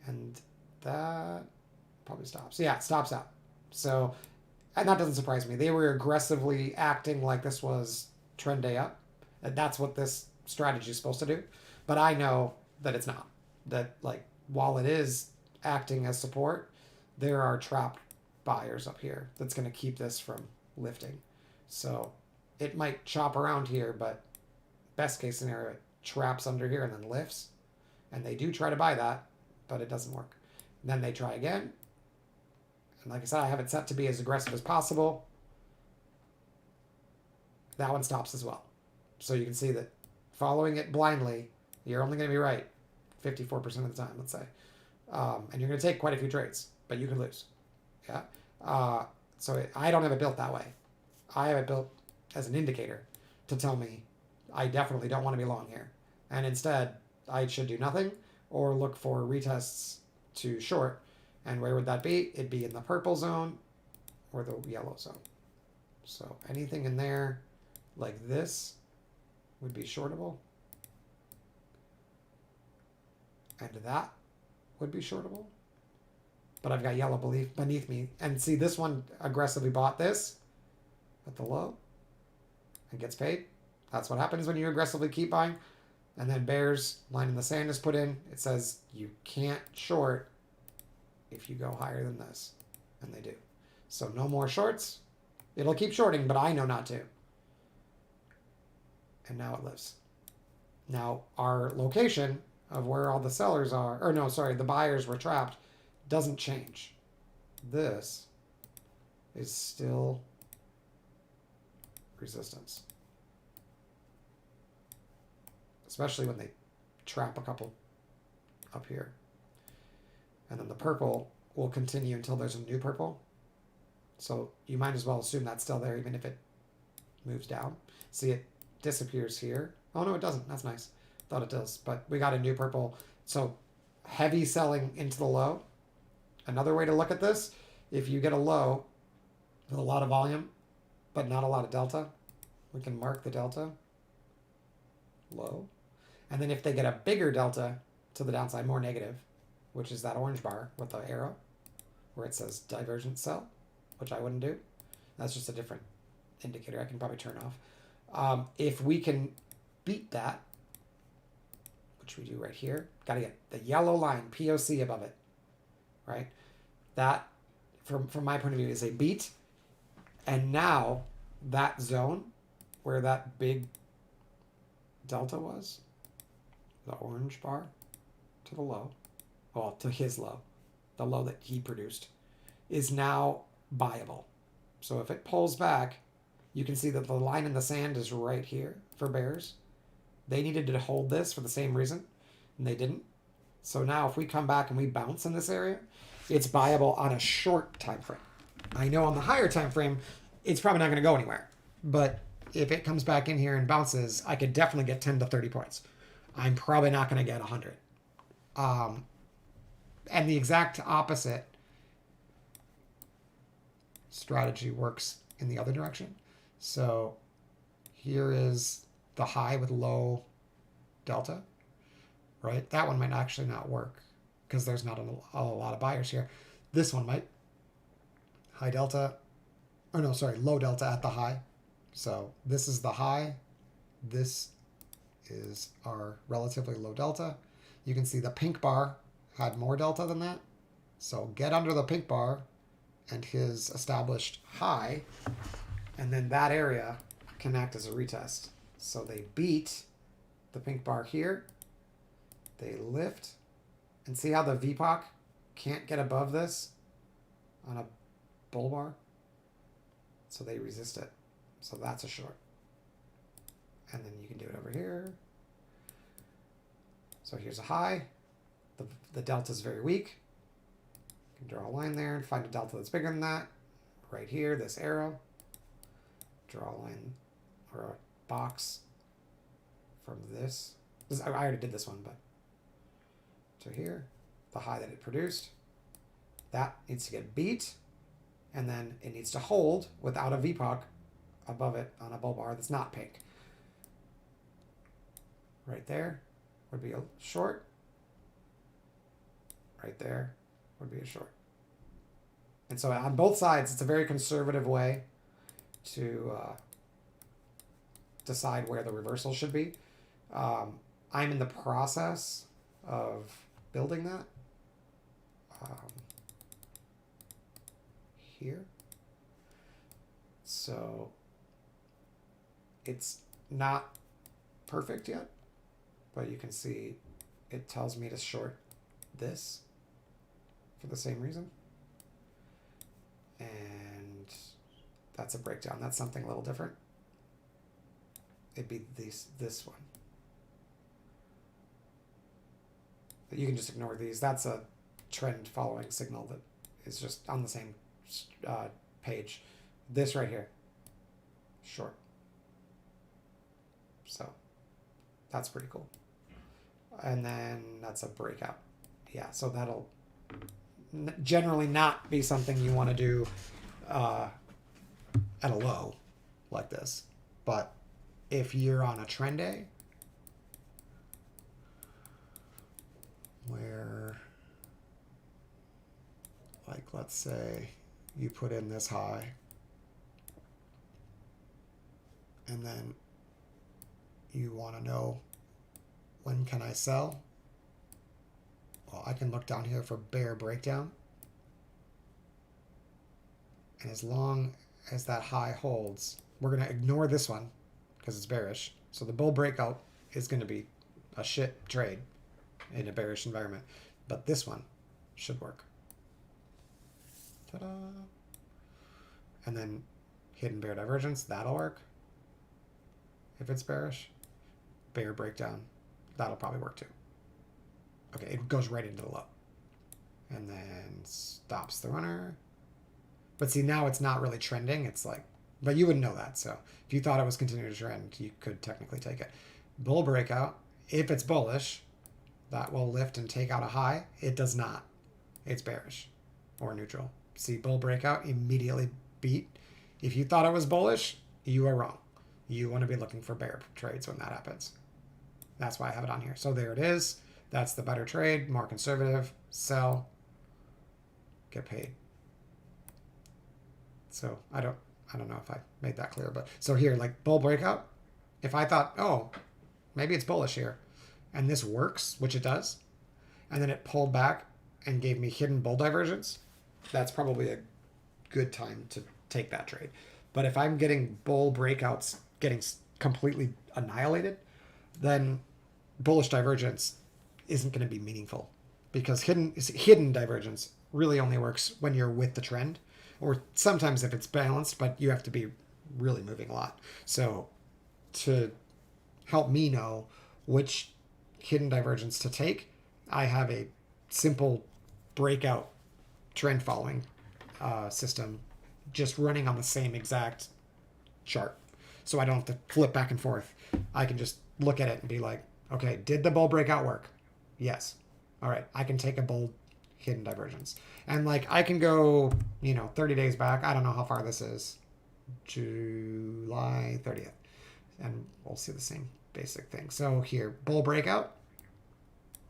And that probably stops. Yeah, it stops out. So, and that doesn't surprise me. They were aggressively acting like this was trend day up. And that's what this strategy is supposed to do. But I know that it's not. That, like, while it is acting as support, there are trapped buyers up here that's going to keep this from lifting. So it might chop around here, but best case scenario, it traps under here and then lifts. And they do try to buy that, but it doesn't work. And then they try again. And like I said, I have it set to be as aggressive as possible. That one stops as well. So you can see that following it blindly, you're only going to be right 54% of the time, let's say. And you're going to take quite a few trades, but you could lose. Yeah. I don't have it built that way. I have it built as an indicator to tell me I definitely don't want to be long here. And instead, I should do nothing or look for retests to short. And where would that be? It'd be in the purple zone or the yellow zone. So anything in there like this would be shortable. And that would be shortable. But I've got yellow beneath me. And see, this one aggressively bought this at the low and gets paid. That's what happens when you aggressively keep buying. And then bears, line in the sand is put in. It says you can't short if you go higher than this. And they do. So no more shorts. It'll keep shorting, but I know not to. And now it lives. Now our location of where all the sellers are, or no, sorry, the buyers were trapped, doesn't change. This is still resistance. Especially when they trap a couple up here. And then the purple will continue until there's a new purple. So you might as well assume that's still there even if it moves down. See, it disappears here. Oh, no, it doesn't. That's nice. Thought it does. But we got a new purple. So heavy selling into the low. Another way to look at this, if you get a low with a lot of volume, but not a lot of delta, we can mark the delta. Low. And then if they get a bigger delta to the downside, more negative, which is that orange bar with the arrow where it says divergent sell, which I wouldn't do. That's just a different indicator I can probably turn off. If we can beat that, which we do right here, got to get the yellow line, POC above it, right? That, from my point of view, is a beat. And now that zone where that big delta was, the orange bar to the low, well, to his low, the low that he produced, is now buyable. So if it pulls back You can see that the line in the sand is right here for bears. They needed to hold this for the same reason, and they didn't. So now if we come back and we bounce in this area, it's buyable on a short time frame. I know on the higher time frame, it's probably not going to go anywhere. But if it comes back in here and bounces, I could definitely get 10 to 30 points. I'm probably not going to get 100. And the exact opposite strategy works in the other direction. So here is the high with low delta, right? That one might actually not work because there's not a lot of buyers here. This one might. High delta, or no, sorry, low delta at the high. So this is the high. This is our relatively low delta. You can see the pink bar had more delta than that. So get under the pink bar and his established high, and then that area can act as a retest. So they beat the pink bar here. They lift, and see how the VPOC can't get above this on a bull bar? So they resist it. So that's a short. And then you can do it over here. So here's a high. The delta is very weak. You can draw a line there and find a delta that's bigger than that. Right here, this arrow. Draw a line or a box from this. I already did this one, but to here, the high that it produced. That needs to get beat, and then it needs to hold without a VPOC above it on a bull bar that's not pink. Right there would be a short. Right there would be a short. And so on both sides, it's a very conservative way to decide where the reversal should be. I'm in the process of building that. Here. So it's not perfect yet, but you can see it tells me to short this for the same reason. And that's a breakdown. That's something a little different. It'd be this one. But you can just ignore these. That's a trend following signal that is just on the same page. This right here, short. So that's pretty cool. And then that's a breakout. Yeah, so that'll generally not be something you want to do at a low like this. But if you're on a trend day where, like, let's say you put in this high and then you want to know when can I sell? Well, I can look down here for bear breakdown. And as long as that high holds, we're going to ignore this one because it's bearish. So the bull breakout is going to be a shit trade in a bearish environment. But this one should work. Ta-da! And then hidden bear divergence, that'll work. If it's bearish, bear breakdown, that'll probably work too. Okay, it goes right into the low. And then stops the runner. But see, now it's not really trending. It's like, but you wouldn't know that. So if you thought it was continuing to trend, you could technically take it. Bull breakout, if it's bullish, that will lift and take out a high. It does not. It's bearish or neutral. See, bull breakout immediately beat. If you thought it was bullish, you are wrong. You want to be looking for bear trades when that happens. That's why I have it on here. So there it is. That's the better trade, more conservative, sell, get paid. So I don't know if I made that clear, but so here, like bull breakout, if I thought, oh, maybe it's bullish here, and this works, which it does, and then it pulled back and gave me hidden bull divergence, that's probably a good time to take that trade. But if I'm getting bull breakouts getting completely annihilated, then bullish divergence isn't going to be meaningful, because hidden divergence really only works when you're with the trend, or sometimes if it's balanced, but you have to be really moving a lot. So to help me know which hidden divergence to take, I have a simple breakout trend following system just running on the same exact chart. So I don't have to flip back and forth. I can just look at it and be like, okay, did the bull breakout work? Yes. All right, I can take a bull hidden divergence. And like I can go, 30 days back. I don't know how far this is. July 30th. And we'll see the same basic thing. So here, bull breakout,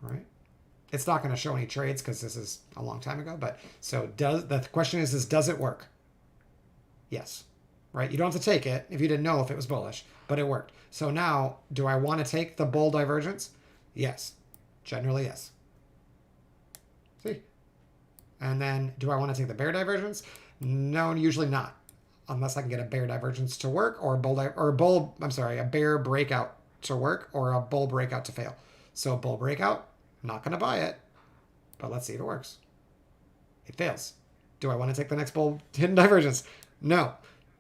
right? It's not going to show any trades because this is a long time ago. But so the question is does it work? Yes. Right? You don't have to take it if you didn't know if it was bullish, but it worked. So now, do I want to take the bull divergence? Yes. Generally, yes. See? And then, do I want to take the bear divergence? No, usually not. Unless I can get a bear divergence to work or a bear breakout to work or a bull breakout to fail. So bull breakout, not going to buy it, but let's see if it works. It fails. Do I want to take the next bull hidden divergence? No.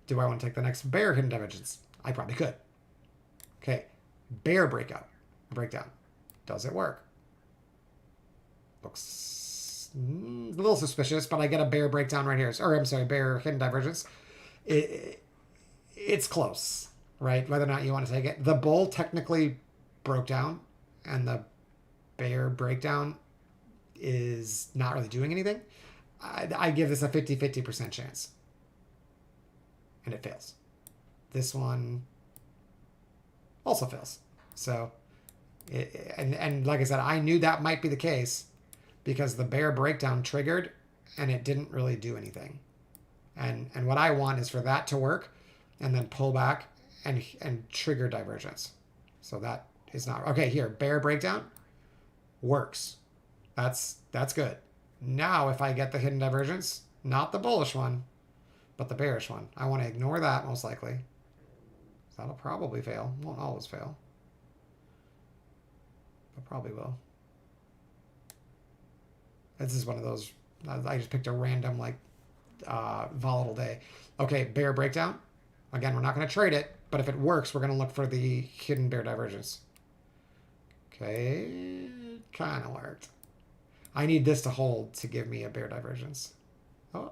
Do I want to take the next bear hidden divergence? I probably could. Okay. Bear breakdown. Does it work? Looks a little suspicious, but I get a bear breakdown right here. Or I'm sorry, bear hidden divergence. It's close, right? Whether or not you want to take it. The bull technically broke down, and the bear breakdown is not really doing anything. I give this a 50-50% chance. And it fails. This one also fails. So, and like I said, I knew that might be the case because the bear breakdown triggered and it didn't really do anything. And what I want is for that to work and then pull back and trigger divergence. So that is not okay. Here, bear breakdown works. That's good. Now, if I get the hidden divergence, not the bullish one, but the bearish one, I want to ignore that most likely. That'll probably fail. Won't always fail, but probably will. This is one of those. I just picked a random volatile day. Okay, bear breakdown. Again, we're not going to trade it, but if it works, we're going to look for the hidden bear divergence. Okay, kind of worked. I need this to hold to give me a bear divergence. Oh.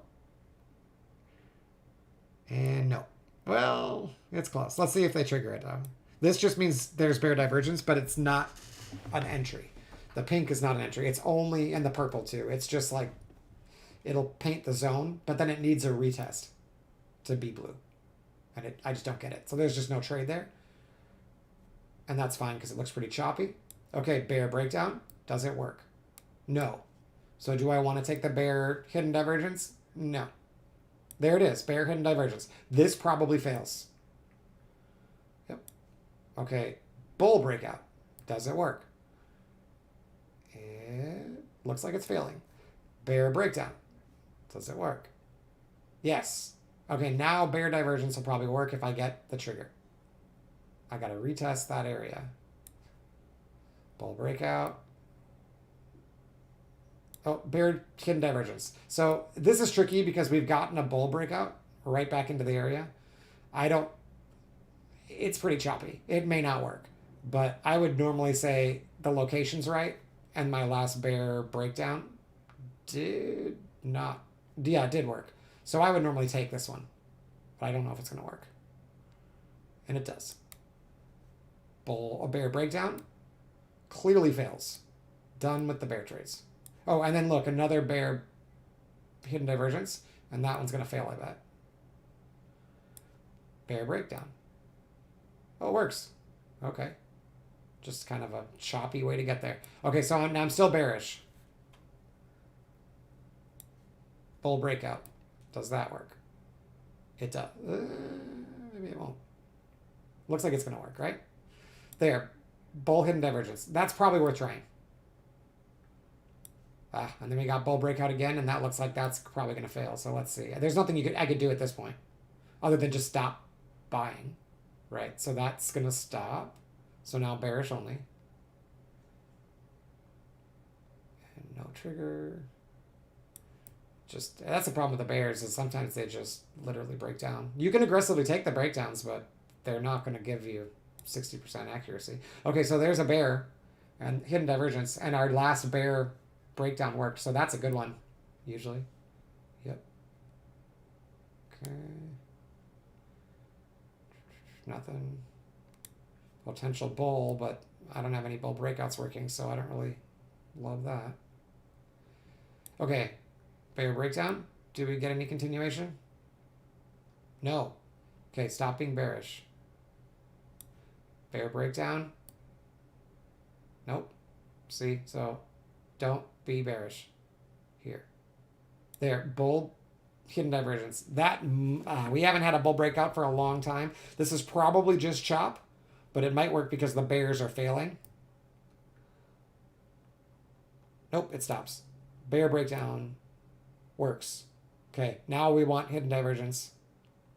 And no. Well, it's close. Let's see if they trigger it. This just means there's bear divergence, but it's not an entry. The pink is not an entry. It's only, and the purple too. It's just like, it'll paint the zone, but then it needs a retest to be blue. And I just don't get it. So there's just no trade there. And that's fine because it looks pretty choppy. Okay, bear breakdown. Does it work? No. So do I want to take the bear hidden divergence? No. There it is, bear hidden divergence. This probably fails. Yep. Okay, bull breakout. Does it work? It looks like it's failing. Bear breakdown. Does it work? Yes. Okay, now bear divergence will probably work if I get the trigger. I got to retest that area. Bull breakout. Oh, bear hidden divergence. So this is tricky because we've gotten a bull breakout right back into the area. It's pretty choppy. It may not work, but I would normally say the location's right and my last bear breakdown did work. So I would normally take this one, but I don't know if it's going to work. And it does. A bear breakdown clearly fails. Done with the bear trades. Oh, and then look, another bear hidden divergence, and that one's going to fail, I bet. Bear breakdown. Oh, it works. Okay. Just kind of a choppy way to get there. Okay, so I'm still bearish. Bull breakout. Does that work? It does. Maybe it won't. Looks like it's going to work, right? There. Bull hidden divergence. That's probably worth trying. And then we got bull breakout again, and that looks like that's probably going to fail. So let's see. There's nothing I could do at this point other than just stop buying, right? So that's going to stop. So now bearish only. And no trigger. Just that's the problem with the bears is sometimes they just literally break down. You can aggressively take the breakdowns, but they're not going to give you 60% accuracy. Okay, so there's a bear and hidden divergence, and our last bear breakdown worked, so that's a good one, usually. Yep. Okay. Nothing. Potential bull, but I don't have any bull breakouts working, so I don't really love that. Okay. Bear breakdown. Do we get any continuation? No. Okay, stop being bearish. Bear breakdown. Nope. See? So don't be bearish here. There. Bull hidden divergence. That we haven't had a bull breakout for a long time. This is probably just chop, but it might work because the bears are failing. Nope, it stops. Bear breakdown works. Okay, now we want hidden divergence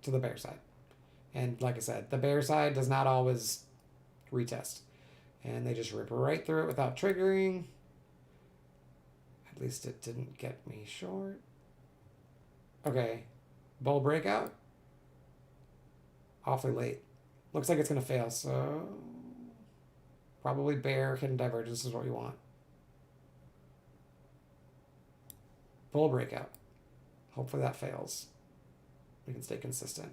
to the bear side. And like I said, the bear side does not always retest. And they just rip right through it without triggering. At least it didn't get me short. Okay, bull breakout. Awfully late. Looks like it's going to fail, so probably bear hidden divergence is what we want. Bull breakout. Hopefully that fails. We can stay consistent.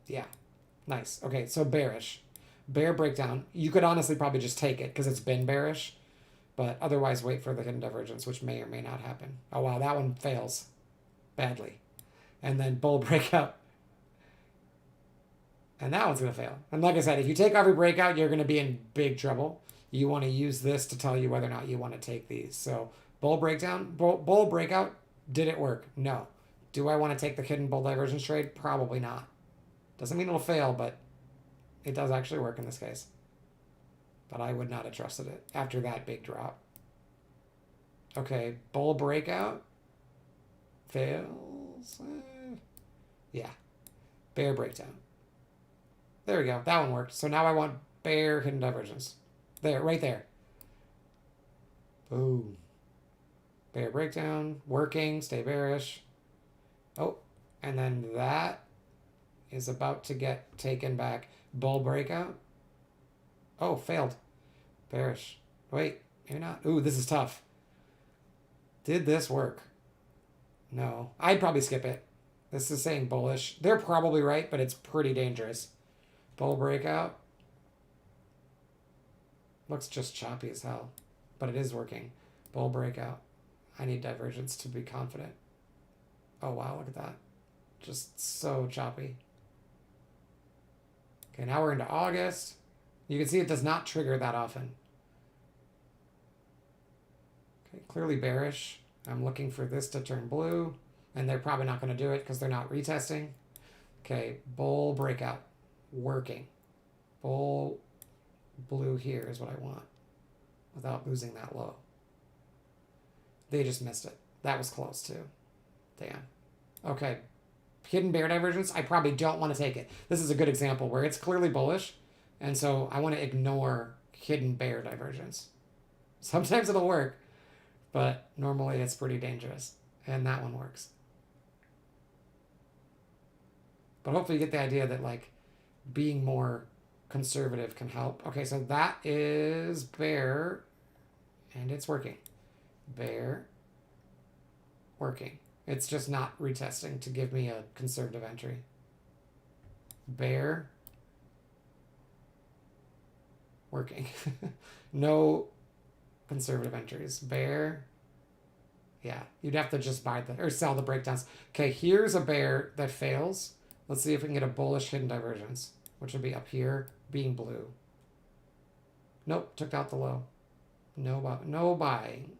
Yeah. Nice. Okay, so bearish. Bear breakdown. You could honestly probably just take it because it's been bearish. But otherwise wait for the hidden divergence, which may or may not happen. Oh, wow. That one fails badly. And then bull breakout. And that one's going to fail. And like I said, if you take every breakout, you're going to be in big trouble. You want to use this to tell you whether or not you want to take these. So bull breakdown, bull breakout, did it work? No. Do I want to take the hidden bull divergence trade? Probably not. Doesn't mean it'll fail, but it does actually work in this case. But I would not have trusted it after that big drop. Okay, bull breakout. Fails. Yeah. Bear breakdown. There we go. That one worked. So now I want bear hidden divergence. There, right there. Boom. Bear breakdown. Working. Stay bearish. Oh, and then that is about to get taken back. Bull breakout. Oh, failed. Bearish. Wait, maybe not. Ooh, this is tough. Did this work? No. I'd probably skip it. This is saying bullish. They're probably right, but it's pretty dangerous. Bull breakout. Looks just choppy as hell, but it is working. Bull breakout. I need divergence to be confident. Oh, wow, look at that. Just so choppy. Okay, now we're into August. You can see it does not trigger that often. Okay, clearly bearish. I'm looking for this to turn blue, and they're probably not going to do it because they're not retesting. Okay, bull breakout. Working. Bull blue here is what I want without losing that low. They just missed it. That was close too. Damn. Okay. Hidden bear divergence. I probably don't want to take it. This is a good example where it's clearly bullish, and so I want to ignore hidden bear divergence. Sometimes it'll work, but normally it's pretty dangerous, and that one works. But hopefully you get the idea that like being more conservative can help. Okay, so that is bear, and it's working. Bear, working. It's just not retesting to give me a conservative entry. Bear, working. No conservative entries. Bear, yeah, you'd have to just buy the, or sell the breakdowns. Okay, here's a bear that fails. Let's see if we can get a bullish hidden divergence, which would be up here, being blue. Nope, took out the low. No buying.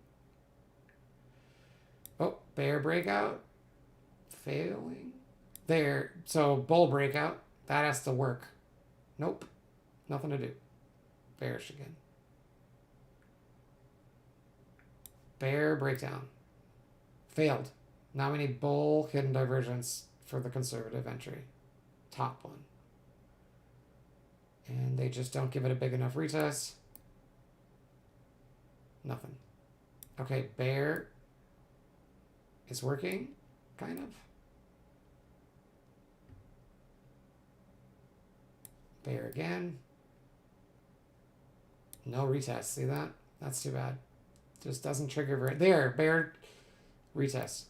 Oh, bear breakout. Failing. There. So bull breakout. That has to work. Nope. Nothing to do. Bearish again. Bear breakdown. Failed. Now we need bull hidden divergence for the conservative entry. Top one. And they just don't give it a big enough retest. Nothing. Okay, bear. is working, kind of. Bear again. No retest. See that? That's too bad. Just doesn't trigger very... There, bear retest.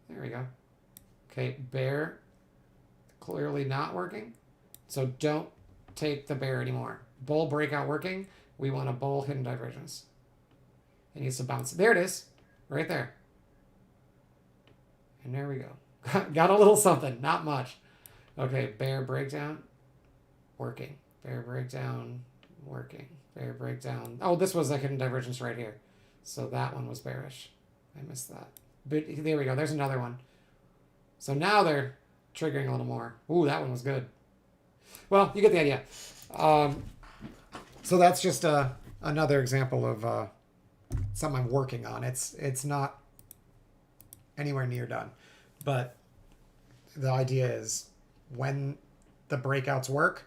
There we go. Okay, bear. Clearly not working. So don't take the bear anymore. Bull breakout working. We want a bull hidden divergence. It needs to bounce. There it is. Right there. And there we go. Got a little something. Not much. Okay, bear breakdown. Working. Bear breakdown. Working. Bear breakdown. Oh, this was a hidden divergence right here. So that one was bearish. I missed that. But there we go. There's another one. So now they're triggering a little more. Ooh, that one was good. Well, you get the idea. So that's just another example of something I'm working on. It's not anywhere near done. But the idea is when the breakouts work,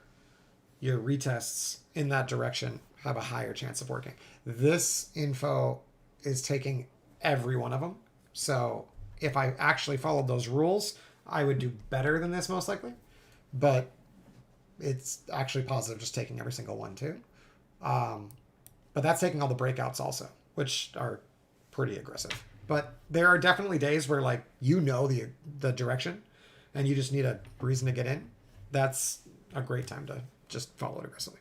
your retests in that direction have a higher chance of working. This info is taking every one of them. So if I actually followed those rules, I would do better than this most likely. But it's actually positive just taking every single one too. But that's taking all the breakouts also, which are pretty aggressive. But there are definitely days where like the direction and you just need a reason to get in. That's a great time to just follow it aggressively.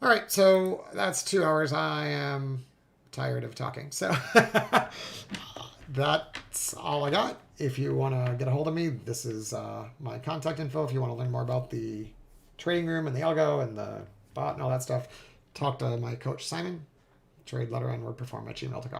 All right, so that's 2 hours. I am tired of talking. So that's all I got. If you want to get a hold of me, this is my contact info. If you want to learn more about the trading room and the algo and the bot and all that stuff, talk to my coach Simon. TradeLetterOnWordPerform@gmail.com.